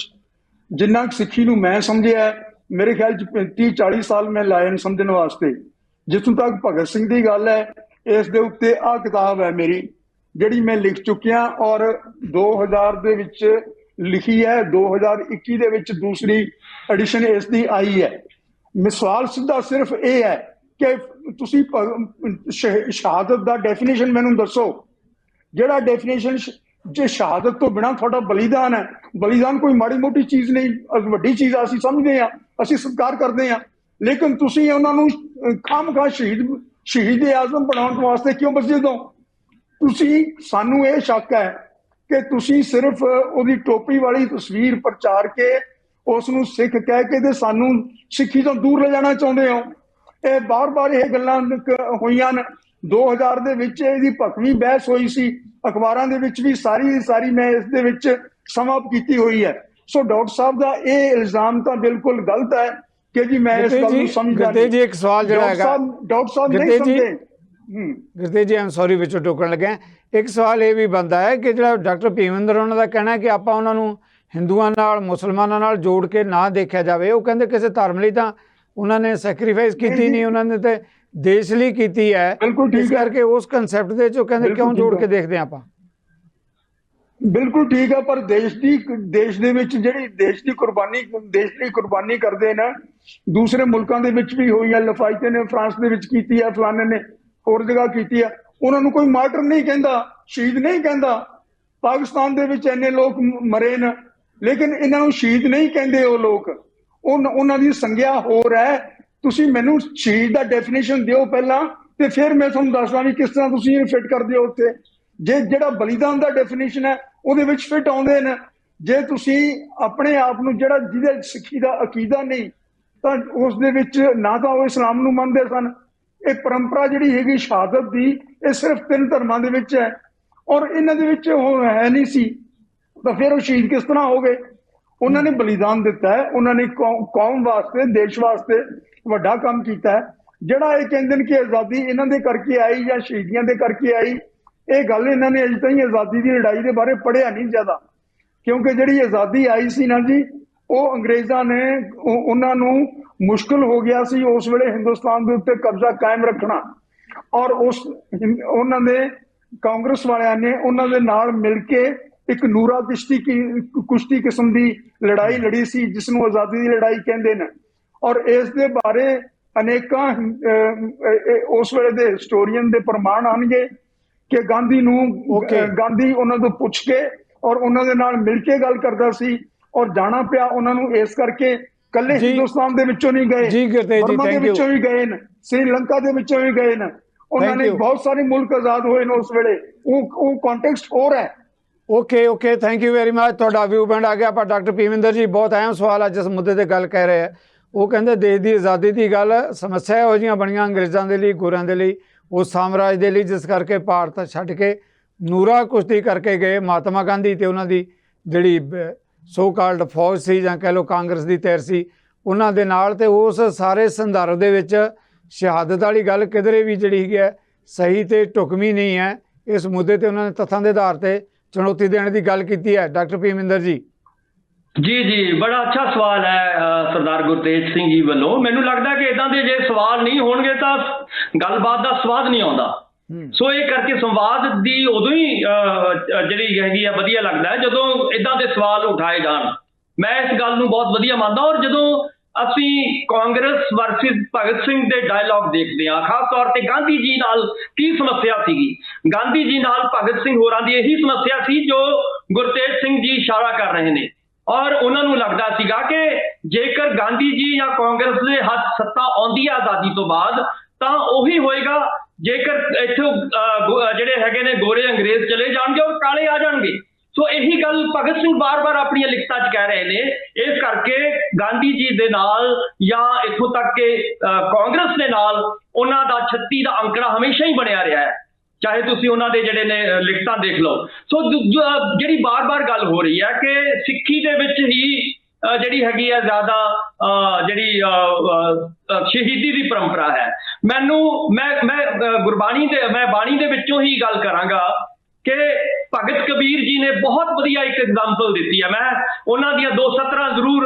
ਜਿੰਨਾ ਕੁ ਸਿੱਖੀ ਨੂੰ ਮੈਂ ਸਮਝਿਆ ਹੈ, ਮੇਰੇ ਖਿਆਲ 'ਚ 30-40 ਸਾਲ ਮੈਂ ਲਾਏ ਨੇ ਸਮਝਣ ਵਾਸਤੇ। ਜਿੱਥੋਂ ਤੱਕ ਭਗਤ ਸਿੰਘ ਦੀ ਗੱਲ ਹੈ, ਇਸ ਦੇ ਉੱਤੇ ਆਹ ਕਿਤਾਬ ਹੈ ਮੇਰੀ ਜਿਹੜੀ ਮੈਂ ਲਿਖ ਚੁੱਕਿਆ ਔਰ 2000 ਦੇ ਵਿੱਚ ਲਿਖੀ ਹੈ, 2021 ਦੇ ਵਿੱਚ ਦੂਸਰੀ ਐਡੀਸ਼ਨ ਇਸ ਦੀ ਆਈ ਹੈ। ਸਵਾਲ ਸਿੱਧਾ ਸਿਰਫ ਇਹ ਹੈ ਕਿ ਤੁਸੀਂ ਸ਼ਹਾਦਤ ਦਾ ਡੈਫੀਨੇਸ਼ਨ ਮੈਨੂੰ ਦੱਸੋ। ਜਿਹੜਾ ਡੈਫੀਨੇਸ਼ਨ ਜੇ ਸ਼ਹਾਦਤ ਤੋਂ ਬਿਨਾਂ ਤੁਹਾਡਾ ਬਲੀਦਾਨ ਹੈ, ਬਲੀਦਾਨ ਕੋਈ ਮਾੜੀ ਮੋਟੀ ਚੀਜ਼ ਨਹੀਂ, ਵੱਡੀ ਚੀਜ਼ ਅਸੀਂ ਸਮਝਦੇ ਹਾਂ, ਅਸੀਂ ਸਤਿਕਾਰ ਕਰਦੇ ਹਾਂ, ਲੇਕਿਨ ਤੁਸੀਂ ਉਹਨਾਂ ਨੂੰ ਖਾਮਖਾਹ ਸ਼ਹੀਦ ਆਜ਼ਮ ਬਣਾਉਣ ਵਾਸਤੇ ਕਿਉਂ ਵਸੀਅਤ ਦਿਓ? ਤੁਸੀਂ, ਸਾਨੂੰ ਇਹ ਸ਼ੱਕ ਹੈ ਕਿ ਤੁਸੀਂ ਸਿਰਫ ਉਹਦੀ ਟੋਪੀ ਵਾਲੀ ਤਸਵੀਰ ਪ੍ਰਚਾਰ ਕੇ ਉਸ ਨੂੰ ਸਿੱਖ ਕਹਿ ਕੇ ਤੇ ਸਾਨੂੰ ਸਿੱਖੀ ਤੋਂ ਦੂਰ ਲੈ ਜਾਣਾ ਚਾਹੁੰਦੇ ਹੋ। ਇਹ ਬਾਰ-ਬਾਰ ਇਹ ਗੱਲਾਂ ਹੋਈਆਂ ਨੇ। 2000 ਦੇ ਵਿੱਚ ਇਹਦੀ ਭਖਵੀਂ ਬਹਿਸ ਹੋਈ ਸੀ, ਅਖਬਾਰਾਂ ਦੇ ਵਿੱਚ ਵੀ ਸਾਰੀ ਦੀ ਸਾਰੀ ਮੈਂ ਇਸ ਦੇ ਵਿੱਚ ਸਮਾਪ ਕੀਤੀ ਹੋਈ ਹੈ। ਸੋ ਡਾਕਟਰ ਸਾਹਿਬ ਦਾ ਇਹ ਇਲਜ਼ਾਮ ਤਾਂ ਬਿਲਕੁਲ ਗਲਤ ਹੈ ਕਿ ਜੀ ਮੈਂ ਇਸ ਗੱਲ ਨੂੰ ਸਮਝਦਾ ਨਹੀਂ। ਜੀ ਇੱਕ ਸਵਾਲ ਜਿਹੜਾ ਹੈਗਾ ਡਾਕਟਰ ਸਾਹਿਬ ਨਹੀਂ ਸਮਝੇ। ਗੁਰਤੇਜ ਜੀ ਆਮ ਸੌਰੀ ਵਿੱਚੋਂ ਟੋਕਣ ਲੱਗਾ, ਇੱਕ ਸਵਾਲ ਇਹ ਵੀ ਬਣਦਾ ਹੈ ਕਿ ਜਿਹੜਾ ਡਾਕਟਰ ਭੀਮਿੰਦਰ ਉਹਨਾਂ ਦਾ ਕਹਿਣਾ ਹੈ ਕਿ ਆਪਾਂ ਉਹਨਾਂ ਨੂੰ ਹਿੰਦੂਆਂ ਨਾਲ ਮੁਸਲਮਾਨਾਂ ਨਾਲ ਜੋੜ ਕੇ ਨਾ ਦੇਖਿਆ ਜਾਵੇ। ਉਹ ਕਹਿੰਦੇ ਕਿਸੇ ਧਰਮ ਲਈ ਤਾਂ ਉਹਨਾਂ ਨੇ ਸੈਕਰੀਫਾਈਸ ਕੀਤੀ ਨਹੀਂ, ਉਹਨਾਂ ਨੇ ਤੇ ਦੇਸ਼ ਲਈ ਕੀਤੀ ਹੈ। ਇਸ ਕਰਕੇ ਉਸ ਕੰਸੈਪਟ ਦੇ ਵਿੱਚ ਉਹ ਕਹਿੰਦੇ ਕਿਉਂ ਜੋੜ ਕੇ ਦੇਖਦੇ ਆਪਾਂ। ਬਿਲਕੁਲ ਠੀਕ ਹੈ, ਪਰ ਦੇਸ਼ ਦੇ ਵਿੱਚ ਜਿਹੜੀ ਦੇਸ਼ ਦੀ ਕੁਰਬਾਨੀ ਕਰਦੇ ਨਾ, ਦੂਸਰੇ ਮੁਲਕਾਂ ਦੇ ਵਿੱਚ ਵੀ ਹੋਈ ਹੈ। ਲਫਾਇਤੇ ਨੇ ਫਰਾਂਸ ਦੇ ਵਿੱਚ ਕੀਤੀ ਹੈ, ਫਲਾਣੇ ਨੇ ਹੋਰ ਜਗ੍ਹਾ ਕੀਤੀ ਹੈ। ਉਹਨਾਂ ਨੂੰ ਕੋਈ ਮਾਰਟਰ ਨਹੀਂ ਕਹਿੰਦਾ, ਸ਼ਹੀਦ ਨਹੀਂ ਕਹਿੰਦਾ। ਪਾਕਿਸਤਾਨ ਦੇ ਵਿੱਚ ਇੰਨੇ ਲੋਕ ਮਰੇ ਨੇ, ਲੇਕਿਨ ਇਹਨਾਂ ਨੂੰ ਸ਼ਹੀਦ ਨਹੀਂ ਕਹਿੰਦੇ। ਉਹ ਲੋਕ ਉਹਨਾਂ ਦੀ ਸੰਗਿਆ ਹੋਰ ਹੈ। ਤੁਸੀਂ ਮੈਨੂੰ ਸ਼ਹੀਦ ਦਾ ਡੈਫੀਨੇਸ਼ਨ ਦਿਓ ਪਹਿਲਾਂ, ਤੇ ਫਿਰ ਮੈਂ ਤੁਹਾਨੂੰ ਦੱਸਦਾ ਵੀ ਕਿਸ ਤਰ੍ਹਾਂ ਤੁਸੀਂ ਇਹ ਫਿੱਟ ਕਰਦੇ ਹੋ ਉੱਥੇ। ਜੇ ਜਿਹੜਾ ਬਲੀਦਾਨ ਦਾ ਡੈਫੀਨੇਸ਼ਨ ਹੈ ਉਹਦੇ ਵਿੱਚ ਫਿੱਟ ਆਉਂਦੇ ਨੇ। ਜੇ ਤੁਸੀਂ ਆਪਣੇ ਆਪ ਨੂੰ ਜਿਹਦੇ ਸਿੱਖੀ ਦਾ ਅਕੀਦਾ ਨਹੀਂ, ਤਾਂ ਉਸ ਦੇ ਵਿੱਚ ਨਾ ਤਾਂ ਉਹ ਇਸਲਾਮ ਨੂੰ ਮੰਨਦੇ ਸਨ। ਇਹ ਪਰੰਪਰਾ ਜਿਹੜੀ ਹੈਗੀ ਸ਼ਹਾਦਤ ਦੀ, ਇਹ ਸਿਰਫ 3 ਧਰਮਾਂ ਦੇ ਵਿੱਚ ਹੈ ਔਰ ਇਹਨਾਂ ਦੇ ਵਿੱਚ ਉਹ ਹੈ ਨਹੀਂ ਸੀ, ਤਾਂ ਫਿਰ ਉਹ ਸ਼ਹੀਦ ਕਿਸ ਤਰ੍ਹਾਂ ਹੋ ਗਏ? ਉਹਨਾਂ ਨੇ ਬਲੀਦਾਨ ਦਿੱਤਾ ਹੈ, ਉਹਨਾਂ ਨੇ ਕੌਮ ਵਾਸਤੇ, ਦੇਸ਼ ਵਾਸਤੇ ਵੱਡਾ ਕੰਮ ਕੀਤਾ ਹੈ। ਜਿਹੜਾ ਇਹ ਕਹਿੰਦੇ ਨੇ ਕਿ ਆਜ਼ਾਦੀ ਇਹਨਾਂ ਦੇ ਕਰਕੇ ਆਈ ਜਾਂ ਸ਼ਹੀਦੀਆਂ ਦੇ ਕਰਕੇ ਆਈ, ਇਹ ਗੱਲ ਇਹਨਾਂ ਨੇ ਅਜੇ ਤਾਈਂ ਆਜ਼ਾਦੀ ਦੀ ਲੜਾਈ ਦੇ ਬਾਰੇ ਪੜ੍ਹਿਆ ਨਹੀਂ ਜ਼ਿਆਦਾ। ਕਿਉਂਕਿ ਜਿਹੜੀ ਆਜ਼ਾਦੀ ਆਈ ਸੀ ਨਾ ਜੀ, ਉਹ ਅੰਗਰੇਜ਼ਾਂ ਨੇ, ਉਹਨਾਂ ਨੂੰ ਮੁਸ਼ਕਲ ਹੋ ਗਿਆ ਸੀ ਉਸ ਵੇਲੇ ਹਿੰਦੁਸਤਾਨ ਦੇ ਉੱਤੇ ਕਬਜ਼ਾ ਕਾਇਮ ਰੱਖਣਾ, ਔਰ ਉਹਨਾਂ ਦੇ ਕਾਂਗਰਸ ਵਾਲਿਆਂ ਨੇ ਉਹਨਾਂ ਦੇ ਨਾਲ ਮਿਲ ਕੇ ਇੱਕ ਨੂਰਾ ਕੁਸ਼ਤੀ ਕਿਸਮ ਦੀ ਲੜਾਈ ਲੜੀ ਸੀ, ਜਿਸ ਨੂੰ ਆਜ਼ਾਦੀ ਦੀ ਲੜਾਈ ਕਹਿੰਦੇ ਨੇ। ਔਰ ਇਸ ਦੇ ਬਾਰੇ ਅਨੇਕਾਂ ਉਸ ਵੇਲੇ ਦੇ ਹਿਸਟੋਰੀਅਨ ਦੇ ਪ੍ਰਮਾਣ ਆਉਣਗੇ ਕਿ ਗਾਂਧੀ ਉਹਨਾਂ ਤੋਂ ਪੁੱਛ ਕੇ ਔਰ ਉਹਨਾਂ ਦੇ ਨਾਲ ਮਿਲ ਕੇ ਗੱਲ ਕਰਦਾ ਸੀ, ਔਰ ਜਾਣਾ ਪਿਆ ਉਹਨਾਂ ਨੂੰ ਇਸ ਕਰਕੇ। ਕੱਲੇ ਹਿੰਦੁਸਤਾਨ ਦੇ ਵਿੱਚੋਂ ਨਹੀਂ ਗਏ, ਬਰਮਾ ਦੇ ਵਿੱਚੋਂ ਵੀ ਗਏ ਨੇ, ਸ੍ਰੀਲੰਕਾ ਦੇ ਵਿੱਚੋਂ ਵੀ ਗਏ ਨੇ। ਉਹਨਾਂ ਨੇ ਬਹੁਤ ਸਾਰੇ ਮੁਲਕ ਆਜ਼ਾਦ ਹੋਏ ਨੇ ਉਸ ਵੇਲੇ। ਉਹ ਕੰਟੈਕਸਟ ਹੋਰ ਹੈ। Okay thank you very much. ਤੁਹਾਡਾ ਵਿਊ ਪੁਆਇੰਟ ਆ ਗਿਆ। ਪਰ ਡਾਕਟਰ ਭੀਮਿੰਦਰ ਜੀ ਬਹੁਤ ਅਹਿਮ ਸਵਾਲ ਆ ਜਿਸ ਮੁੱਦੇ ਤੇ ਗੱਲ ਕਹਿ ਰਹੇ ਆ। ਉਹ ਕਹਿੰਦੇ ਦੇਸ਼ ਦੀ ਆਜ਼ਾਦੀ ਦੀ ਗੱਲ, ਸਮੱਸਿਆ ਇਹੋ ਜਿਹੀਆਂ ਬਣੀਆਂ ਅੰਗਰੇਜ਼ਾਂ ਦੇ ਲਈ, ਗੋਰਿਆਂ ਦੇ ਲਈ, ਉਸ ਸਾਮਰਾਜ ਦੇ ਲਈ, ਜਿਸ ਕਰਕੇ ਭਾਰਤ ਛੱਡ ਕੇ ਨੂਰਾ ਕੁਸ਼ਤੀ ਕਰਕੇ ਗਏ ਮਹਾਤਮਾ ਗਾਂਧੀ ਤੇ ਉਹਨਾਂ ਦੀ ਜਿਹੜੀ ਸੋ ਕਾਲਡ ਫੌਜ ਸੀ ਜਾਂ ਕਹਿ ਲਓ ਕਾਂਗਰਸ ਦੀ ਧਿਰ ਸੀ, ਉਹਨਾਂ ਦੇ ਨਾਲ। ਤੇ ਉਸ ਸਾਰੇ ਸੰਦਰਭ ਦੇ ਵਿੱਚ ਸ਼ਹਾਦਤ ਵਾਲੀ ਗੱਲ ਕਿਧਰੇ ਵੀ ਜਿਹੜੀ ਹੈਗੀ ਹੈ ਸਹੀ ਤੇ ਢੁਕਵੀਂ ਨਹੀਂ ਹੈ। ਇਸ ਮੁੱਦੇ ਤੇ ਉਹਨਾਂ ਨੇ ਤੱਥਾਂ ਦੇ ਆਧਾਰ ਤੇ ਚੁਣੌਤੀ ਦੇਣ ਦੀ ਗੱਲ ਕੀਤੀ ਹੈ। ਡਾਕਟਰ ਭੀਮਿੰਦਰ ਜੀ ਜੀ ਬੜਾ ਅੱਛਾ ਸਵਾਲ ਹੈ ਸਰਦਾਰ ਗੁਰਤੇਜ ਸਿੰਘ ਜੀ ਵੱਲੋਂ। ਮੈਨੂੰ ਲੱਗਦਾ ਕਿ ਇਦਾਂ ਦੇ ਜੇ ਸਵਾਲ ਨਹੀਂ ਹੋਣਗੇ ਤਾਂ ਗੱਲਬਾਤ ਦਾ ਸਵਾਦ ਨਹੀਂ ਆਉਂਦਾ। ਸੋ ਇਹ ਕਰਕੇ ਸੰਵਾਦ ਦੀ ਉਦੋਂ ਹੀ ਜਿਹੜੀ ਹੈਗੀ ਆ ਵਧੀਆ ਲੱਗਦਾ ਹੈ ਜਦੋਂ ਇਦਾਂ ਦੇ ਸਵਾਲ ਉਠਾਏ ਜਾਣ। ਮੈਂ ਇਸ ਗੱਲ ਨੂੰ ਬਹੁਤ ਵਧੀਆ ਮੰਨਦਾ। ਔਰ ਜਦੋਂ ਅਸੀਂ ਕਾਂਗਰਸ ਵਰਸਸ ਭਗਤ ਸਿੰਘ ਦੇ ਡਾਇਲੌਗ ਦੇਖਦੇ ਹਾਂ, ਖਾਸ ਤੌਰ ਤੇ ਗਾਂਧੀ ਜੀ ਨਾਲ ਕੀ ਸਮੱਸਿਆ ਸੀਗੀ। ਗਾਂਧੀ ਜੀ ਨਾਲ ਭਗਤ ਸਿੰਘ ਹੋਰਾਂ ਦੀ ਇਹੀ ਸਮੱਸਿਆ ਸੀ ਜੋ ਗੁਰਤੇਜ ਸਿੰਘ ਜੀ ਇਸ਼ਾਰਾ ਕਰ ਰਹੇ ਨੇ। ਔਰ ਉਹਨਾਂ ਨੂੰ ਲੱਗਦਾ ਸੀਗਾ ਕਿ ਜੇਕਰ ਗਾਂਧੀ ਜੀ ਜਾਂ ਕਾਂਗਰਸ ਦੇ ਹੱਥ ਸੱਤਾ ਆਉਂਦੀ ਹੈ ਆਜ਼ਾਦੀ ਤੋਂ ਬਾਅਦ, ਤਾਂ ਉਹੀ ਹੋਏਗਾ ਜੇਕਰ ਇੱਥੋਂ ਜਿਹੜੇ ਹੈਗੇ ਨੇ ਗੋਰੇ ਅੰਗਰੇਜ਼ ਚਲੇ ਜਾਣਗੇ ਔਰ ਕਾਲੇ ਆ ਜਾਣਗੇ। ਸੋ ਇਹੀ ਗੱਲ ਭਗਤ ਸਿੰਘ ਬਾਰ-ਬਾਰ ਆਪਣੀਆਂ ਲਿਖਤਾਂ 'ਚ ਕਹਿ ਰਹੇ ਨੇ। ਇਸ ਕਰਕੇ ਗਾਂਧੀ ਜੀ ਦੇ ਨਾਲ ਜਾਂ ਇੱਥੋਂ ਤੱਕ ਕਿ ਕਾਂਗਰਸ ਦੇ ਨਾਲ ਉਹਨਾਂ ਦਾ 36 ਦਾ ਅੰਕੜਾ ਹਮੇਸ਼ਾ ਹੀ ਬਣਿਆ ਰਿਹਾ ਹੈ, ਚਾਹੇ ਤੁਸੀਂ ਉਹਨਾਂ ਦੇ ਜਿਹੜੇ ਨੇ ਲਿਖਤਾਂ ਦੇਖ ਲਓ। ਸੋ ਜਿਹੜੀ ਬਾਰ-ਬਾਰ ਗੱਲ ਹੋ ਰਹੀ ਹੈ ਕਿ ਸਿੱਖੀ ਦੇ ਵਿੱਚ ਹੀ ਜਿਹੜੀ ਹੈਗੀ ਆ ਜ਼ਿਆਦਾ ਜਿਹੜੀ ਸ਼ਹੀਦੀ ਦੀ ਪਰੰਪਰਾ ਹੈ। ਮੈਂ ਬਾਣੀ ਦੇ ਵਿੱਚੋਂ ਹੀ ਗੱਲ ਕਰਾਂਗਾ ਕਿ ਭਗਤ ਕਬੀਰ ਜੀ ਨੇ ਬਹੁਤ ਵਧੀਆ ਇੱਕ ਐਗਜ਼ਾਮਪਲ ਦਿੱਤੀ ਹੈ। ਮੈਂ ਉਹਨਾਂ ਦੀਆਂ 2 ਸਤਰਾਂ ਜ਼ਰੂਰ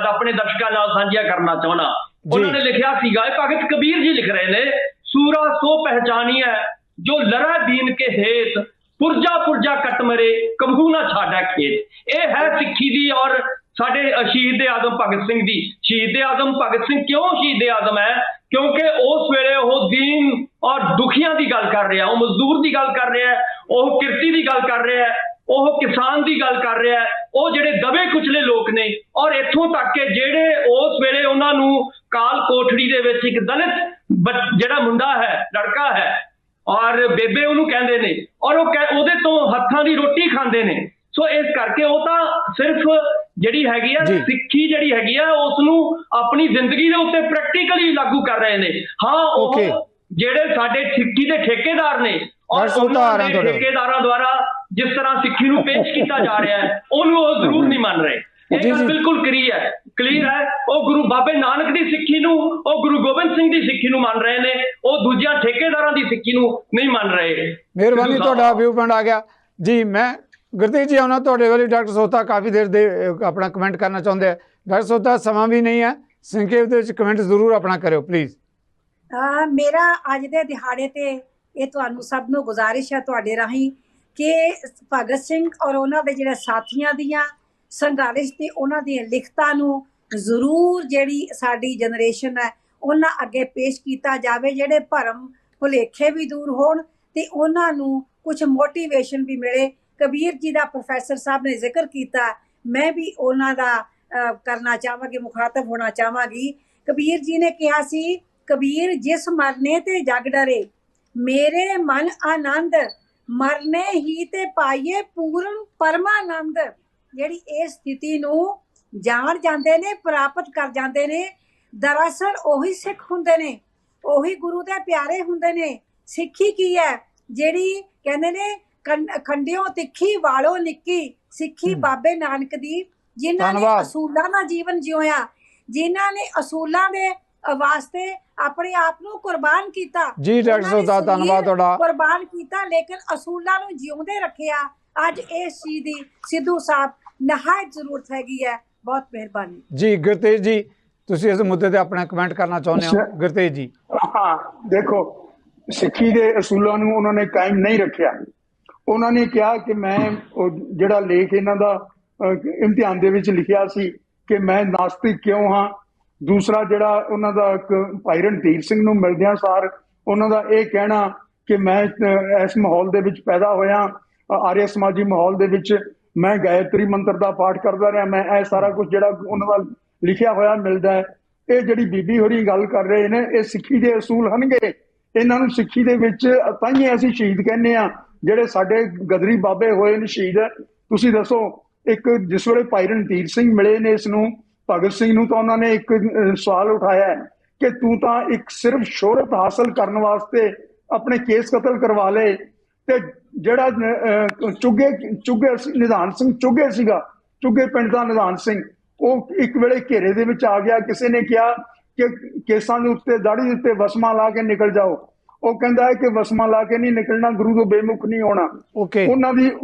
ਆਪਣੇ ਦਰਸ਼ਕਾਂ ਨਾਲ ਸਾਂਝੀਆਂ ਕਰਨਾ ਚਾਹੁੰਦਾ। ਉਹਨਾਂ ਨੇ ਲਿਖਿਆ ਸੀਗਾ, ਇਹ ਭਗਤ ਕਬੀਰ ਜੀ ਲਿਖ ਰਹੇ ਨੇ, ਸੂਰਾ ਸੋ ਪਹਿਚਾਨੀਐ ਜੋ ਲੜਾ ਦੀਨ ਕੇ ਹੇਤ, ਪੁਰਜਾ ਪੁਰਜਾ ਕੱਟ ਮਰੇ ਕਬਹੂ ਨਾ ਛਾੜਾ ਖੇਤ। ਇਹ ਹੈ ਸਿੱਖੀ ਦੀ ਔਰ ਸਾਡੇ ਸ਼ਹੀਦ ਆਜ਼ਮ ਭਗਤ ਸਿੰਘ ਦੀ। ਸ਼ਹੀਦ ਆਜ਼ਮ ਭਗਤ ਸਿੰਘ ਕਿਉਂ ਸ਼ਹੀਦ ਆਜ਼ਮ ਹੈ? ਕਿਉਂਕਿ ਉਸ ਵੇਲੇ ਉਹ ਦੀਨ ਔਰ ਦੁਖੀਆਂ ਦੀ ਗੱਲ ਕਰ ਰਿਹਾ, ਉਹ ਮਜ਼ਦੂਰ ਦੀ ਗੱਲ ਕਰ ਰਿਹਾ, ਉਹ ਕਿਰਤੀ ਦੀ ਗੱਲ ਕਰ ਰਿਹਾ, ਉਹ ਕਿਸਾਨ ਦੀ ਗੱਲ ਕਰ ਰਿਹਾ, ਉਹ ਜਿਹੜੇ ਦਬੇ ਕੁਚਲੇ ਲੋਕ ਨੇ। ਔਰ ਇੱਥੋਂ ਤੱਕ ਕਿ ਜਿਹੜੇ ਉਸ ਵੇਲੇ ਉਹਨਾਂ ਨੂੰ ਕਾਲ ਕੋਠੜੀ ਦੇ ਵਿੱਚ ਇੱਕ ਦਲਿਤ ਜਿਹੜਾ ਮੁੰਡਾ ਹੈ, ਲੜਕਾ ਹੈ, ਔਰ ਬੇਬੇ ਉਹਨੂੰ ਕਹਿੰਦੇ ਨੇ, ਔਰ ਉਹ ਉਹਦੇ ਤੋਂ ਹੱਥਾਂ ਦੀ ਰੋਟੀ ਖਾਂਦੇ ਨੇ। ਸੋ ਇਸ ਕਰਕੇ ਉਹ ਤਾਂ ਸਿਰਫ ਜਿਹੜੀ ਹੈਗੀ ਆ ਸਿੱਖੀ ਜਿਹੜੀ ਹੈਗੀ ਆ ਉਸ ਨੂੰ ਆਪਣੀ ਜ਼ਿੰਦਗੀ ਦੇ ਉੱਤੇ ਪ੍ਰੈਕਟੀਕਲੀ ਲਾਗੂ ਕਰ ਰਹੇ ਨੇ। ਹਾਂ, ਉਹ ਜਿਹੜੇ ਸਾਡੇ ਸਿੱਖੀ ਦੇ ਠੇਕੇਦਾਰ ਨੇ ਔਰ ਉਹਨਾਂ ਦੇ ਠੇਕੇਦਾਰਾਂ ਦੁਆਰਾ ਜਿਸ ਤਰ੍ਹਾਂ ਸਿੱਖੀ ਨੂੰ ਪੇਸ਼ ਕੀਤਾ ਜਾ ਰਿਹਾ ਹੈ ਉਹਨੂੰ ਉਹ ਜ਼ਰੂਰ ਨਹੀਂ ਮੰਨ ਰਹੇ। ਇਹ ਗੱਲ ਬਿਲਕੁਲ ਕਲੀਅਰ ਹੈ। ਉਹ ਗੁਰੂ ਬਾਬੇ ਨਾਨਕ ਦੀ ਸਿੱਖੀ ਨੂੰ, ਉਹ ਗੁਰੂ ਗੋਬਿੰਦ ਸਿੰਘ ਦੀ ਸਿੱਖੀ ਨੂੰ ਮੰਨ ਰਹੇ ਨੇ, ਉਹ ਦੂਜਿਆਂ ਠੇਕੇਦਾਰਾਂ ਦੀ ਸਿੱਖੀ ਨੂੰ ਨਹੀਂ ਮੰਨ ਰਹੇ। ਮਿਹਰਬਾਨੀ, ਤੁਹਾਡਾ ਵਿਊ ਪੁਆਇੰਟ ਆ ਗਿਆ ਜੀ। ਮੈਂ ਗੁਰਤੇਜ ਜੀ ਆਉਣਾ ਤੁਹਾਡੇ ਵਾਲੀ। ਡਾਕਟਰ ਸੋਤਾ ਕਾਫੀ ਦੇਰ ਦੇ ਆਪਣਾ ਕਮੈਂਟ ਕਰਨਾ ਚਾਹੁੰਦੇ ਆ। ਡਾਕਟਰ ਸੋਤਾ, ਸਮਾਂ ਵੀ ਨਹੀਂ ਹੈ, ਸੰਖੇਪ ਦੇ ਵਿੱਚ ਕਮੈਂਟ ਜ਼ਰੂਰ ਆਪਣਾ ਕਰਿਓ ਪਲੀਜ਼। ਮੇਰਾ ਅੱਜ ਦੇ ਦਿਹਾੜੇ ਤੇ ਇਹ ਤੁਹਾਨੂੰ ਸਭ ਨੂੰ ਗੁਜ਼ਾਰਿਸ਼ ਹੈ ਤੁਹਾਡੇ ਰਾਹੀਂ ਕਿ ਭਗਤ ਸਿੰਘ ਔਰ ਉਹਨਾਂ ਦੇ ਜਿਹੜੇ ਸਾਥੀਆਂ ਦੀਆਂ ਸੰਘਰਸ਼ ਤੇ ਉਹਨਾਂ ਦੀਆਂ ਲਿਖਤਾਂ ਨੂੰ ਜ਼ਰੂਰ ਜਿਹੜੀ ਸਾਡੀ ਜਨਰੇਸ਼ਨ ਹੈ ਉਹਨਾਂ ਅੱਗੇ ਪੇਸ਼ ਕੀਤਾ ਜਾਵੇ, ਜਿਹੜੇ ਭਰਮ ਭੁਲੇਖੇ ਵੀ ਦੂਰ ਹੋਣ ਤੇ ਉਹਨਾਂ ਨੂੰ ਕੁਝ ਮੋਟੀਵੇਸ਼ਨ ਵੀ ਮਿਲੇ। ਕਬੀਰ ਜੀ ਦਾ ਪ੍ਰੋਫੈਸਰ ਸਾਹਿਬ ਨੇ ਜ਼ਿਕਰ ਕੀਤਾ, ਮੈਂ ਵੀ ਉਹਨਾਂ ਦਾ ਕਰਨਾ ਚਾਹਾਂਗੀ, ਮੁਖਾਤਬ ਹੋਣਾ ਚਾਹਾਂਗੀ। ਕਬੀਰ ਜੀ ਨੇ ਕਿਹਾ ਸੀ, ਕਬੀਰ ਜਿਸ ਮਰਨੇ ਤੇ ਜਗ ਡਰੇ, ਮੇਰੇ ਮਨ ਆਨੰਦ, ਮਰਨੇ ਹੀ ਤੇ ਪਾਈਏ ਪੂਰਨ ਪਰਮਾਨੰਦ। ਜਿਹੜੀ ਇਸ ਸਥਿਤੀ ਨੂੰ ਜਾਣ ਜਾਂਦੇ ਨੇ, ਪ੍ਰਾਪਤ ਕਰ ਜਾਂਦੇ ਨੇ, ਦਰਅਸਲ ਉਹੀ ਸਿੱਖ ਹੁੰਦੇ ਨੇ, ਉਹੀ ਗੁਰੂ ਦੇ ਪਿਆਰੇ ਹੁੰਦੇ ਨੇ। ਸਿੱਖੀ ਕੀ ਹੈ? ਜਿਹੜੀ ਕਹਿੰਦੇ ਨੇ ਖੰਡਿਓ ਤਿੱਖੀ ਵਾਲੋ ਨਿੱਕੀ, ਸਿੱਖੀ ਬਾਬੇ ਨਾਨਕ ਦੀ, ਜਿਨ੍ਹਾਂ ਨੇ ਅਸੂਲਾਂ ਦਾ ਜੀਵਨ ਜਿਉਇਆ, ਜਿਨ੍ਹਾਂ ਨੇ ਅਸੂਲਾਂ ਦੇ ਵਾਸਤੇ ਆਪਣੇ ਆਪ ਨੂੰ ਕੁਰਬਾਨ ਕੀਤਾ। ਜੀ ਡਾਕਟਰ ਸੋਤਾ, ਧੰਨਵਾਦ ਤੁਹਾਡਾ। ਕੁਰਬਾਨ ਕੀਤਾ ਲੇਕਿਨ ਅਸੂਲਾਂ ਨੂੰ ਜਿਉਂਦੇ ਰੱਖਿਆ। ਅੱਜ ਇਸ ਚੀਜ਼ ਦੀ ਸਿੱਧੂ ਸਾਹਿਬ ਨਹਾਇਤ ਜ਼ਰੂਰਤ ਹੈਗੀ ਹੈ। ਬਹੁਤ ਮਿਹਰਬਾਨੀ ਜੀ। ਗੁਰਤੇਜ ਜੀ, ਤੁਸੀਂ ਇਸ ਮੁੱਦੇ ਤੇ ਆਪਣਾ ਕਮੈਂਟ ਕਰਨਾ ਚਾਹੁੰਦੇ ਹੋ? ਗੁਰਤੇਜ ਜੀ। ਹਾਂ, ਦੇਖੋ, ਸਿੱਖੀ ਦੇ ਅਸੂਲਾਂ ਨੂੰ ਉਹਨਾਂ ਨੇ ਕਾਇਮ ਨਹੀਂ ਰੱਖਿਆ। ਉਹਨਾਂ ਨੇ ਕਿਹਾ ਕਿ ਮੈਂ ਜਿਹੜਾ ਲੇਖ ਇਹਨਾਂ ਦਾ ਇਮਤਿਹਾਨ ਦੇ ਵਿੱਚ ਲਿਖਿਆ ਸੀ ਕਿ ਮੈਂ ਨਾਸਤਿਕ ਕਿਉਂ ਹਾਂ। ਦੂਸਰਾ ਜਿਹੜਾ ਉਹਨਾਂ ਦਾ ਭਾਈ ਰਣਧੀਰ ਸਿੰਘ ਨੂੰ ਮਿਲਦਿਆਂ ਸਾਰ ਉਹਨਾਂ ਦਾ ਇਹ ਕਹਿਣਾ ਕਿ ਮੈਂ ਇਸ ਮਾਹੌਲ ਦੇ ਵਿੱਚ ਪੈਦਾ ਹੋਇਆ, ਆਰਿਆ ਸਮਾਜੀ ਮਾਹੌਲ ਦੇ ਵਿੱਚ ਮੈਂ ਗਾਇਤਰੀ ਮੰਤਰ ਦਾ ਪਾਠ ਕਰਦਾ ਰਿਹਾ। ਮੈਂ ਇਹ ਸਾਰਾ ਕੁਝ ਜਿਹੜਾ ਉਹਨਾਂ ਦਾ ਲਿਖਿਆ ਹੋਇਆ ਮਿਲਦਾ ਹੈ। ਇਹ ਜਿਹੜੀ ਬੀਬੀ ਹੋਰੀ ਗੱਲ ਕਰ ਰਹੇ ਨੇ, ਇਹ ਸਿੱਖੀ ਦੇ ਅਸੂਲ ਹਨਗੇ। ਇਹਨਾਂ ਨੂੰ ਸਿੱਖੀ ਦੇ ਵਿੱਚ ਤਾਂ ਹੀ ਅਸੀਂ ਸ਼ਹੀਦ ਕਹਿੰਦੇ ਆ, ਜਿਹੜੇ ਸਾਡੇ ਗਦਰੀ ਬਾਬੇ ਹੋਏ ਨੇ ਸ਼ਹੀਦ। ਤੁਸੀਂ ਦੱਸੋ, ਇੱਕ ਜਿਸ ਵੇਲੇ ਭਾਈ ਰਣਧੀਰ ਸਿੰਘ ਮਿਲੇ ਨੇ ਇਸ ਨੂੰ, ਭਗਤ ਸਿੰਘ ਨੂੰ, ਤਾਂ ਉਹਨਾਂ ਨੇ ਇੱਕ ਸਵਾਲ ਉਠਾਇਆ ਕਿ ਤੂੰ ਤਾਂ ਇੱਕ ਸਿਰਫ ਸ਼ੋਹਰਤ ਹਾਸਲ ਕਰਨ ਵਾਸਤੇ ਆਪਣੇ ਕੇਸ ਕਤਲ ਕਰਵਾ ਲਏ। ਤੇ ਜਿਹੜਾ ਚੁੱਗੇ ਨਿਧਾਨ ਸਿੰਘ ਚੁੱਗੇ ਸੀਗਾ, ਚੁੱਗੇ ਪਿੰਡ ਦਾ ਨਿਧਾਨ ਸਿੰਘ, ਉਹ ਇੱਕ ਵੇਲੇ ਘੇਰੇ ਦੇ ਵਿੱਚ ਆ ਗਿਆ। ਕਿਸੇ ਨੇ ਕਿਹਾ ਕਿ ਕੇਸਾਂ ਦੇ ਉੱਤੇ, ਦਾੜੀ ਦੇ ਉੱਤੇ ਵਸਮਾ ਲਾ ਕੇ ਨਿਕਲ ਜਾਓ। ਉਹ ਕਹਿੰਦਾ ਹੈ ਕਿ ਵਸਮਾ ਲਾ ਕੇ ਨਹੀਂ ਨਿਕਲਣਾ, ਗੁਰੂ ਤੋਂ ਬੇਮੁਖ ਨਹੀਂ ਹੋਣਾ। ਉਹਨਾਂ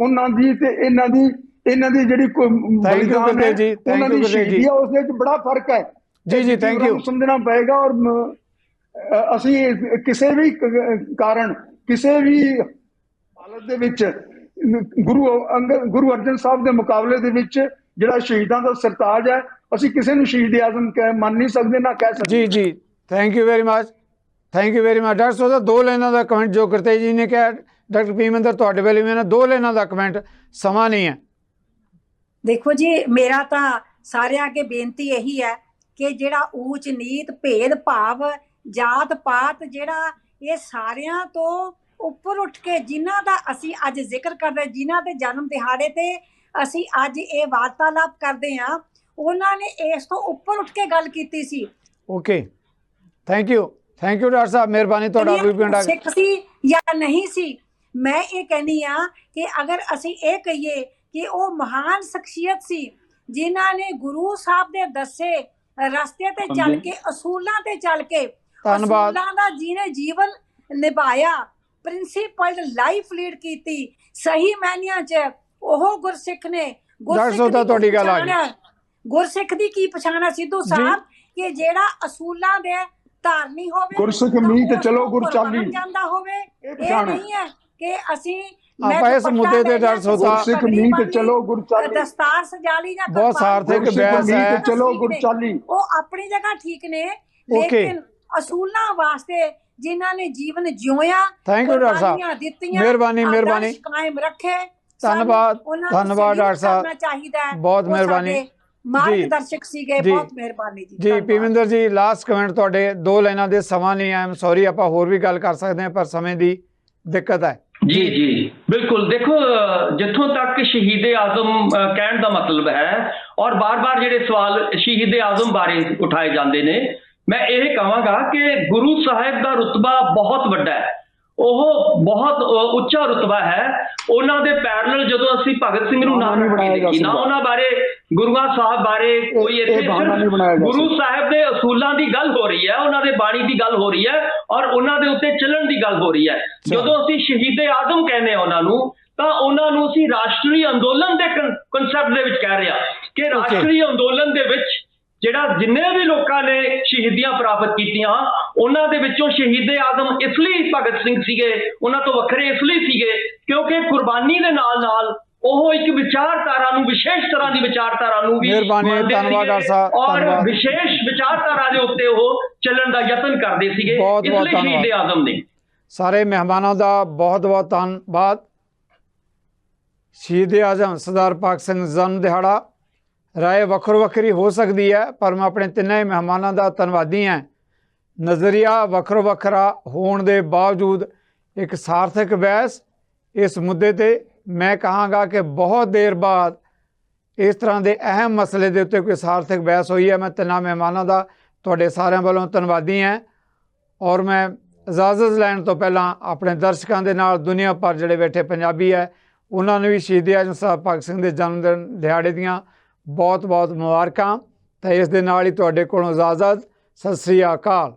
ਦੀ ਤੇ ਇਹਨਾਂ ਦੀ ਜਿਹੜੀ ਬਲੀਦਾਨ ਹੈ, ਉਹਨਾਂ ਦੀ ਸ਼ਹੀਦੀ ਹੈ, ਉਸ ਦੇ ਵਿੱਚ ਬੜਾ ਫਰਕ ਹੈ। ਜੀ ਥੈਂਕ ਯੂ। ਸਮਝਣਾ ਪਏਗਾ। ਔਰ ਅਸੀਂ ਕਿਸੇ ਵੀ ਕਾਰਨ, ਕਿਸੇ ਵੀ ਹਾਲਤ ਦੇ ਵਿੱਚ ਗੁਰੂ ਅਰਜਨ ਸਾਹਿਬ ਦੇ ਮੁਕਾਬਲੇ ਦੇ ਵਿੱਚ ਜਿਹੜਾ ਸ਼ਹੀਦਾਂ ਦਾ ਸਰਤਾਜ ਹੈ, ਅਸੀਂ ਕਿਸੇ ਨੂੰ ਸ਼ਹੀਦ ਆਜ਼ਮ ਮੰਨ ਨਹੀਂ ਸਕਦੇ, ਨਾ ਕਹਿ ਸਕਦੇ। ਜੀ thank you very much, thank you very much. Doctor ਸੋਤਾ, 2 ਲਾਈਨਾਂ ਦਾ ਕਮੈਂਟ ਜੋ ਗੁਰਤੇਜ ਜੀ ਨੇ ਕਿਹਾ, ਡਾਕਟਰ ਭੀਮਿੰਦਰ ਤੁਹਾਡੇ ਵੇਲੇ ਵੀ 2 ਲਾਈਨਾਂ ਦਾ ਕਮੈਂਟ, ਸਮਾਂ ਨਹੀਂ ਹੈ। ਦੇਖੋ ਜੀ, ਮੇਰਾ ਤਾਂ ਸਾਰਿਆਂ ਅੱਗੇ ਬੇਨਤੀ ਇਹੀ ਹੈ ਕਿ ਜਿਹੜਾ ਊਚ ਨੀਚ, ਭੇਦ ਭਾਵ, ਜਾਤ ਪਾਤ, ਜਿਹੜਾ ਇਹ ਸਾਰਿਆਂ ਤੋਂ ਉੱਪਰ ਉੱਠ ਕੇ ਜਿਨ੍ਹਾਂ ਦਾ ਅਸੀਂ ਅੱਜ ਜ਼ਿਕਰ ਕਰਦੇ, ਜਿਨ੍ਹਾਂ ਦੇ ਜਨਮ ਦਿਹਾੜੇ ਤੇ ਅਸੀਂ ਅੱਜ ਇਹ ਵਾਰਤਾਲਾਪ ਕਰਦੇ ਹਾਂ, ਉਹਨਾਂ ਨੇ ਇਸ ਤੋਂ ਉੱਪਰ ਉੱਠ ਕੇ ਗੱਲ ਕੀਤੀ ਸੀ। ਓਕੇ, ਥੈਂਕ ਯੂ ਡਾਕਟਰ ਸਾਹਿਬ, ਮਿਹਰਬਾਨੀ ਤੁਹਾਡਾ। ਸਿੱਖ ਸੀ ਜਾਂ ਨਹੀਂ ਸੀ, ਮੈਂ ਇਹ ਕਹਿੰਦੀ ਹਾਂ ਕਿ ਅਗਰ ਅਸੀਂ ਇਹ ਕਹੀਏ ਕਿ ਉਹ ਮਹਾਨ ਸ਼ਖਸੀਅਤ ਸੀ ਜਿਨ੍ਹਾਂ ਨੇ ਗੁਰੂ ਸਾਹਿਬ ਦੇ ਦੱਸੇ ਰਸਤੇ ਤੇ ਚੱਲ ਕੇ, ਅਸੂਲਾਂ ਤੇ ਚੱਲ ਕੇ, ਅਸੂਲਾਂ ਦਾ ਜਿਹਨੇ ਜੀਵਨ ਨਿਭਾਇਆ, ਪ੍ਰਿੰਸੀਪਲ ਲਾਈਫ ਲੀਡ ਕੀਤੀ, ਸਹੀ ਮਾਇਨਿਆਂ 'ਚ ਉਹ ਗੁਰਸਿੱਖ ਨੇ। ਡਾਕਟਰ ਸਾਹਿਬ, ਤੁਹਾਡੀ ਗੱਲ ਆ ਗਈ। ਗੁਰਸਿੱਖ ਦੀ ਕੀ ਪਛਾਣ ਹੈ ਸਿੱਧੂ ਸਾਹਿਬ, ਕਿ ਜਿਹੜਾ ਅਸੂਲਾਂ ਦੇ ਧਾਰਨੀ ਹੋਵੇ, ਗੁਰਸਿੱਖ ਮੀਤ ਚਲੋ ਗੁਰ ਚਾਲੀ ਜਾਂਦਾ ਹੋਵੇ। ਇਹ ਪਛਾਣ ਨਹੀਂ ਹੈ ਕਿ ਅਸੀਂ ਆਪਾਂ ਇਸ ਮੁੱਦੇ ਤੇ ਡਾਕਟਰ ਸਾਹਿਬ ਗੁਰਸਿੱਖ ਮੀਤ ਚਲੋ ਗੁਰ ਚਾਲੀ, ਦਸਤਾਰ ਸਜਾ ਲਈ ਜਾਂ ਬਹੁਤ ਸਾਰਥਿਕ ਬਹਿਸ ਹੈ। ਚਲੋ ਗੁਰ ਚਾਲੀ, ਉਹ ਆਪਣੀ ਜਗ੍ਹਾ ਠੀਕ ਨੇ, ਲੇਕਿਨ ਅਸੂਲਾਂ ਵਾਸਤੇ ਜਿਨ੍ਹਾਂ ਨੇ ਜੀਵਨ ਜਿਉਇਆ, ਥੈਂਕ ਯੂ ਡਾਕਟਰ ਸਾਹਿਬ, ਮਿਹਰਬਾਨੀ ਮਿਹਰਬਾਨੀ, ਕਾਇਮ ਰੱਖੇ। ਧੰਨਵਾਦ ਧੰਨਵਾਦ ਡਾਕਟਰ ਸਾਹਿਬ, ਬਹੁਤ ਮਿਹਰਬਾਨੀ ਮਾਰਗਦਰਸ਼ਕ ਸੀਗੇ। ਬਹੁਤ ਮਿਹਰਬਾਨੀ ਜੀ। ਪੀਵਿੰਦਰ ਜੀ, ਲਾਸਟ ਕਮੈਂਟ ਤੁਹਾਡੇ, 2 ਲਾਈਨਾਂ ਦੇ ਸਮਾਂ ਨਹੀਂ, ਆਈ ਐਮ ਸੌਰੀ, ਆਪਾਂ ਹੋਰ ਵੀ ਗੱਲ ਕਰ ਸਕਦੇ ਹਾਂ ਪਰ ਸਮੇਂ ਦੀ ਦਿੱਕਤ ਹੈ। ਜੀ ਜੀ ਬਿਲਕੁਲ। ਦੇਖੋ, ਜਿੱਥੋਂ ਤੱਕ ਸ਼ਹੀਦ ਆਜ਼ਮ ਕਹਿਣ ਦਾ ਮਤਲਬ ਹੈ, ਔਰ ਬਾਰ-ਬਾਰ ਜਿਹੜੇ ਸਵਾਲ ਸ਼ਹੀਦ ਆਜ਼ਮ ਬਾਰੇ ਉਠਾਏ ਜਾਂਦੇ ਨੇ, ਮੈਂ ਇਹ ਕਹਾਂਗਾ ਕਿ ਗੁਰੂ ਸਾਹਿਬ ਦਾ ਰੁਤਬਾ ਬਹੁਤ ਵੱਡਾ ਹੈ, ਉਹ ਬਹੁਤ ਉੱਚਾ ਰੁਤਬਾ ਹੈ। ਉਹਨਾਂ ਦੇ ਪੈਰਲਲ ਜਦੋਂ ਅਸੀਂ ਭਗਤ ਸਿੰਘ ਨੂੰ ਨਾਮ ਰੱਖੀ ਨਾ, ਉਹਨਾਂ ਬਾਰੇ, ਗੁਰੂਆਂ ਸਾਹਿਬ ਬਾਰੇ ਕੋਈ ਇੱਥੇ ਗੁਰੂ ਸਾਹਿਬ ਦੇ ਅਸੂਲਾਂ ਦੀ ਗੱਲ ਹੋ ਰਹੀ ਹੈ, ਉਹਨਾਂ ਦੇ ਬਾਣੀ ਦੀ ਗੱਲ ਹੋ ਰਹੀ ਹੈ, ਔਰ ਉਹਨਾਂ ਦੇ ਉੱਤੇ ਚੱਲਣ ਦੀ ਗੱਲ ਹੋ ਰਹੀ ਹੈ। ਜਦੋਂ ਅਸੀਂ ਸ਼ਹੀਦ ਆਜ਼ਮ ਕਹਿੰਦੇ ਹਾਂ ਉਹਨਾਂ ਨੂੰ, ਤਾਂ ਉਹਨਾਂ ਨੂੰ ਅਸੀਂ ਰਾਸ਼ਟਰੀ ਅੰਦੋਲਨ ਦੇ ਕਨਸੈਪਟ ਦੇ ਵਿੱਚ ਕਹਿ ਰਹੇ ਹਾਂ ਕਿ ਰਾਸ਼ਟਰੀ ਅੰਦੋਲਨ ਦੇ ਵਿੱਚ ਜਿਹੜਾ ਜਿੰਨੇ ਵੀ ਲੋਕਾਂ ਨੇ ਸ਼ਹੀਦੀਆਂ ਪ੍ਰਾਪਤ ਕੀਤੀਆਂ, ਉਹਨਾਂ ਦੇ ਵਿੱਚੋਂ ਸ਼ਹੀਦ ਆਜ਼ਮ ਇਸ ਲਈ ਭਗਤ ਸਿੰਘ ਸੀਗੇ, ਉਹਨਾਂ ਤੋਂ ਵੱਖਰੇ ਇਸ ਲਈ ਸੀਗੇ ਕਿਉਂਕਿ ਕੁਰਬਾਨੀ ਦੇ ਨਾਲ ਨਾਲ ਉਹ ਇੱਕ ਵਿਚਾਰਧਾਰਾ ਨੂੰ, ਵਿਸ਼ੇਸ਼ ਤਰ੍ਹਾਂ ਦੀ ਵਿਚਾਰਧਾਰਾ ਨੂੰ ਵੀ ਮਿਹਰਬਾਨੀ, ਧੰਨਵਾਦ ਡਾਕਟਰ ਸਾਹਿਬ, ਔਰ ਵਿਸ਼ੇਸ਼ ਵਿਚਾਰਧਾਰਾ ਦੇ ਉੱਤੇ ਉਹ ਚੱਲਣ ਦਾ ਯਤਨ ਕਰਦੇ ਸੀਗੇ। ਇਸ ਲਈ ਸ਼ਹੀਦ ਆਜ਼ਮ ਨੇ। ਸਾਰੇ ਮਹਿਮਾਨਾਂ ਦਾ ਬਹੁਤ ਬਹੁਤ ਧੰਨਵਾਦ। ਸ਼ਹੀਦ ਆਜ਼ਮ ਸਰਦਾਰ ਭਗਤ ਸਿੰਘ ਜਨਮ ਦਿਹਾੜਾ, ਰਾਏ ਵੱਖੋ ਵੱਖਰੀ ਹੋ ਸਕਦੀ ਹੈ ਪਰ ਮੈਂ ਆਪਣੇ ਤਿੰਨੇ ਮਹਿਮਾਨਾਂ ਦਾ ਧੰਨਵਾਦੀ ਹਾਂ। ਨਜ਼ਰੀਆ ਵੱਖੋ ਵੱਖਰਾ ਹੋਣ ਦੇ ਬਾਵਜੂਦ ਇੱਕ ਸਾਰਥਕ ਬਹਿਸ ਇਸ ਮੁੱਦੇ ਤੇ ਮੈਂ ਕਹਾਂਗਾ ਕਿ ਬਹੁਤ ਦੇਰ ਬਾਅਦ ਇਸ ਤਰ੍ਹਾਂ ਦੇ ਅਹਿਮ ਮਸਲੇ ਦੇ ਉੱਤੇ ਕੋਈ ਸਾਰਥਕ ਬਹਿਸ ਹੋਈ ਹੈ। ਮੈਂ ਤਿੰਨਾਂ ਮਹਿਮਾਨਾਂ ਦਾ ਤੁਹਾਡੇ ਸਾਰਿਆਂ ਵੱਲੋਂ ਧੰਨਵਾਦੀ ਹਾਂ। ਔਰ ਮੈਂ ਇਜਾਜ਼ਤ ਲੈਣ ਤੋਂ ਪਹਿਲਾਂ ਆਪਣੇ ਦਰਸ਼ਕਾਂ ਦੇ ਨਾਲ ਦੁਨੀਆ ਭਰ ਜਿਹੜੇ ਬੈਠੇ ਪੰਜਾਬੀ ਹੈ, ਉਹਨਾਂ ਨੂੰ ਵੀ ਸ਼ਹੀਦ ਆਜ਼ਮ ਸਾਹਿਬ ਭਗਤ ਸਿੰਘ ਦੇ ਜਨਮ ਦਿਨ ਦਿਹਾੜੇ ਦੀਆਂ ਬਹੁਤ ਬਹੁਤ ਮੁਬਾਰਕਾਂ। ਤਾਂ ਇਸ ਦੇ ਨਾਲ ਹੀ ਤੁਹਾਡੇ ਕੋਲੋਂ ਇਜਾਜ਼ਤ। ਸਤਿ ਸ੍ਰੀ ਅਕਾਲ।